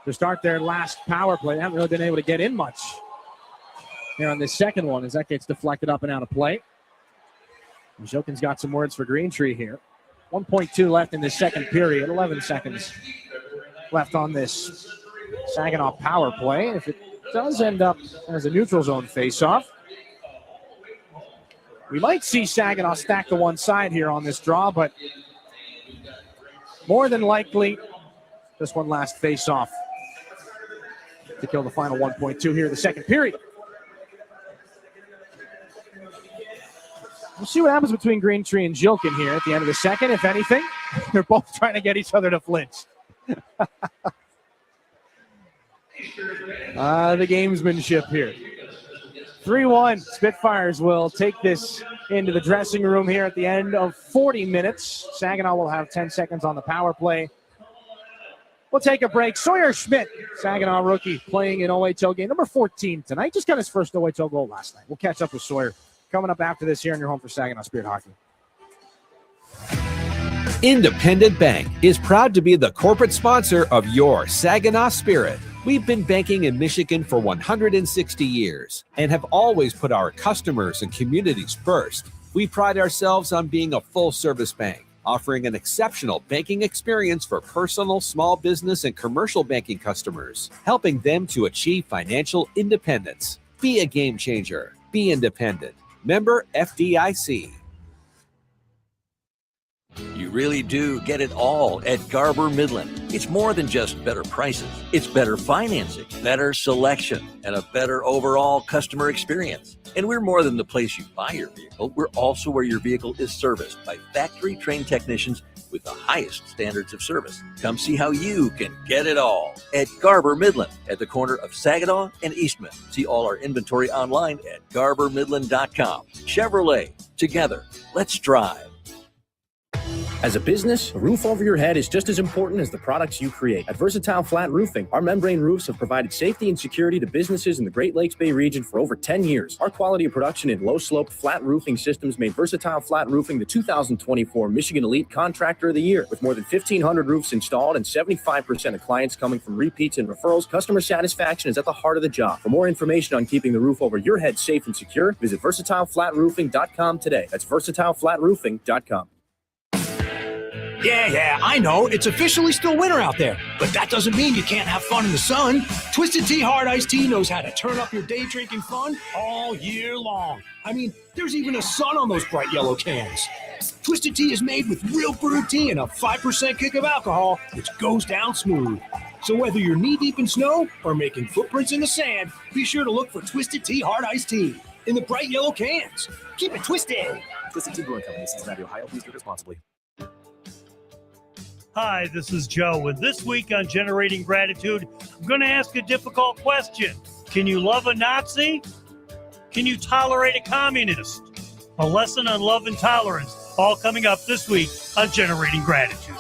to start their last power play. They haven't really been able to get in much here on this second one as that gets deflected up and out of play. Zhilkin's got some words for Greentree here. 1.2 left in the second period. 11 seconds left on this Saginaw power play. If it does end up as a neutral zone faceoff, we might see Saginaw stack to one side here on this draw, but more than likely, this one last faceoff to kill the final 1.2 here in the second period. We'll see what happens between Greentree and Zhilkin here at the end of the second, if anything. They're both trying to get each other to flinch. The gamesmanship here. 3-1. Spitfires will take this into the dressing room here at the end of 40 minutes. Saginaw will have 10 seconds on the power play. We'll take a break. Sawyer Schmidt, Saginaw rookie, playing in OHL game number 14 tonight. Just got his first OHL goal last night. We'll catch up with Sawyer coming up after this here in your home for Saginaw Spirit Hockey. Independent Bank is proud to be the corporate sponsor of your Saginaw Spirit. We've been banking in Michigan for 160 years and have always put our customers and communities first. We pride ourselves on being a full-service bank, offering an exceptional banking experience for personal, small business, and commercial banking customers, helping them to achieve financial independence. Be a game changer. Be independent. Member FDIC. You really do get it all at Garber Midland. It's more than just better prices. It's better financing, better selection, and a better overall customer experience. And we're more than the place you buy your vehicle. We're also where your vehicle is serviced by factory-trained technicians with the highest standards of service. Come see how you can get it all at Garber Midland at the corner of Saginaw and Eastman. See all our inventory online at garbermidland.com. Chevrolet, together, let's drive. As a business, a roof over your head is just as important as the products you create. At Versatile Flat Roofing, our membrane roofs have provided safety and security to businesses in the Great Lakes Bay region for over 10 years. Our quality of production in low-sloped flat roofing systems made Versatile Flat Roofing the 2024 Michigan Elite Contractor of the Year. With more than 1,500 roofs installed and 75% of clients coming from repeats and referrals, customer satisfaction is at the heart of the job. For more information on keeping the roof over your head safe and secure, visit VersatileFlatRoofing.com today. That's VersatileFlatRoofing.com. Yeah, I know. It's officially still winter out there, but that doesn't mean you can't have fun in the sun. Twisted Tea Hard Iced Tea knows how to turn up your day drinking fun all year long. I mean, there's even a sun on those bright yellow cans. Twisted Tea is made with real brewed tea and a 5% kick of alcohol, which goes down smooth. So whether you're knee-deep in snow or making footprints in the sand, be sure to look for Twisted Tea Hard Iced Tea in the bright yellow cans. Keep it twisted. Twisted Tea Brewing Company, Cincinnati, Ohio. Please drink responsibly. Hi, this is Joe, and this week on Generating Gratitude, I'm going to ask a difficult question. Can you love a Nazi? Can you tolerate a communist? A lesson on love and tolerance, all coming up this week on Generating Gratitude.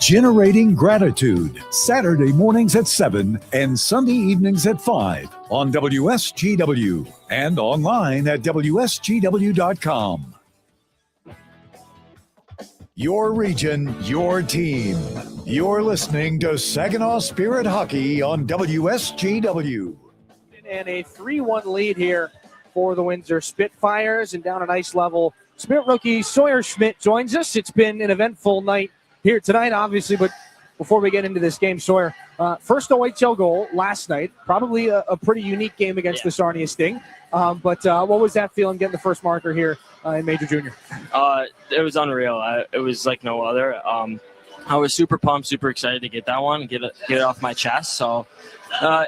Generating Gratitude, Saturday mornings at 7 and Sunday evenings at 5 on WSGW and online at WSGW.com. Your region, your team. You're listening to Saginaw Spirit Hockey on WSGW. And a 3-1 lead here for the Windosr Spitfires. And down at ice level, Spirit rookie Sawyer Schmidt joins us. It's been an eventful night here tonight, obviously, but before we get into this game, Sawyer, first OHL goal last night, probably a pretty unique game against the Sarnia Sting. But what was that feeling getting the first marker here in Major Junior? It was unreal. It was like no other. I was super pumped, super excited to get that one, get it off my chest. So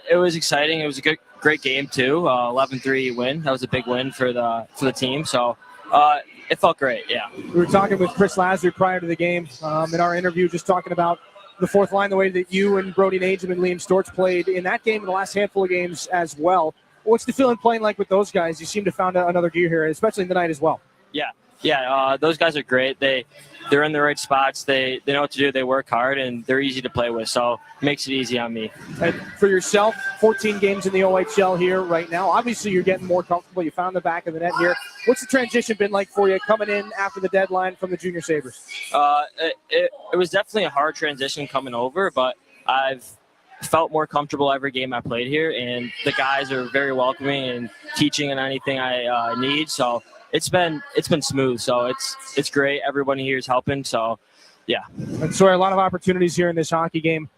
it was exciting. It was a great game too. 11-3 win. That was a big win for the team. So it felt great. Yeah. We were talking with Chris Lazary prior to the game in our interview, just talking about the fourth line, the way that you and Brody Najum and Liam Storch played in that game and the last handful of games as well. What's the feeling playing like with those guys? You seem to have found another gear here, especially in the night as well. Yeah. Those guys are great. They're in the right spots. They know what to do. They work hard, and they're easy to play with. So it makes it easy on me. And for yourself, 14 games in the OHL here right now. Obviously, you're getting more comfortable. You found the back of the net here. What's the transition been like for you coming in after the deadline from the Junior Sabres? It was definitely a hard transition coming over, but I've felt more comfortable every game I played here, and the guys are very welcoming and teaching on anything I need. So it's been smooth. So it's great. Everybody here is helping. So yeah. And so a lot of opportunities here in this hockey game.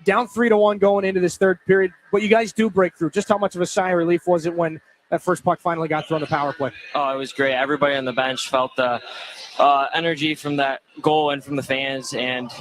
Down 3-1 going into this third period, but you guys do break through. Just how much of a sigh of relief was it when that first puck finally got thrown the power play? Oh, it was great. Everybody on the bench felt the energy from that goal and from the fans, and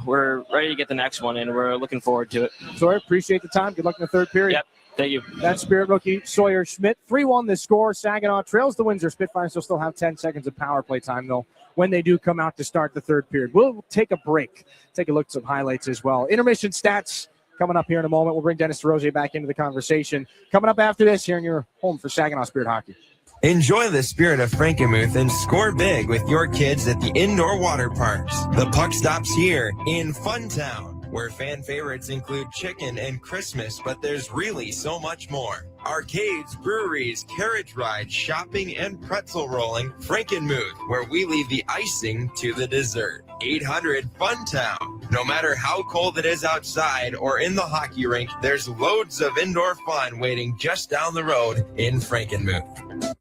we're ready to get the next one, and we're looking forward to it. So I appreciate the time. Good luck in the third period. Yep. Thank you. That's Spirit rookie Sawyer Schmidt. 3-1 the score. Saginaw trails the Windosr Spitfires. They'll still have 10 seconds of power play time, though, when they do come out to start the third period. We'll take a break. Take a look at some highlights as well. Intermission stats coming up here in a moment. We'll bring Dennis DeRosier back into the conversation. Coming up after this here in your home for Saginaw Spirit Hockey. Enjoy the spirit of Frankenmuth and score big with your kids at the indoor water parks. The puck stops here in Funtown, where fan favorites include chicken and Christmas, but there's really so much more. Arcades, breweries, carriage rides, shopping, and pretzel rolling. Frankenmuth, where we leave the icing to the dessert. 800 Funtown. No matter how cold it is outside or in the hockey rink, there's loads of indoor fun waiting just down the road in Frankenmuth.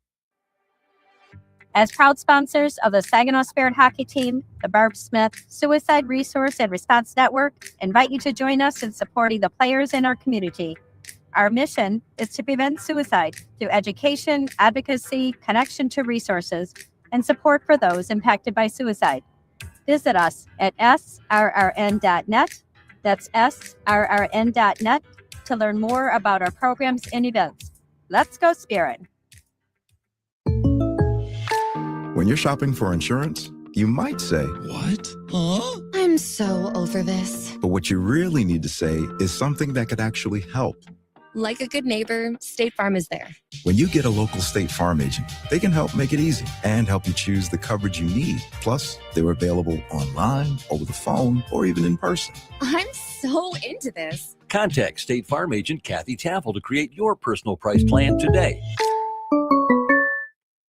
As proud sponsors of the Saginaw Spirit Hockey Team, the Barb Smith Suicide Resource and Response Network invite you to join us in supporting the players in our community. Our mission is to prevent suicide through education, advocacy, connection to resources, and support for those impacted by suicide. Visit us at srrn.net. That's srrn.net to learn more about our programs and events. Let's go Spirit! When you're shopping for insurance, you might say, "What? Huh?" I'm so over this. But what you really need to say is something that could actually help. Like a good neighbor, State Farm is there. When you get a local State Farm agent, they can help make it easy and help you choose the coverage you need. Plus, they're available online, over the phone, or even in person. I'm so into this. Contact State Farm agent Kathy Taffel to create your personal price plan today.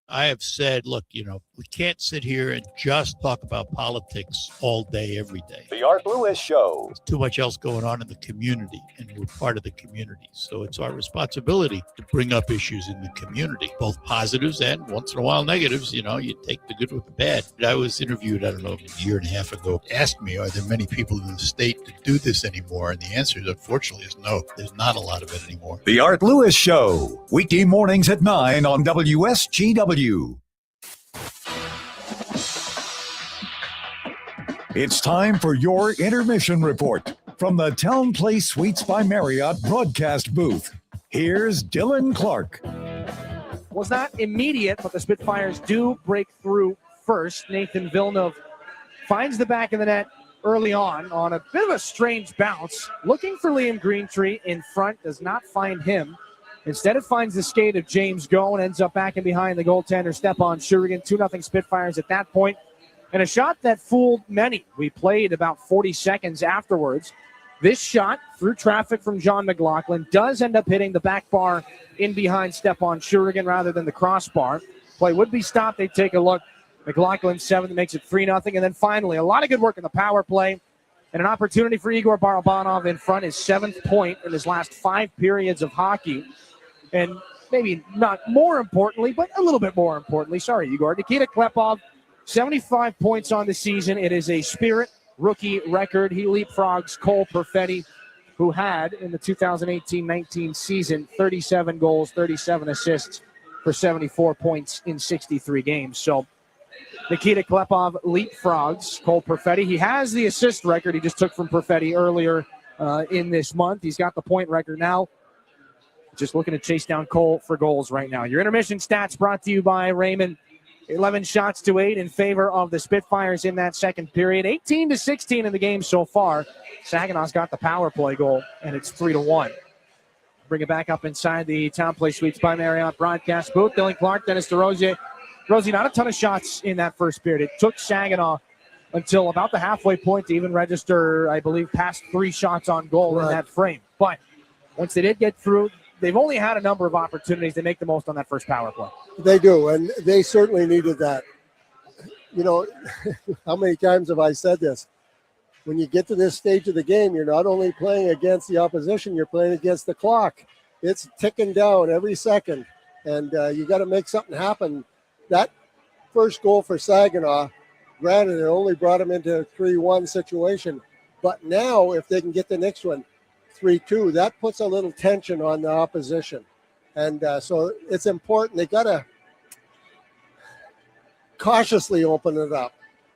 I have said, look, we can't sit here and just talk about politics all day, every day. The Art Lewis Show. There's too much else going on in the community, and we're part of the community. So it's our responsibility to bring up issues in the community, both positives and once in a while negatives. You take the good with the bad. I was interviewed, a year and a half ago, asked me, are there many people in the state that do this anymore? And the answer, unfortunately, is no. There's not a lot of it anymore. The Art Lewis Show. Weekday mornings at 9 on WSGW. It's time for your intermission report from the Town Place Suites by Marriott broadcast booth. Here's Dylan Clark. Was not immediate, but the Spitfires do break through first. Nathan Villeneuve finds the back of the net early on a bit of a strange bounce. Looking for Liam Greentree in front, does not find him. Instead, it finds the skate of James Goh and ends up back and behind the goaltender, Stepan Shurigan. 2-0 Spitfires at that point. And a shot that fooled many. We played about 40 seconds afterwards. This shot, through traffic from John McLaughlin, does end up hitting the back bar in behind Stepan Shurigan rather than the crossbar. Play would be stopped. They take a look. McLaughlin 7 makes it 3-0. And then finally, a lot of good work in the power play. And an opportunity for Igor Barabanov in front, his 7th point in his last 5 periods of hockey. And maybe not more importantly, but a little bit more importantly, sorry, Igor, Nikita Klepov, 75 points on the season. It is a Spirit rookie record. He leapfrogs Cole Perfetti, who had in the 2018-19 season 37 goals, 37 assists for 74 points in 63 games. So Nikita Klepov leapfrogs Cole Perfetti. He has the assist record he just took from Perfetti earlier in this month. He's got the point record now. Just looking to chase down Cole for goals right now. Your intermission stats brought to you by Raymond. 11 shots to 8 in favor of the Spitfires in that second period. 18-16 in the game so far. Saginaw's got the power play goal, and it's 3-1. Bring it back up inside the Town Place Suites by Marriott broadcast booth. Dylan Clark, Dennis DeRosier. Rosie, not a ton of shots in that first period. It took Saginaw until about the halfway point to even register, I believe, past 3 shots on goal in that frame. But once they did get through, they've only had a number of opportunities to make the most on that first power play. They do, and they certainly needed that. You know, how many times have I said this? When you get to this stage of the game, you're not only playing against the opposition, you're playing against the clock. It's ticking down every second, and you got to make something happen. That first goal for Saginaw, granted, it only brought them into a 3-1 situation. But now, if they can get the next one, 3-2, that puts a little tension on the opposition. And so it's important. They got to cautiously open it up.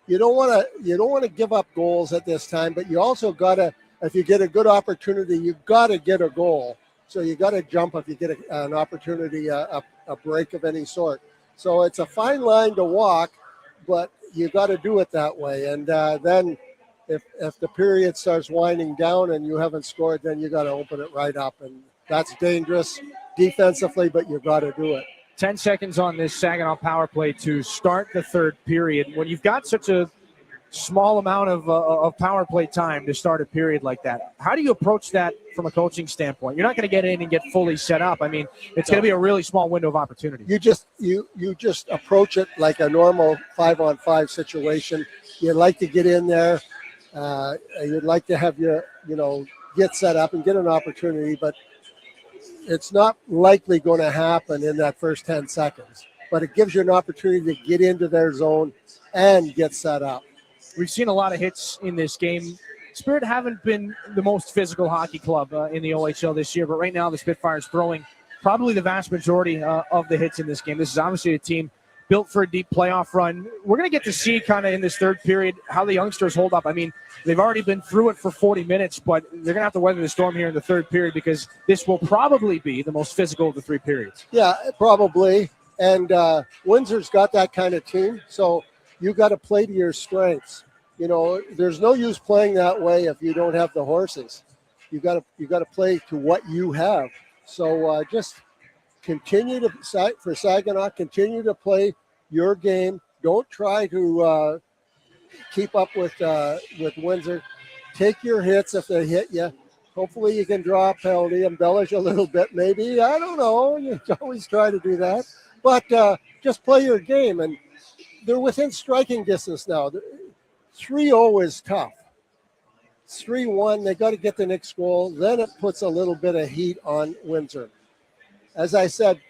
You don't want to give up goals at this time, but you also got to, if you get a good opportunity, you got to get a goal. So you got to jump if you get an opportunity, a break of any sort. So it's a fine line to walk, but you got to do it that way. And then if the period starts winding down and you haven't scored, then you got to open it right up. And that's dangerous defensively, but you got to do it. 10 seconds on this Saginaw power play to start the third period. When you've got such a small amount of power play time to start a period like that, how do you approach that from a coaching standpoint? You're not going to get in and get fully set up. I mean, it's going to be a really small window of opportunity. You just approach it like a normal 5-on-5 situation. You'd like to get in there. You'd like to have get set up and get an opportunity, but it's not likely going to happen in that first 10 seconds. But it gives you an opportunity to get into their zone and get set up. We've seen a lot of hits in this game. Spirit haven't been the most physical hockey club in the OHL this year, but right now the Spitfires throwing probably the vast majority of the hits in this game. This is obviously a team built for a deep playoff run. We're going to get to see kind of in this third period how the youngsters hold up. I mean, they've already been through it for 40 minutes, but they're going to have to weather the storm here in the third period because this will probably be the most physical of the 3 periods. Yeah, probably. And Windsor's got that kind of team, so you got to play to your strengths. You know, there's no use playing that way if you don't have the horses. You got to play to what you have. So just continue to, for Saginaw, continue to play your game. Don't try to keep up with Windsor. Take your hits if they hit you. Hopefully you can draw a penalty, embellish a little bit maybe. I don't know. You always try to do that. But just play your game. And they're within striking distance now. 3-0 is tough. 3-1, they got to get the next goal. Then it puts a little bit of heat on Windsor. As I said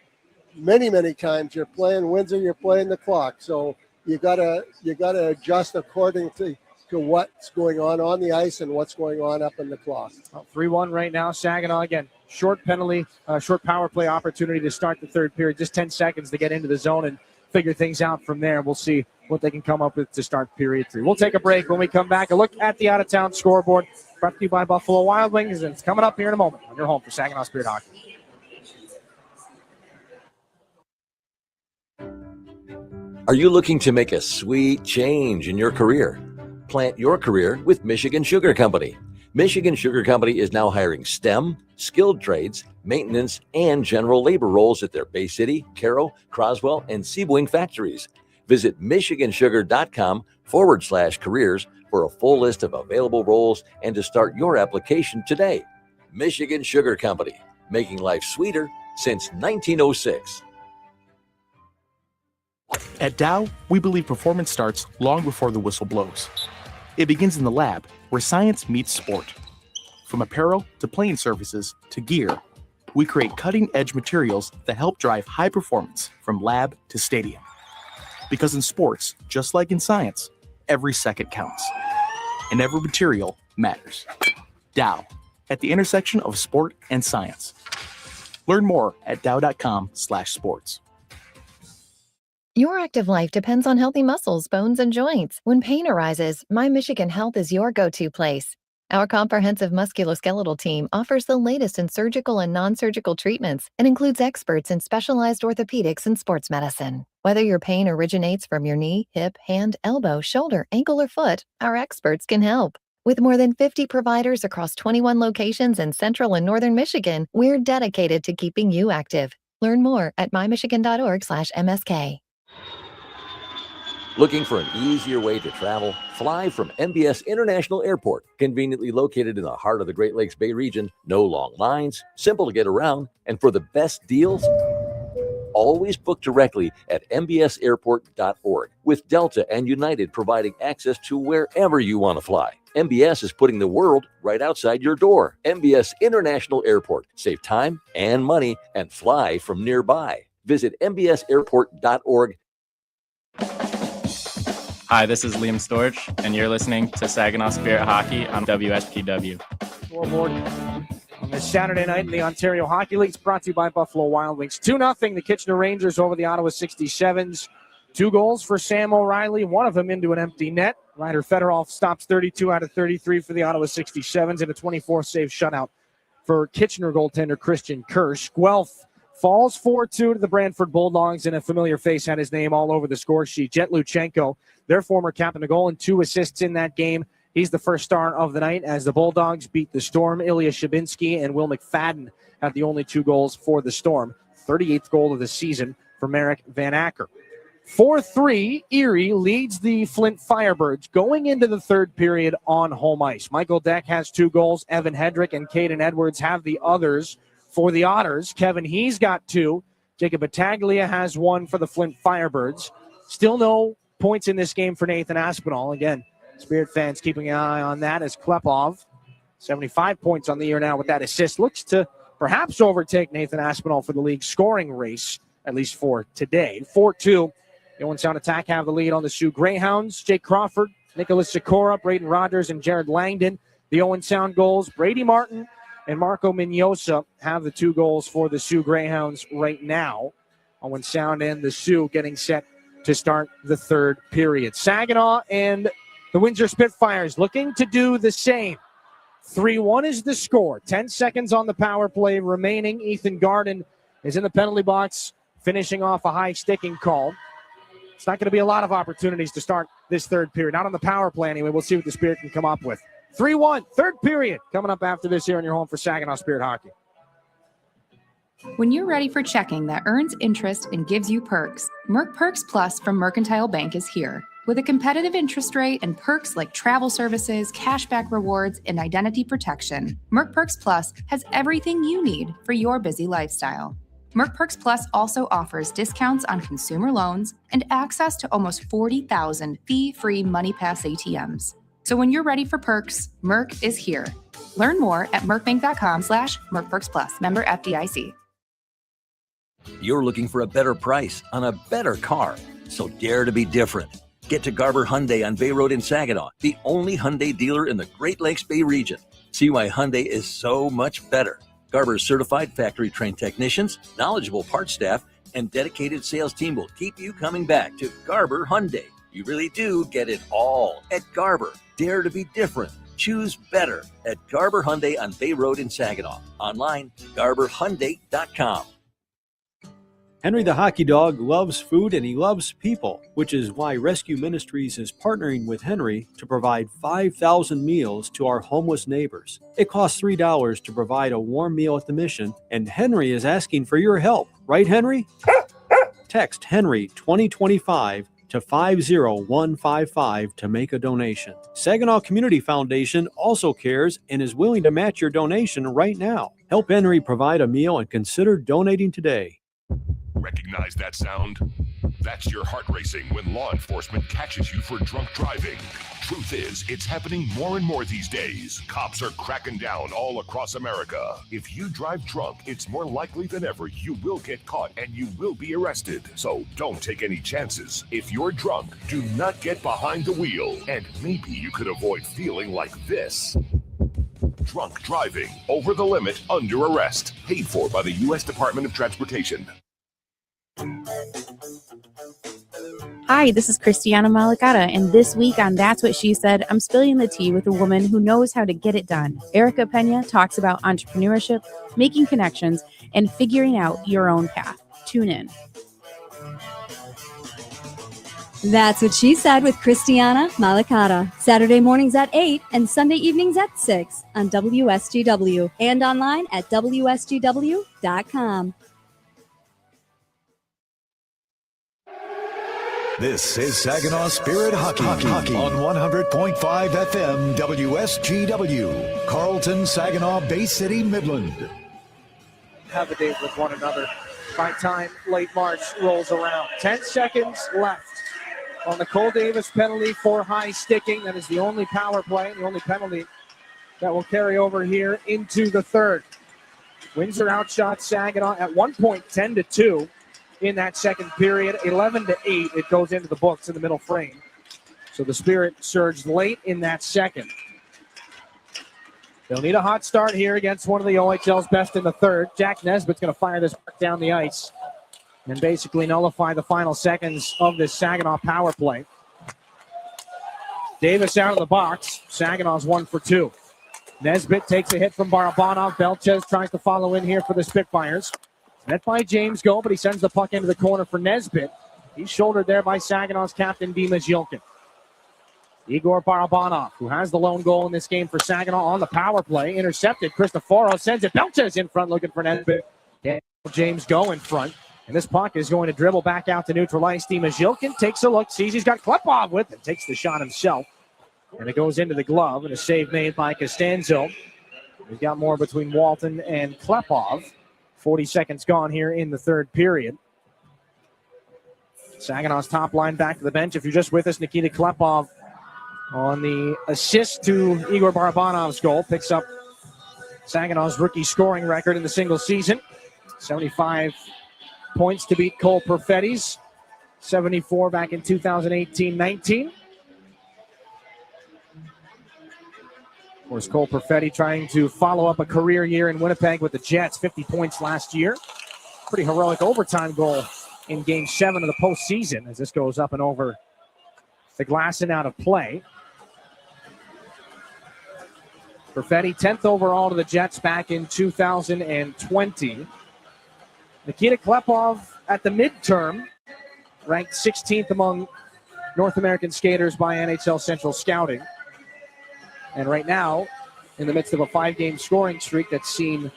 many, many times, you're playing Windsor, you're playing the clock. So you gotta adjust according to what's going on the ice and what's going on up in the clock. 3-1 right now. Saginaw again. Short penalty, short power play opportunity to start the third period. Just 10 seconds to get into the zone and figure things out from there. We'll see what they can come up with to start period 3. We'll take a break. When we come back, a look at the out-of-town scoreboard brought to you by Buffalo Wild Wings, and it's coming up here in a moment on your home for Saginaw Spirit Hockey. Are you looking to make a sweet change in your career? Plant your career with Michigan Sugar Company. Michigan Sugar Company is now hiring STEM, skilled trades, maintenance, and general labor roles at their Bay City, Caro, Croswell, and Seaboing factories. Visit MichiganSugar.com/careers for a full list of available roles and to start your application today. Michigan Sugar Company, making life sweeter since 1906. At Dow, we believe performance starts long before the whistle blows. It begins in the lab, where science meets sport. From apparel to playing surfaces to gear, we create cutting-edge materials that help drive high performance from lab to stadium. Because in sports, just like in science, every second counts. And every material matters. Dow, at the intersection of sport and science. Learn more at dow.com/sports. Your active life depends on healthy muscles, bones, and joints. When pain arises, My Michigan Health is your go-to place. Our comprehensive musculoskeletal team offers the latest in surgical and non-surgical treatments and includes experts in specialized orthopedics and sports medicine. Whether your pain originates from your knee, hip, hand, elbow, shoulder, ankle, or foot, our experts can help. With more than 50 providers across 21 locations in central and northern Michigan, we're dedicated to keeping you active. Learn more at mymichigan.org/MSK. Looking for an easier way to travel? Fly from MBS International Airport, conveniently located in the heart of the Great Lakes Bay region. No long lines, simple to get around, and for the best deals, always book directly at mbsairport.org, with Delta and United providing access to wherever you want to fly. MBS is putting the world right outside your door. MBS International Airport. Save time and money and fly from nearby. Visit mbsairport.org. Hi, this is Liam Storch, and you're listening to Saginaw Spirit Hockey on WSGW. Scoreboard on this Saturday night in the Ontario Hockey League. It's brought to you by Buffalo Wild Wings. 2-0, the Kitchener Rangers over the Ottawa 67s. 2 goals for Sam O'Reilly, one of them into an empty net. Ryder Fedorov stops 32 out of 33 for the Ottawa 67s, and a 24-save shutout for Kitchener goaltender Christian Kirsch. Guelph falls 4-2 to the Brantford Bulldogs, and a familiar face had his name all over the score sheet. Jet Luchenko, their former captain, a goal and 2 assists in that game. He's the first star of the night as the Bulldogs beat the Storm. Ilya Shabinsky and Will McFadden had the only 2 goals for the Storm. 38th goal of the season for Merrick Van Acker. 4-3, Erie leads the Flint Firebirds going into the third period on home ice. Michael Deck has 2 goals. Evan Hedrick and Caden Edwards have the others for the Otters. Kevin He's got 2. Jacob Battaglia has 1 for the Flint Firebirds. Still no points in this game for Nathan Aspinall. Again, Spirit fans keeping an eye on that as Klepov, 75 points on the year now with that assist, looks to perhaps overtake Nathan Aspinall for the league scoring race, at least for today. 4-2. The Owen Sound Attack have the lead on the Sioux Greyhounds. Jake Crawford, Nicholas Sikora, Braden Rogers, and Jared Langdon. The Owen Sound goals, Brady Martin and Marco Mignosa have the 2 goals for the Sioux Greyhounds right now. Owen Sound and the Sioux getting set to start the third period. Saginaw and the Windsor Spitfires looking to do the same. 3-1 is the score. 10 seconds on the power play remaining. Ethan Garden is in the penalty box, finishing off a high sticking call. It's not going to be a lot of opportunities to start this third period. Not on the power play anyway. We'll see what the Spirit can come up with. 3-1, third period, coming up after this here on your home for Saginaw Spirit Hockey. When you're ready for checking that earns interest and gives you perks, Merc Perks Plus from Mercantile Bank is here. With a competitive interest rate and perks like travel services, cashback rewards, and identity protection, Merc Perks Plus has everything you need for your busy lifestyle. Merc Perks Plus also offers discounts on consumer loans and access to almost 40,000 fee-free MoneyPass ATMs. So when you're ready for perks, Merc is here. Learn more at mercbank.com/mercperksplus. Member FDIC. You're looking for a better price on a better car, so dare to be different. Get to Garber Hyundai on Bay Road in Saginaw, the only Hyundai dealer in the Great Lakes Bay region. See why Hyundai is so much better. Garber's certified factory-trained technicians, knowledgeable parts staff, and dedicated sales team will keep you coming back to Garber Hyundai. You really do get it all at Garber. Dare to be different. Choose better at Garber Hyundai on Bay Road in Saginaw. Online, garberhyundai.com. Henry the Hockey Dog loves food and he loves people, which is why Rescue Ministries is partnering with Henry to provide 5,000 meals to our homeless neighbors. It costs $3 to provide a warm meal at the mission, and Henry is asking for your help. Right, Henry? Text Henry 2025 to 50155 to make a donation. Saginaw Community Foundation also cares and is willing to match your donation right now. Help Henry provide a meal and consider donating today. Recognize that sound? That's your heart racing when law enforcement catches you for drunk driving. Truth is, it's happening more and more these days. Cops are cracking down all across America. If you drive drunk, it's more likely than ever you will get caught and you will be arrested. So don't take any chances. If you're drunk, do not get behind the wheel. And maybe you could avoid feeling like this. Drunk driving, over the limit, under arrest. Paid for by the U.S. Department of Transportation. Hi, this is Christiana Malicata, and this week on That's What She Said, I'm spilling the tea with a woman who knows how to get it done. Erica Pena talks about entrepreneurship, making connections, and figuring out your own path. Tune in. That's What She Said with Christiana Malicata. Saturday mornings at 8 and Sunday evenings at 6 on WSGW and online at WSGW.com. This is Saginaw Spirit Hockey on 100.5 FM WSGW. Carlton, Saginaw, Bay City, Midland. Have a date with one another by time late March rolls around. 10 seconds left on the Cole Davis penalty for high sticking. That is the only power play, the only penalty that will carry over here into the third. Windsor outshot Saginaw at one point 10-2. In that second period, 11-8, it goes into the books in the middle frame. So the Spirit surged late in that second. They'll need a hot start here against one of the OHL's best in the third. Jack Nesbitt's going to fire this puck down the ice and basically nullify the final seconds of this Saginaw power play. Davis out of the box. Saginaw's 1 for 2. Nesbitt takes a hit from Barabanov. Belchez tries to follow in here for the Spitfires. Met by James Go, but he sends the puck into the corner for Nesbitt. He's shouldered there by Saginaw's captain, Dimas Yilkin. Igor Barabanov, who has the lone goal in this game for Saginaw on the power play, intercepted. Cristoforo sends it. Belchez in front looking for Nesbitt. James Go in front. And this puck is going to dribble back out to neutral ice. Dimas Yilkin takes a look, sees he's got Klepov with it, takes the shot himself. And it goes into the glove, and a save made by Costanzo. He's got more between Walton and Klepov. 40 seconds gone here in the third period. Saginaw's top line back to the bench. If you're just with us, Nikita Klepov on the assist to Igor Barabanov's goal picks up Saginaw's rookie scoring record in the single season. 75 points to beat Cole Perfetti's 74 back in 2018-19. Of course, Cole Perfetti trying to follow up a career year in Winnipeg with the Jets, 50 points last year. Pretty heroic overtime goal in Game 7 of the postseason as this goes up and over the glass and out of play. Perfetti, 10th overall to the Jets back in 2020. Nikita Klepov at the midterm, ranked 16th among North American skaters by NHL Central Scouting. And right now, in the midst of a 5-game scoring streak that's seen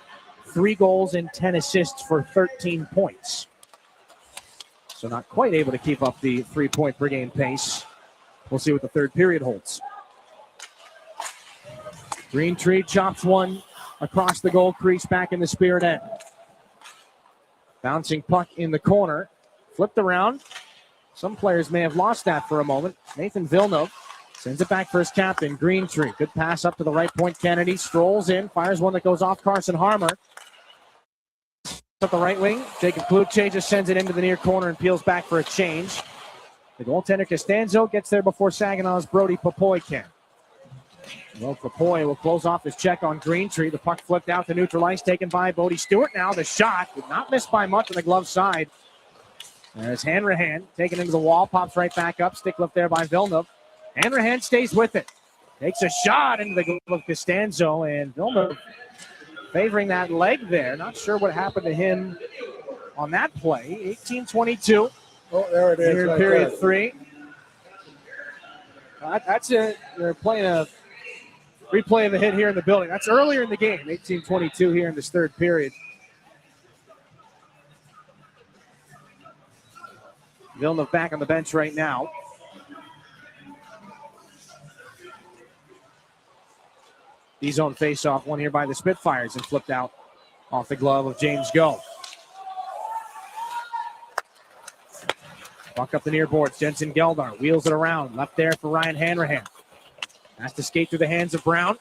3 goals and 10 assists for 13 points. So not quite able to keep up the 3-point per game pace. We'll see what the third period holds. Greentree chops one across the goal crease back in the Spirit end. Bouncing puck in the corner. Flipped around. Some players may have lost that for a moment. Nathan Villeneuve sends it back for his captain, Greentree. Good pass up to the right point. Kennedy strolls in, fires one that goes off Carson Harmer. Up the right wing, Jacob Kluche just sends it into the near corner and peels back for a change. The goaltender Costanzo gets there before Saginaw's Brody Popoy can. Well, Popoy will close off his check on Greentree. The puck flipped out to neutral ice, taken by Bodie Stewart. Now the shot did not miss by much on the glove side. There's Hanrahan taken into the wall, pops right back up. Stick lift there by Villeneuve. Hanrahan stays with it. Takes a shot into the glove of Costanzo, and Villeneuve favoring that leg there. Not sure what happened to him on that play. 18-22. Oh, there it is. Here in right period there. 3. That's it. They're playing a replay of the hit here in the building. That's earlier in the game. 18-22 here in this third period. Villeneuve back on the bench right now. D-zone face-off, one here by the Spitfires, and flipped out off the glove of James Go. Buck up the near boards. Jensen Geldar wheels it around. Left there for Ryan Hanrahan. Has to skate through the hands of Brown.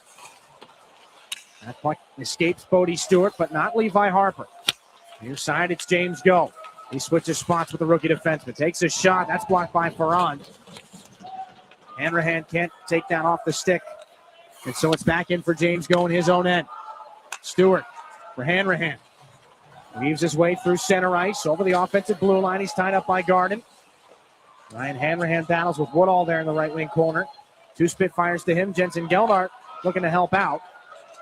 That puck escapes Bodie Stewart, but not Levi Harper. Near side, it's James Go. He switches spots with the rookie defenseman. Takes a shot. That's blocked by Ferrand. Hanrahan can't take that off the stick. And so it's back in for James Go in his own end. Stewart for Hanrahan. Weaves his way through center ice. Over the offensive blue line. He's tied up by Garden. Ryan Hanrahan battles with Woodall there in the right wing corner. Two Spitfires to him. Jensen Geldart looking to help out.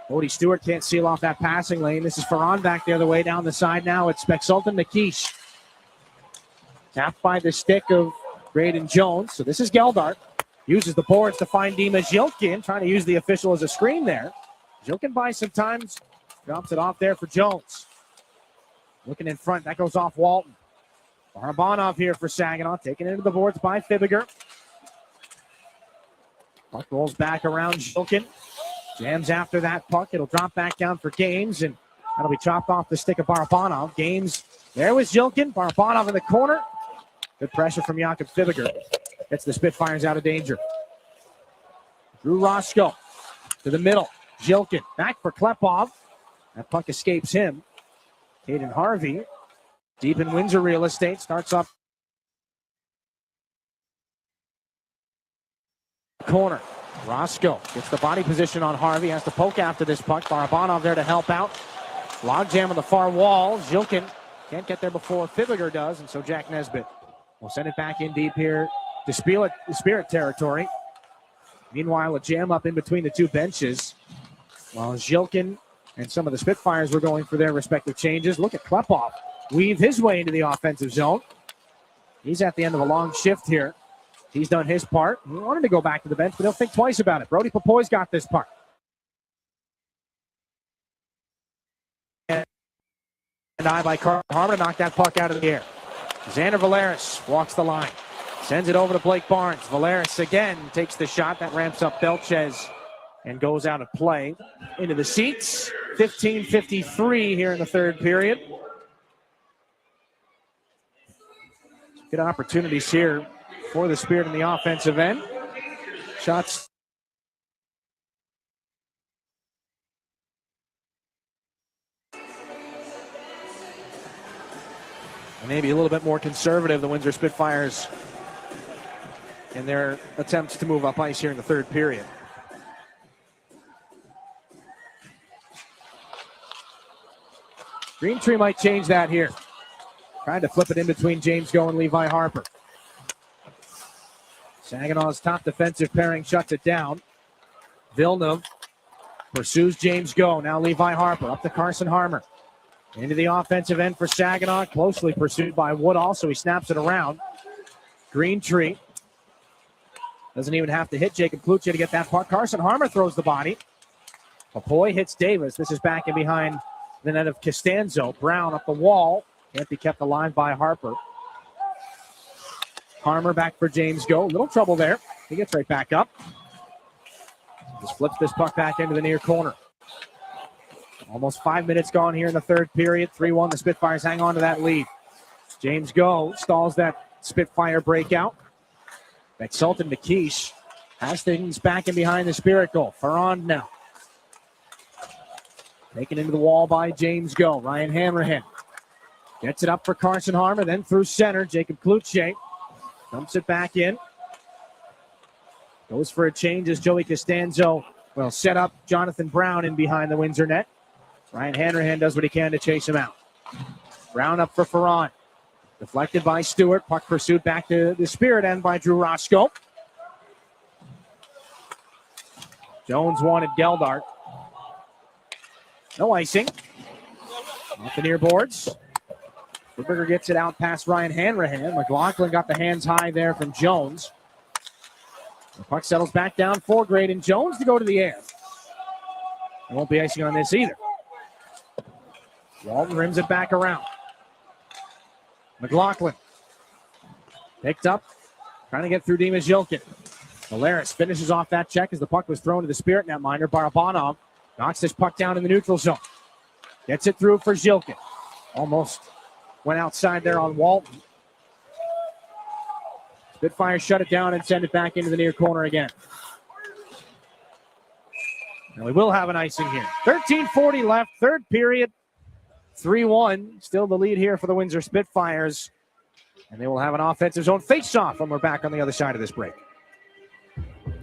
Bodie Stewart can't seal off that passing lane. This is Ferrand back the other way down the side now. It's Spexulton McKeish. Tapped by the stick of Braden Jones. So this is Geldart. Uses the boards to find Dima Zhilkin. Trying to use the official as a screen there. Zhilkin buys some time. Drops it off there for Jones. Looking in front. That goes off Walton. Barabanov here for Saginaw. Taken into the boards by Fibiger. Puck rolls back around Zhilkin. Jams after that puck. It'll drop back down for Games, and that'll be chopped off the stick of Barabanov. Games there with Zhilkin. Barabanov in the corner. Good pressure from Jakob Fibiger. Gets the Spitfires out of danger. Drew Roscoe to the middle. Zhilkin back for Klepov. That puck escapes him. Caden Harvey deep in Windsor real estate. Starts up corner. Roscoe gets the body position on Harvey. Has to poke after this puck. Barabanov there to help out. Logjam on the far wall. Zhilkin can't get there before Fibiger does, and so Jack Nesbitt will send it back in deep here to Spirit territory. Meanwhile, a jam up in between the two benches while Zhilkin and some of the Spitfires were going for their respective changes. Look at Klepov weave his way into the offensive zone. He's at the end of a long shift here. He's done his part. He wanted to go back to the bench, but he'll think twice about it. Brody Papoy's got this puck. And eye by Carl Harmer to knock that puck out of the air. Xander Valeris walks the line. Sends it over to Blake Barnes. Valeris again takes the shot. That ramps up Belchez and goes out of play. Into the seats. 15:53 here in the third period. Good opportunities here for the Spirit in the offensive end. Shots. Maybe a little bit more conservative, the Windsor Spitfires, in their attempts to move up ice here in the third period. Green Tree might change that here. Trying to flip it in between James Go and Levi Harper. Saginaw's top defensive pairing shuts it down. Villeneuve pursues James Go. Now Levi Harper up to Carson Harmer. Into the offensive end for Saginaw. Closely pursued by Woodall, so he snaps it around. Green Tree doesn't even have to hit Jacob Kluche to get that puck. Carson Harmer throws the body. Papoy hits Davis. This is back in behind the net of Costanzo. Brown up the wall. Can't be kept alive by Harper. Harmer back for James Go. Little trouble there. He gets right back up. Just flips this puck back into the near corner. Almost 5 minutes gone here in the third period. 3-1. The Spitfires hang on to that lead. James Go stalls that Spitfire breakout. Sultan McKeish has things back in behind the Spirit goal. Ferrand now. Taken into the wall by James Go. Ryan Hanrahan gets it up for Carson Harmer, then through center. Jacob Kluche dumps it back in. Goes for a change as Joey Costanzo will set up Jonathan Brown in behind the Windsor net. Ryan Hanrahan does what he can to chase him out. Brown up for Ferrand. Deflected by Stewart. Puck pursued back to the Spirit end by Drew Roscoe. Jones wanted Geldart. No icing. Off the near boards. Berger gets it out past Ryan Hanrahan. McLaughlin got the hands high there from Jones. The puck settles back down for Graydon Jones to go to the air. There won't be icing on this either. Walton rims it back around. McLaughlin Picked up, trying to get through Dimas Jilkin. Valeris finishes off that check as the puck was thrown to the Spirit netminder. Barabanov knocks this puck down in the neutral zone. Gets it through for Jilkin. Almost went outside there on Walton. Spitfires shut it down and send it back into the near corner again. And we will have an icing here. 13:40 left, third period. 3-1. Still the lead here for the Windosr Spitfires. And they will have an offensive zone face-off when we're back on the other side of this break.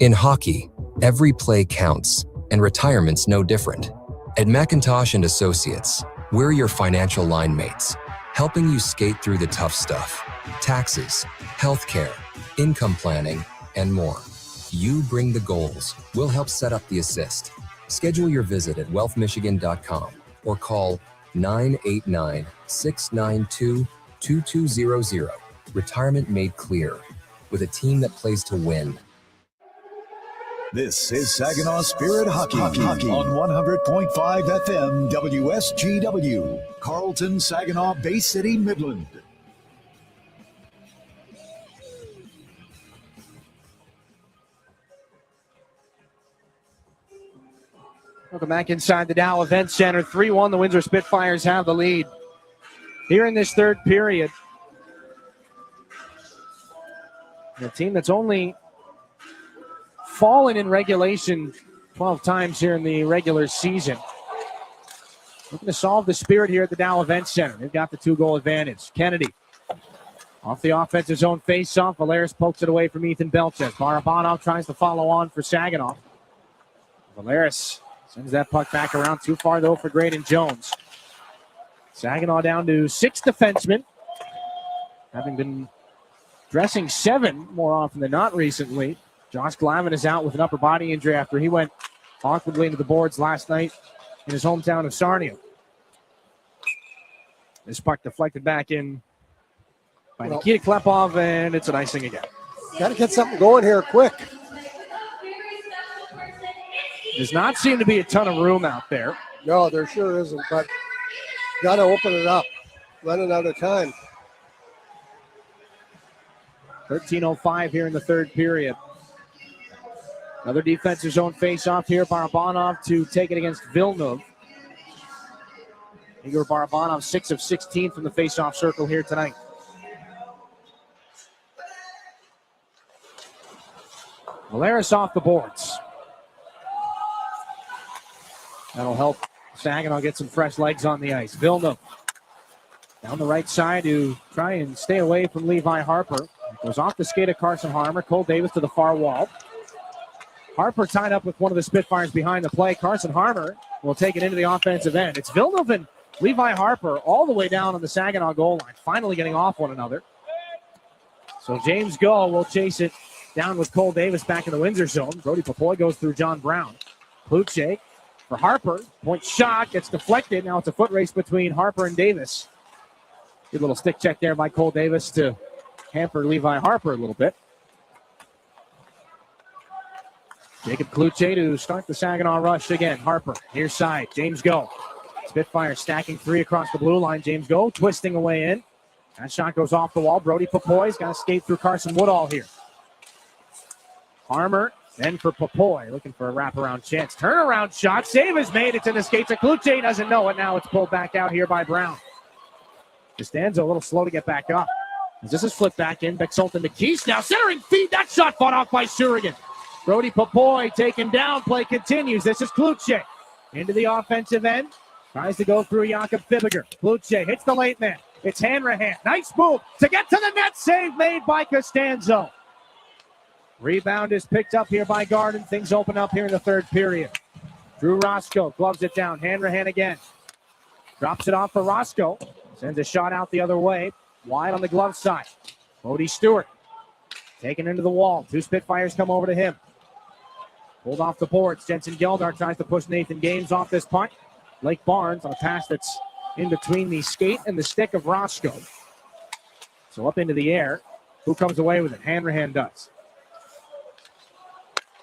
In hockey, every play counts, and retirement's no different. At McIntosh and Associates, we're your financial line mates, helping you skate through the tough stuff. Taxes, healthcare, income planning, and more. You bring the goals. We'll help set up the assist. Schedule your visit at wealthmichigan.com or call 989-692-2200. Retirement made clear, with a team that plays to win. This is Saginaw Spirit Hockey on 100.5 FM WSGW, Carlton, Saginaw, Bay City, Midland. Welcome back inside the Dow Event Center. 3-1, the Windosr Spitfires have the lead. Here in this third period, the team that's only fallen in regulation 12 times here in the regular season. Looking to solve the Spirit here at the Dow Event Center. They've got the 2-goal advantage. Kennedy off the offensive zone face-off. Valeris pokes it away from Ethan Belchez. Barabanov tries to follow on for Saginaw. Valeris sends that puck back around. Too far, though, for Graydon Jones. Saginaw down to 6 defensemen, having been dressing 7 more often than not recently. Josh Glavin is out with an upper body injury after he went awkwardly into the boards last night in his hometown of Sarnia. This puck deflected back in by Nikita Klepov, and it's an icing again. Got to get something going here quick. Does not seem to be a ton of room out there. No, there sure isn't, but got to open it up. Running out of time. 13:05 here in the third period. Another defensive zone face-off here. Barabanov to take it against Villeneuve. Igor Barabanov, 6 of 16 from the face-off circle here tonight. Valeris off the boards. That'll help Saginaw get some fresh legs on the ice. Villeneuve down the right side to try and stay away from Levi Harper. Goes off the skate of Carson Harmer. Cole Davis to the far wall. Harper tied up with one of the Spitfires behind the play. Carson Harmer will take it into the offensive end. It's Villeneuve and Levi Harper all the way down on the Saginaw goal line, finally getting off one another. So James Go will chase it down with Cole Davis back in the Windosr zone. Brody Papoy goes through John Brown. Kluche for Harper. Point shot gets deflected. Now it's a foot race between Harper and Davis. Good little stick check there by Cole Davis to hamper Levi Harper a little bit. Jacob Kluche to start the Saginaw rush again. Harper, near side. James Go. Spitfire stacking 3 across the blue line. James Go twisting away in. That shot goes off the wall. Brody Papoy's got to skate through Carson Woodall here. Harmer, then for Papoy, looking for a wraparound chance. Turnaround shot. Save is made. It's in the skates. Kluche doesn't know it. Now it's pulled back out here by Brown. Costanzo a little slow to get back up. As this is flipped back in. Bexalton to Keese now. Centering feed. That shot fought off by Surigan. Brody Papoy taken down. Play continues. This is Kluche. Into the offensive end. Tries to go through Jakob Fibiger. Kluche hits the late man. It's Hanrahan. Nice move to get to the net. Save made by Costanzo. Rebound is picked up here by Garden. Things open up here in the third period. Drew Roscoe gloves it down. Hanrahan again. Drops it off for Roscoe. Sends a shot out the other way. Wide on the glove side. Bodie Stewart taken into the wall. 2 Spitfires come over to him. Pulled off the boards. Jensen Geldar tries to push Nathan Games off this punt. Blake Barnes on a pass that's in between the skate and the stick of Roscoe. So up into the air. Who comes away with it? Hanrahan does.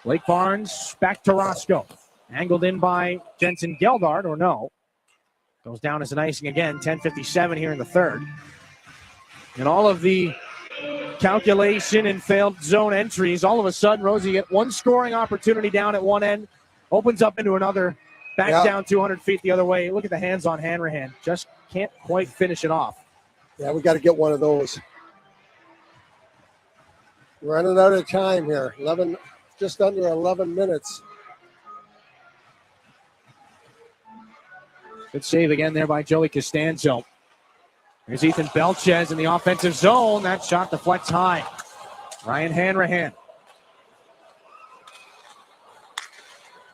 Blake Barnes back to Roscoe. Angled in by Jensen Geldard, or no. Goes down as an icing again. 10:57 here in the third. And all of the calculation and failed zone entries. All of a sudden, Rosie, you get one scoring opportunity down at one end, opens up into another, back down 200 feet the other way. Look at the hands on Hanrahan. Just can't quite finish it off. Yeah, we got to get one of those. We're running out of time here. Just under 11 minutes. Good save again there by Joey Costanzo. Here's Ethan Belchez in the offensive zone. That shot deflects high. Ryan Hanrahan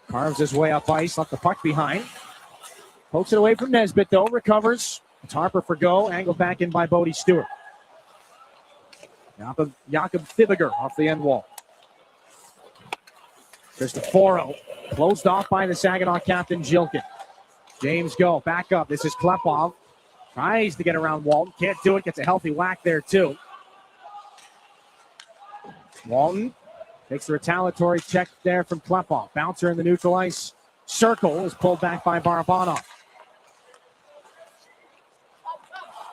carves his way up ice, left the puck behind. Pokes it away from Nesbitt, though. Recovers. It's Harper for go. Angled back in by Bodie Stewart. Jakob Thibiger off the end wall. Cristoforo closed off by the Saginaw captain, Jilkin. James Go, back up. This is Klepov. Tries to get around Walton. Can't do it. Gets a healthy whack there, too. Walton takes the retaliatory check there from Klepov. Bouncer in the neutral ice circle is pulled back by Barabanov.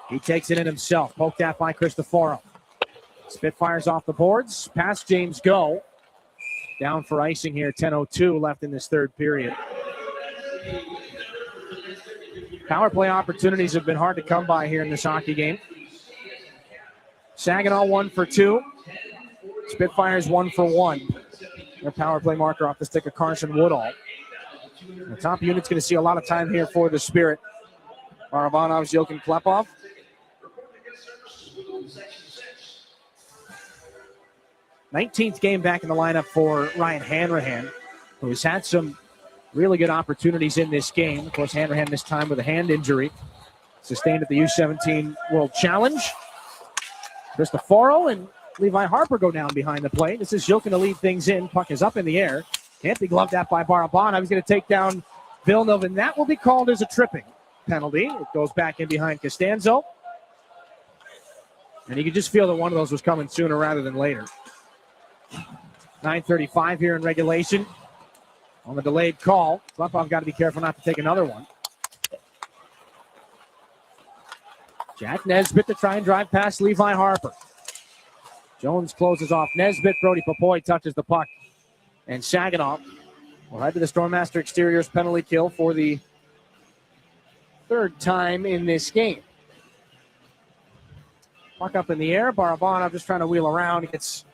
He takes it in himself. Poked at by Cristoforo. Spitfires off the boards. Past James Go. Down for icing here. 10:02 left in this third period. Power play opportunities have been hard to come by here in this hockey game. Saginaw 1 for 2. Spitfires 1 for 1. Their power play marker off the stick of Carson Woodall. The top unit's going to see a lot of time here for the Spirit. Barabanov, Zilkin, Klepov. Nineteenth game back in the lineup for Ryan Hanrahan, who's had some really good opportunities in this game. Of course, Hanrahan this time with a hand injury sustained at the U17 World Challenge. Cristoforo and Levi Harper go down behind the plate. This is Zilkin to lead things in. Puck is up in the air. Can't be gloved at by Barabanov. He's going to take down Villeneuve, and that will be called as a tripping penalty. It goes back in behind Costanzo. And you could just feel that one of those was coming sooner rather than later. 9:35 here in regulation. On the delayed call, Klepov got to be careful not to take another one. Jack Nesbitt to try and drive past Levi Harper. Jones closes off Nesbitt. Brody Popoy touches the puck. And Saginaw will head to the Stormmaster Exteriors penalty kill for the third time in this game. Puck up in the air. Barabanov just trying to wheel around. He gets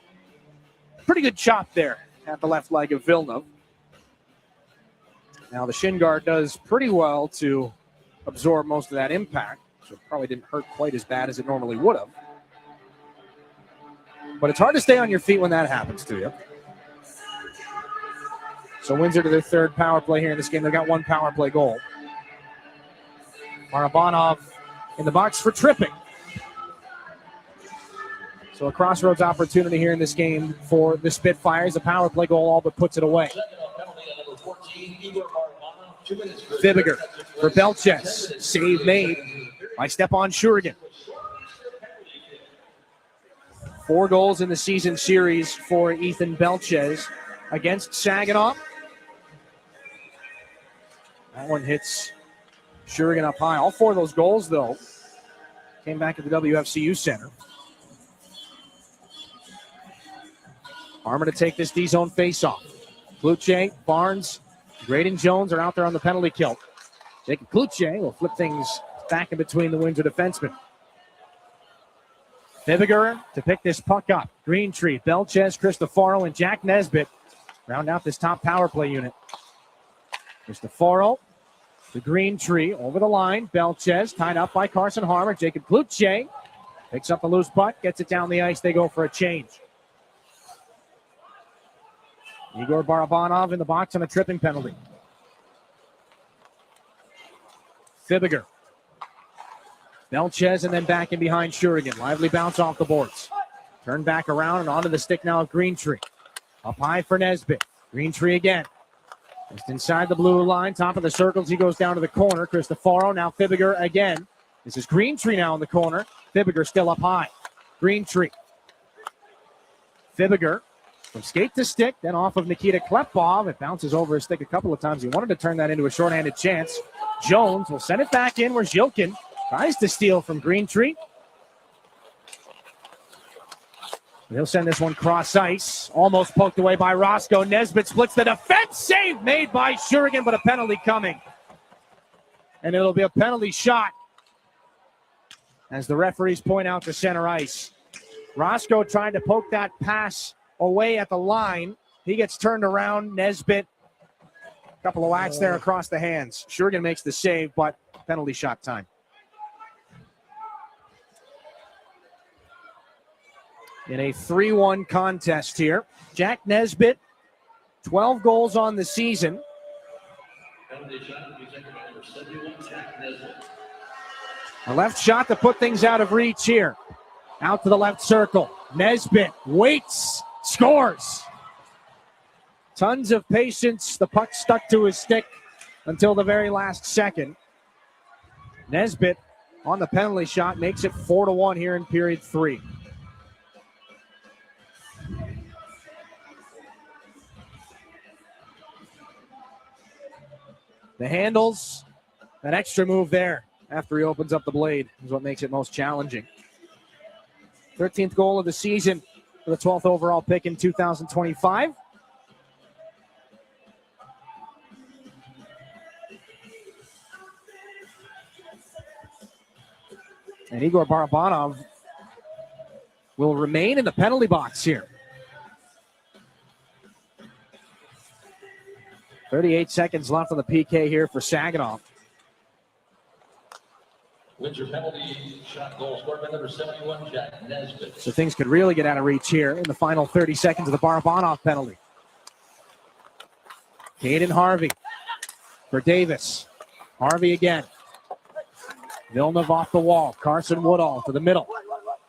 a pretty good chop there at the left leg of Villeneuve. Now the shin guard does pretty well to absorb most of that impact, so it probably didn't hurt quite as bad as it normally would have. But it's hard to stay on your feet when that happens to you. So Windsor to their third power play here in this game. They've got one power play goal. Barabanov in the box for tripping. So a crossroads opportunity here in this game for the Spitfires. A power play goal all but puts it away. Thibiger for Belchez. Save made by Stepan Shurigan. 4 goals in the season series for Ethan Belchez against Saginaw. That one hits Shurigan up high. All 4 of those goals, though, came back at the WFCU Center. Harmon to take this D-zone face-off. Kluche, Barnes, Graydon Jones are out there on the penalty kill. Jacob Kluche will flip things back in between the Windsor defensemen. Thibiger to pick this puck up. Greentree, Belchez, Cristoforo, and Jack Nesbitt round out this top power play unit. Cristoforo to Greentree over the line. Belchez tied up by Carson Harmer. Jacob Kluche picks up the loose puck, gets it down the ice. They go for a change. Igor Barabanov in the box on a tripping penalty. Thibiger. Belchez and then back in behind Shurigan. Lively bounce off the boards. Turn back around and onto the stick now of Greentree. Up high for Nesbitt. Greentree again. Just inside the blue line, top of the circles. He goes down to the corner. Cristoforo, now Thibiger again. This is Greentree now in the corner. Thibiger still up high. Greentree. Thibiger. From skate to stick, then off of Nikita Klepov. It bounces over his stick a couple of times. He wanted to turn that into a shorthanded chance. Jones will send it back in where Zilkin tries to steal from Greentree. He'll send this one cross ice. Almost poked away by Roscoe. Nesbitt splits the defense. Save made by Shurigan, but a penalty coming. And it'll be a penalty shot as the referees point out to center ice. Roscoe trying to poke that pass away at the line. He gets turned around. Nesbitt, a couple of whacks there across the hands. Shurigan makes the save, but penalty shot time. In a 3-1 contest here. Jack Nesbitt, 12 goals on the season. A left shot to put things out of reach here. Out to the left circle. Nesbitt waits, scores. Tons of patience. The puck stuck to his stick until the very last second. Nesbitt on the penalty shot makes it 4-1 here in period 3. The handles, that extra move there after he opens up the blade is what makes it most challenging. 13th goal of the season for the 12th overall pick in 2025. And Igor Barabanov will remain in the penalty box here. 38 seconds left on the PK here for Saginaw. Windsor penalty shot goal scored by number 71, Jack Nesbitt. So things could really get out of reach here in the final 30 seconds of the Barabanov penalty. Caden Harvey for Davis. Harvey again. Villeneuve off the wall. Carson Woodall to the middle.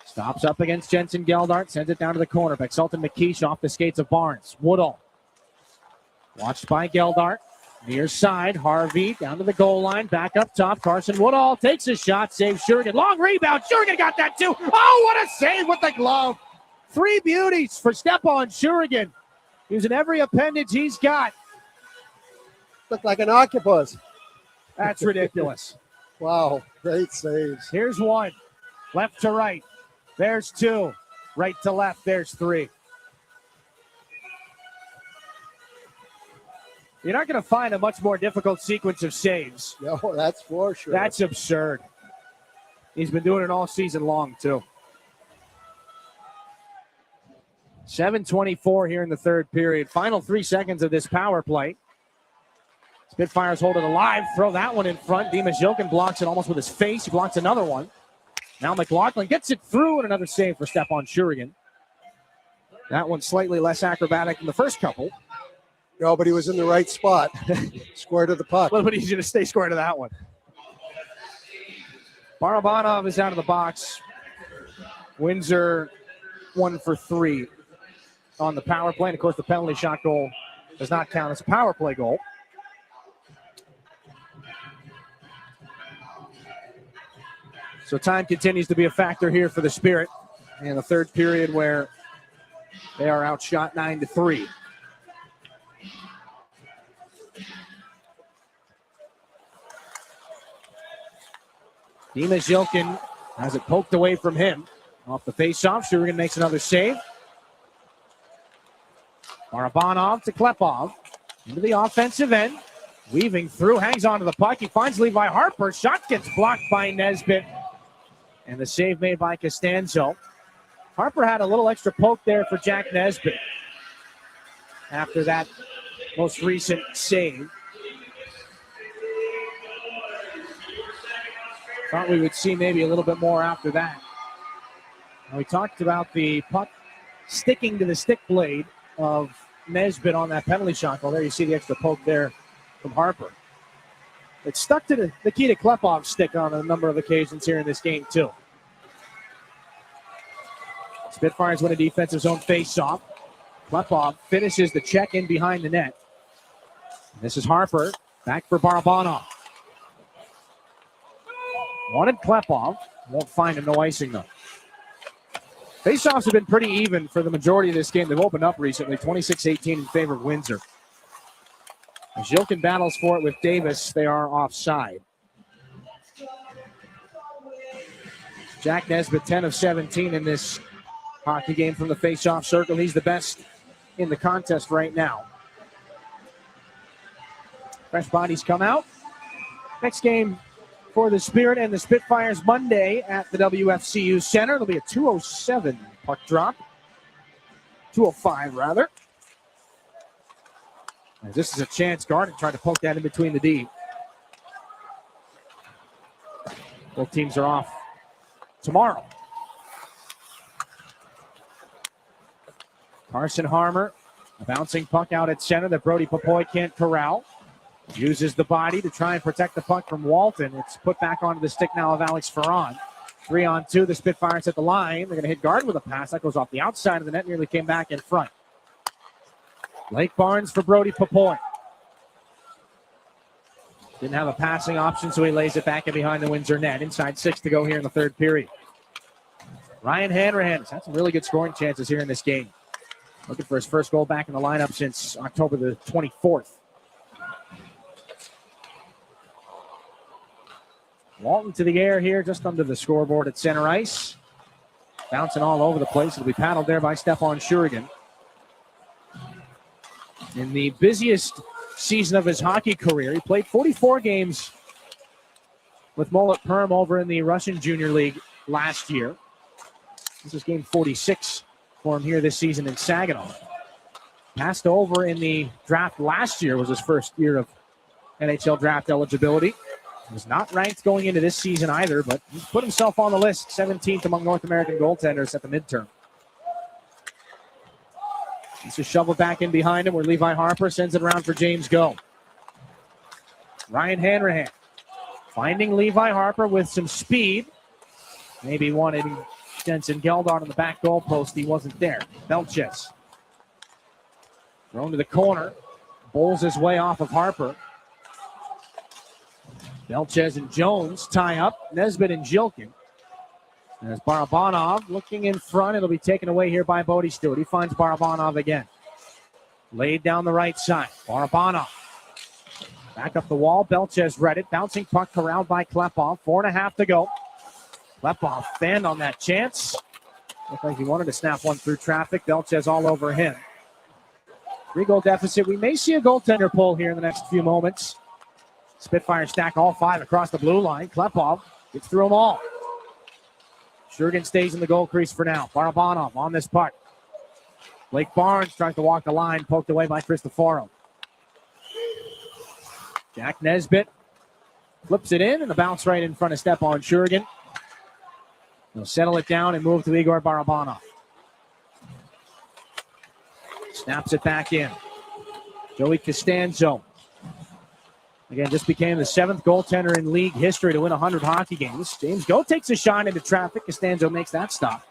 Stops up against Jensen Geldart. Sends it down to the corner. Bexalton McKeish off the skates of Barnes. Woodall. Watched by Geldart. Near side. Harvey down to the goal line. Back up top. Carson Woodall takes a shot. Saves Shurigan. Long rebound. Shurigan got that too. Oh, what a save with the glove. 3 beauties for Stepan Shurigan. Using every appendage he's got. Looked like an octopus. That's ridiculous. Wow, great saves. Here's one. Left to right. There's 2. Right to left. There's 3. You're not going to find a much more difficult sequence of saves. No, that's for sure. That's absurd. He's been doing it all season long, too. 7:24 here in the third period. Final 3 seconds of this power play. Spitfires hold it alive. Throw that one in front. Dimas Jokin blocks it almost with his face. He blocks another one. Now McLaughlin gets it through, and another save for Stepan Shurigan. That one slightly less acrobatic than the first couple. No, but he was in the right spot. Square to the puck. A little bit easier to stay square to that one. Barabanov is out of the box. Windsor 1 for 3 on the power play. And of course, the penalty shot goal does not count as a power play goal. So time continues to be a factor here for the Spirit in the third period, where they are outshot 9-3. Dimas Jokin has it poked away from him. Off the faceoff, Shurigan makes another save. Barabanov to Klepov. Into the offensive end. Weaving through, hangs onto the puck. He finds Levi Harper. Shot gets blocked by Nesbitt. And the save made by Costanzo. Harper had a little extra poke there for Jack Nesbitt after that most recent save. Thought we would see maybe a little bit more after that. And we talked about the puck sticking to the stick blade of Nesbitt on that penalty shot. Well, there you see the extra poke there from Harper. It stuck to the Nikita Klepov's stick on a number of occasions here in this game, too. Spitfires win a defensive zone face-off. Klepov finishes the check-in behind the net. This is Harper. Back for Barabanov. Wanted Klepov. Won't find him. No icing, though. Face-offs have been pretty even for the majority of this game. They've opened up recently, 26-18 in favor of Windsor. As Jokin battles for it with Davis, they are offside. Jack Nesbitt, 10 of 17 in this hockey game from the face-off circle. He's the best in the contest right now. Fresh bodies come out. Next game for the Spirit and the Spitfires Monday at the WFCU Center. It'll be a 2:07 puck drop. 2:05 rather. And this is a chance. Garden tried to poke that in between the D. Both teams are off tomorrow. Carson Harmer, a bouncing puck out at center that Brody Popoy can't corral. Uses the body to try and protect the puck from Walton. It's put back onto the stick now of Alex Ferron. 3-on-2, the Spitfires at the line. They're going to hit Garden with a pass. That goes off the outside of the net, nearly came back in front. Blake Barnes for Brody Popoy. Didn't have a passing option, so he lays it back in behind the Windsor net. Inside 6 to go here in the third period. Ryan Hanrahan has had some really good scoring chances here in this game. Looking for his first goal back in the lineup since October the 24th. Walton to the air here, just under the scoreboard at center ice. Bouncing all over the place. It'll be paddled there by Stefan Shurigan. In the busiest season of his hockey career, he played 44 games with Mullet Perm over in the Russian Junior League last year. This is game 46 for him here this season in Saginaw. Passed over in the draft last year, was his first year of NHL draft eligibility. He was not ranked going into this season either, but he's put himself on the list, 17th among North American goaltenders at the midterm. This is shoveled back in behind him where Levi Harper sends it around for James Go. Ryan Hanrahan finding Levi Harper with some speed. Maybe wanted Jensen Geldon on the back goalpost. He wasn't there. Belches. Thrown to the corner. Bowls his way off of Harper. Belches and Jones tie up. Nesbitt and Jilkin. There's Barabanov looking in front. It'll be taken away here by Bodie Stewart. He finds Barabanov again. Laid down the right side. Barabanov. Back up the wall. Belches read it. Bouncing puck corralled by Klepov. 4.5 to go. Klepov fanned on that chance. Looked like he wanted to snap one through traffic. Belches all over him. 3-goal deficit. We may see a goaltender pull here in the next few moments. Spitfire stack all 5 across the blue line. Klepov gets through them all. Shurgan stays in the goal crease for now. Barabanov on this puck. Blake Barnes tries to walk the line, poked away by Cristoforo. Jack Nesbitt flips it in, and the bounce right in front of Stepan Shurgan. They'll settle it down and move to Igor Barabanov. Snaps it back in. Joey Costanzo. Again, just became the 7th goaltender in league history to win 100 hockey games. James Go takes a shot into traffic. Costanzo makes that stop.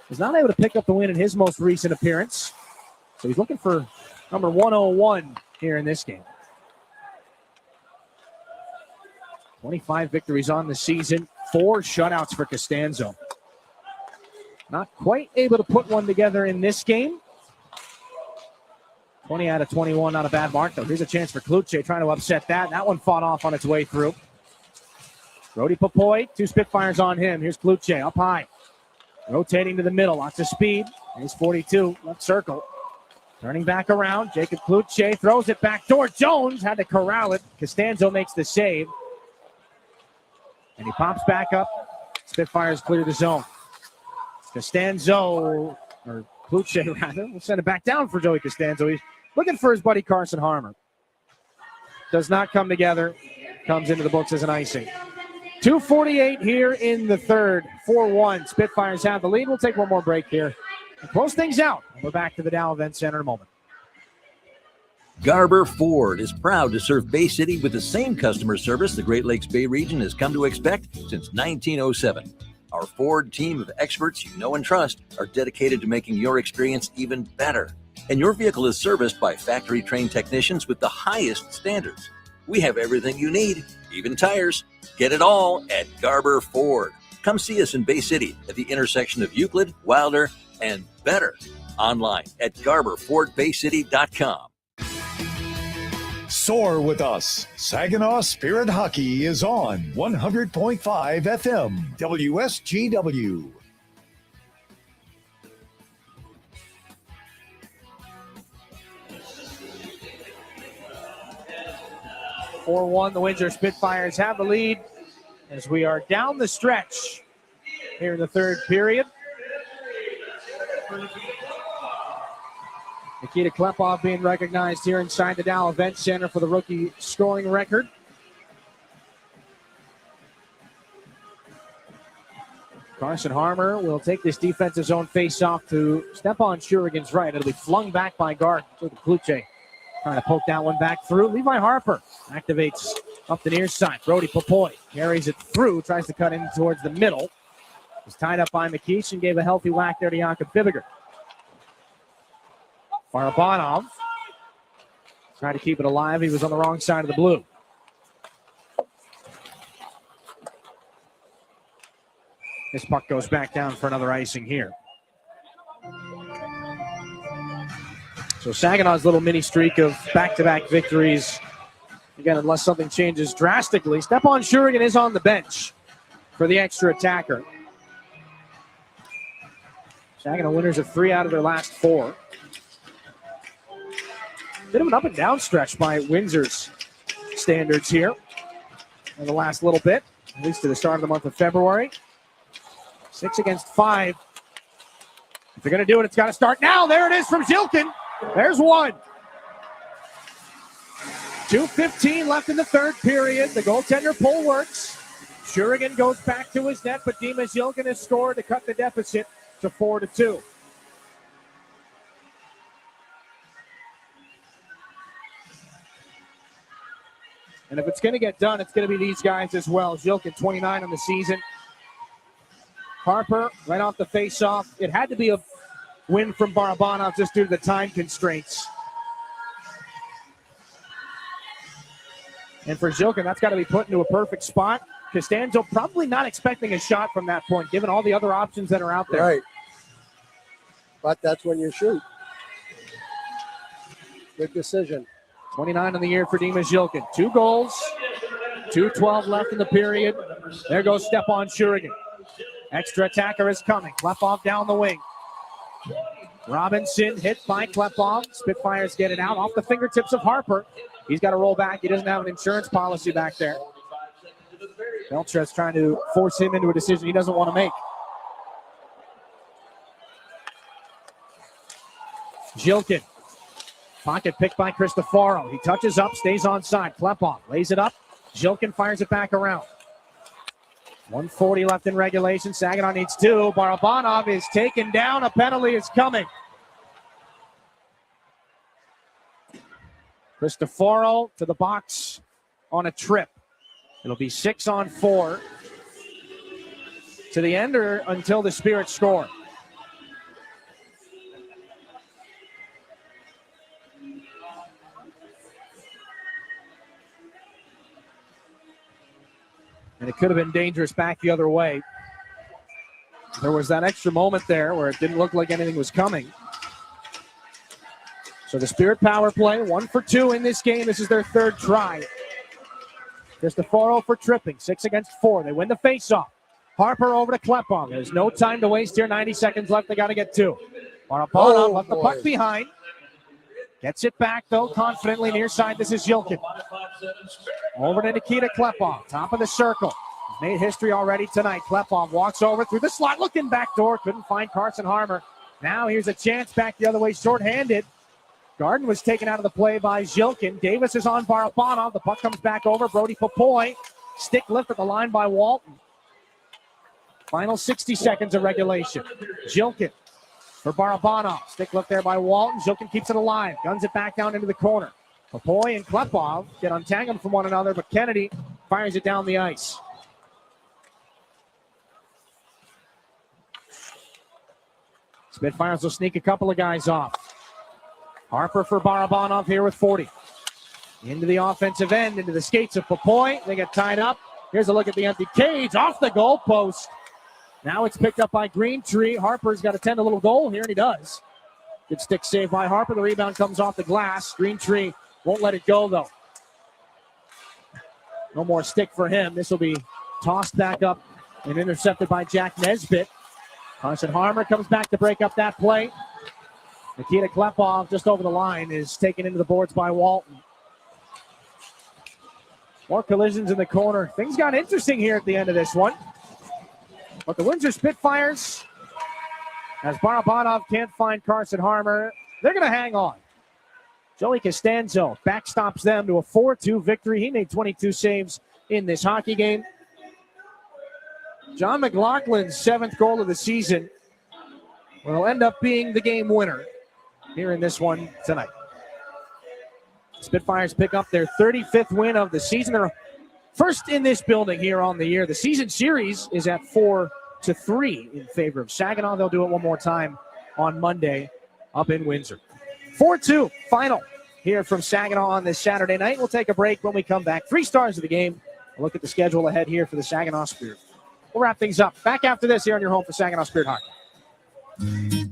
Was not able to pick up the win in his most recent appearance. So he's looking for number 101 here in this game. 25 victories on the season. 4 shutouts for Costanzo. Not quite able to put one together in this game. 20 out of 21, not a bad mark, though. Here's a chance for Kluche trying to upset that. That one fought off on its way through. Brody Popoy, 2 Spitfires on him. Here's Kluche up high. Rotating to the middle, lots of speed. He's 42, left circle. Turning back around, Jacob Kluche throws it back door. Jones had to corral it. Costanzo makes the save. And he pops back up. Spitfires clear the zone. Costanzo, or Kluche rather, will send it back down for Joey Costanzo. He's looking for his buddy Carson Harmer. Does not come together. Comes into the books as an icing. 2:48 here in the third. 4-1. Spitfires have the lead. We'll take one more break here and close things out. We're back to the Dow Event Center in a moment. Garber Ford is proud to serve Bay City with the same customer service the Great Lakes Bay region has come to expect since 1907. Our Ford team of experts you know and trust are dedicated to making your experience even better. And your vehicle is serviced by factory-trained technicians with the highest standards. We have everything you need, even tires. Get it all at Garber Ford. Come see us in Bay City at the intersection of Euclid, Wilder, and Better. Online at GarberFordBayCity.com. Soar with us. Saginaw Spirit Hockey is on 100.5 FM WSGW. 4-1, the Windosr Spitfires have the lead as we are down the stretch here in the third period. Nikita Klepov being recognized here inside the Dow Event Center for the rookie scoring record. Carson Harmer will take this defensive zone face-off to Stepan Shurigan's right. It'll be flung back by guard to the Kluche. Trying to poke that one back through. Levi Harper activates up the near side. Brody Popoy carries it through, tries to cut in towards the middle. Was tied up by McKeesh and gave a healthy whack there to Jakob Bibiger. Barabanov tried to keep it alive. He was on the wrong side of the blue. This puck goes back down for another icing here. So Saginaw's little mini streak of back-to-back victories. Again, unless something changes drastically. Stepan Shurigan is on the bench for the extra attacker. Saginaw winners of 3 out of their last 4. Bit of an up-and-down stretch by Windsor's standards here in the last little bit, at least to the start of the month of February. 6 against 5. If they're going to do it, it's got to start now. There it is from Zilkin. There's one. 2:15 left in the third period. The goaltender pull works. Shurigan goes back to his net, but Dima Zilkin has scored to cut the deficit to 4-2. And if it's going to get done, it's going to be these guys as well. Zilkin, 29 on the season. Harper, right off the face-off. It had to be a win from Barabanov just due to the time constraints. And for Zilkin, that's got to be put into a perfect spot. Costanzo probably not expecting a shot from that point, given all the other options that are out there. Right. But that's when you shoot. Good decision. 29 on the year for Dima Zilkin. 2 goals, 2:12 left in the period. There goes Stepan Shurigan. Extra attacker is coming. Klepov down the wing. Robinson hit by Klepov. Spitfires get it out off the fingertips of Harper. He's got to roll back. He doesn't have an insurance policy back there. Beltre's trying to force him into a decision he doesn't want to make. Zilkin. Pocket picked by Cristoforo. He touches up, stays onside. Klepov lays it up. Zilkin fires it back around. 1:40 left in regulation. Saginaw needs 2. Barabanov is taken down. A penalty is coming. Cristoforo to the box on a trip. It'll be 6-on-4 to the end or until the Spirit score. And it could have been dangerous back the other way. There was that extra moment there where it didn't look like anything was coming. So the Spirit power play, 1 for 2 in this game. This is their third try. Cristoforo for tripping, 6 against 4. They win the faceoff. Harper over to Klepov. There's no time to waste here. 90 seconds left. They got to get 2. Barabanov left the puck behind. Gets it back, though, confidently near side. This is Zilkin. Over to Nikita Klepov, top of the circle. He's made history already tonight. Klepov walks over through the slot, looking back door. Couldn't find Carson Harmer. Now here's a chance back the other way, shorthanded. Garden was taken out of the play by Zilkin. Davis is on Barabanov. The puck comes back over. Brody Popoy. Stick lift at the line by Walton. Final 60 seconds of regulation. Zilkin for Barabanov. Stick lift there by Walton. Zilkin keeps it alive. Guns it back down into the corner. Popoy and Klepov get untangled from one another, but Kennedy fires it down the ice. Spitfires will sneak a couple of guys off. Harper for Barabanov here with 40. Into the offensive end, into the skates of Popoy. They get tied up. Here's a look at the empty cage, off the goalpost. Now it's picked up by Greentree. Harper's got to tend a little goal here, and he does. Good stick save by Harper. The rebound comes off the glass. Greentree won't let it go, though. No more stick for him. This will be tossed back up and intercepted by Jack Nesbitt. Carson Harmer comes back to break up that play. Nikita Klepov just over the line is taken into the boards by Walton. More collisions in the corner. Things got interesting here at the end of this one. But the Windosr Spitfires, as Barabanov can't find Carson Harmer, they're going to hang on. Joey Costanzo backstops them to a 4-2 victory. He made 22 saves in this hockey game. John McLaughlin's 7th goal of the season will end up being the game winner here in this one tonight. Spitfires pick up their 35th win of the season. They're first in this building here on the year. The season series is at 4-3 in favor of Saginaw. They'll do it one more time on Monday up in Windsor. 4-2 final here from Saginaw on this Saturday night. We'll take a break. When we come back, 3 stars of the game. We'll look at the schedule ahead here for the Saginaw Spirit. We'll wrap things up back after this here on your home for Saginaw Spirit Hockey.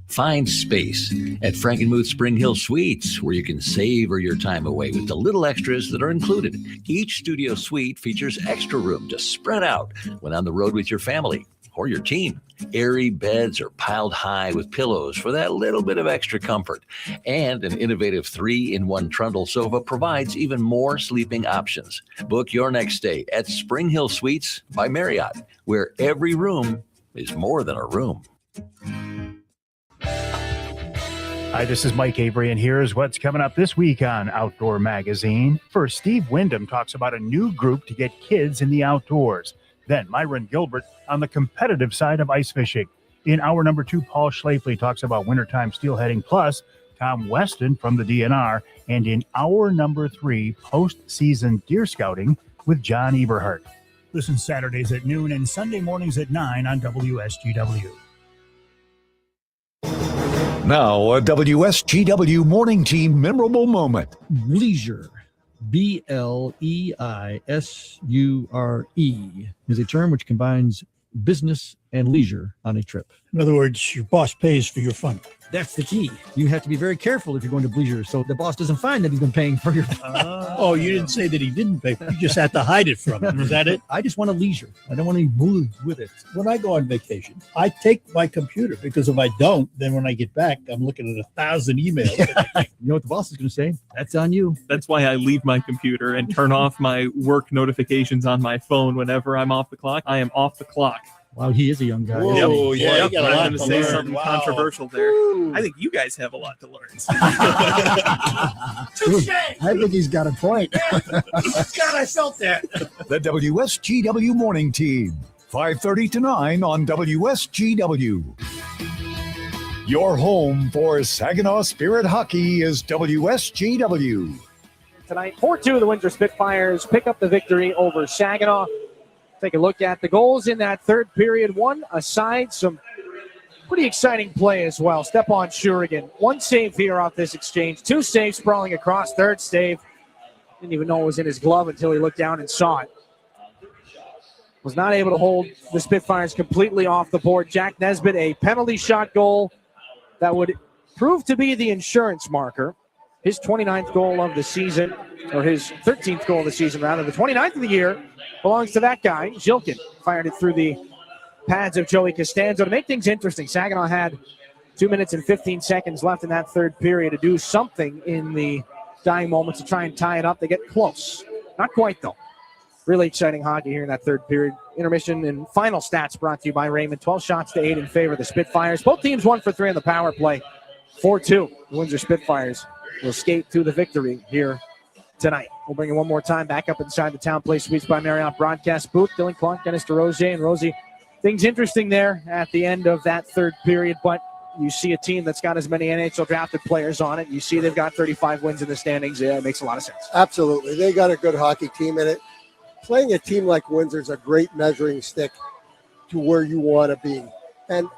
Find space at Frankenmuth Spring Hill Suites, where you can savor your time away with the little extras that are included. Each studio suite features extra room to spread out when on the road with your family or your team. Airy beds are piled high with pillows for that little bit of extra comfort. And an innovative 3-in-1 trundle sofa provides even more sleeping options. Book your next stay at Spring Hill Suites by Marriott, where every room is more than a room. Hi, this is Mike Avery, and here's what's coming up this week on Outdoor Magazine. First, Steve Wyndham talks about a new group to get kids in the outdoors. Then, Myron Gilbert on the competitive side of ice fishing. In hour number 2, Paul Schlafly talks about wintertime steelheading, plus Tom Weston from the DNR. And in hour number 3, postseason deer scouting with John Eberhardt. Listen Saturdays at noon and Sunday mornings at 9 on WSGW. Now, a WSGW morning team memorable moment. Bleisure, Bleisure, is a term which combines business and leisure on a trip. In other words, your boss pays for your fun. That's the key. You have to be very careful if you're going to Bleisure, so the boss doesn't find that he's been paying for your Oh, you didn't say that he didn't pay. You just had to hide it from him. Is that it? I just want a leisure. I don't want any booze with it. When I go on vacation, I take my computer, because if I don't, then when I get back, I'm looking at 1,000 emails. You know what the boss is going to say? That's on you. That's why I leave my computer and turn off my work notifications on my phone whenever I'm off the clock. I am off the clock. Wow, he is a young guy. Whoa, yeah, I'm going to say something controversial there. I think you guys have a lot to learn. I think he's got a point. God, I felt that. The WSGW morning team, 5:30 to 9 on WSGW. Your home for Saginaw Spirit Hockey is WSGW. Tonight, 4-2, the Windosr Spitfires pick up the victory over Saginaw. Take a look at the goals in that third period. One aside, some pretty exciting play as well. Stepan Shurigan, 1 save here off this exchange. 2 saves sprawling across. Third save. Didn't even know it was in his glove until he looked down and saw it. Was not able to hold the Spitfires completely off the board. Jack Nesbitt, a penalty shot goal that would prove to be the insurance marker. His 29th goal of the season, or his 13th goal of the season, rather. The 29th of the year belongs to that guy. Jilkin fired it through the pads of Joey Costanzo to make things interesting. Saginaw had 2 minutes and 15 seconds left in that third period to do something in the dying moments to try and tie it up. They get close. Not quite, though. Really exciting hockey here in that third period. Intermission and final stats brought to you by Raymond. 12 shots to 8 in favor of the Spitfires. Both teams 1 for 3 on the power play. 4-2. The Windosr Spitfires will skate to the victory here tonight. We'll bring it one more time back up inside the Town Place Suites by Marriott broadcast booth. Dylan Clark, Dennis DeRosier, and Rosie. Things interesting there at the end of that third period, but you see a team that's got as many NHL drafted players on it. You see they've got 35 wins in the standings. Yeah, it makes a lot of sense. Absolutely. They got a good hockey team in it. Playing a team like Windsor is a great measuring stick to where you want to be. And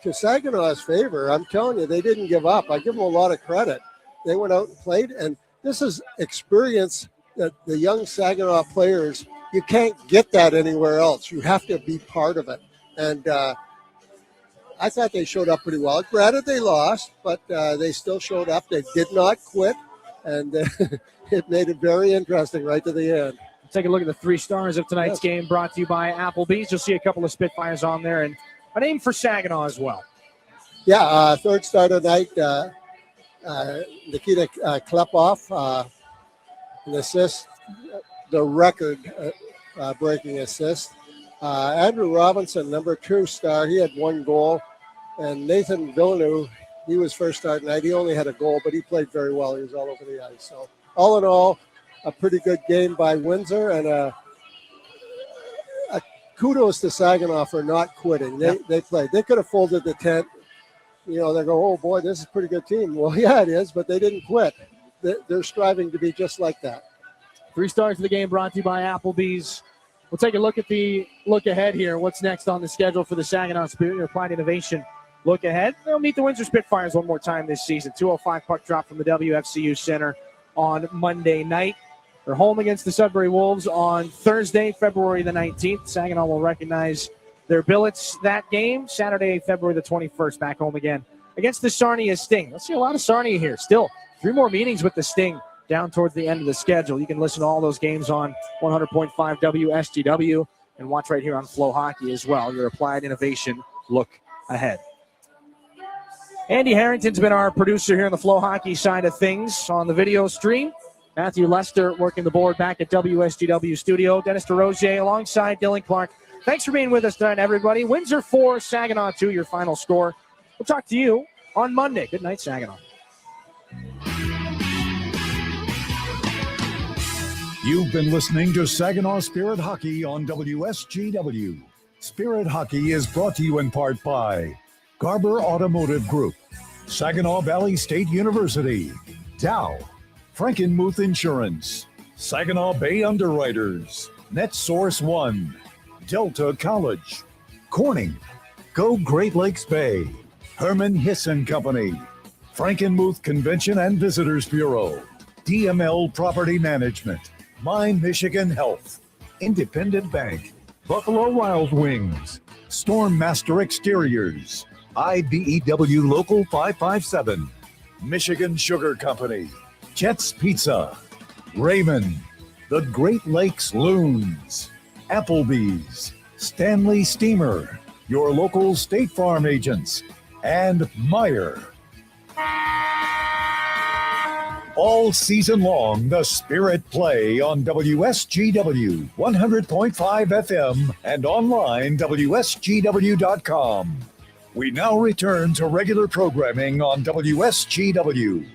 to Saginaw's favor, I'm telling you, they didn't give up. I give them a lot of credit. They went out and played, and this is experience that the young Saginaw players, you can't get that anywhere else. You have to be part of it. And I thought they showed up pretty well. Granted, they lost, but they still showed up. They did not quit, and it made it very interesting right to the end. Take a look at the 3 stars of tonight's game brought to you by Applebee's. You'll see a couple of Spitfires on there and a name for Saginaw as well. Yeah, third star tonight, Nikita Klepov, an assist. the record-breaking assist. Andrew Robinson, number 2 star, he had 1 goal. And Nathan Villeneuve, he was first star tonight. He only had a goal, but he played very well. He was all over the ice. So all in all, a pretty good game by Windsor, and a kudos to Saginaw for not quitting. They played. They could have folded the tent. You know, they go, oh boy, this is a pretty good team. Well, yeah, it is, but they didn't quit. They're striving to be just like that. 3 stars of the game brought to you by Applebee's. We'll take a look at the look ahead here. What's next on the schedule for the Saginaw Spirit and Applied Innovation look ahead? They'll meet the Windosr Spitfires one more time this season. 2:05 puck drop from the WFCU Center on Monday night. They're home against the Sudbury Wolves on Thursday, February the 19th. Saginaw will recognize their billets that game. Saturday, February the 21st, back home again against the Sarnia Sting. Let's see a lot of Sarnia here. Still 3 more meetings with the Sting down towards the end of the schedule. You can listen to all those games on 100.5 WSGW and watch right here on Flow Hockey as well. Your Applied Innovation look ahead. Andy Harrington's been our producer here on the Flow Hockey side of things on the video stream. Matthew Lester working the board back at WSGW Studio. Dennis DeRozier alongside Dylan Clark. Thanks for being with us tonight, everybody. Windsor 4, Saginaw 2, your final score. We'll talk to you on Monday. Good night, Saginaw. You've been listening to Saginaw Spirit Hockey on WSGW. Spirit Hockey is brought to you in part by Garber Automotive Group, Saginaw Valley State University, Dow, Frankenmuth Insurance, Saginaw Bay Underwriters, NetSource One, Delta College, Corning, Go Great Lakes Bay, Herman Hisson Company, Frankenmuth Convention and Visitors Bureau, DML Property Management, My Michigan Health, Independent Bank, Buffalo Wild Wings, Stormmaster Exteriors, IBEW Local 557, Michigan Sugar Company, Jets Pizza, Raymond, the Great Lakes Loons, Applebee's, Stanley Steamer, your local State Farm agents, and Meyer. All season long, the Spirit play on WSGW 100.5 FM and online WSGW.com. We now return to regular programming on WSGW.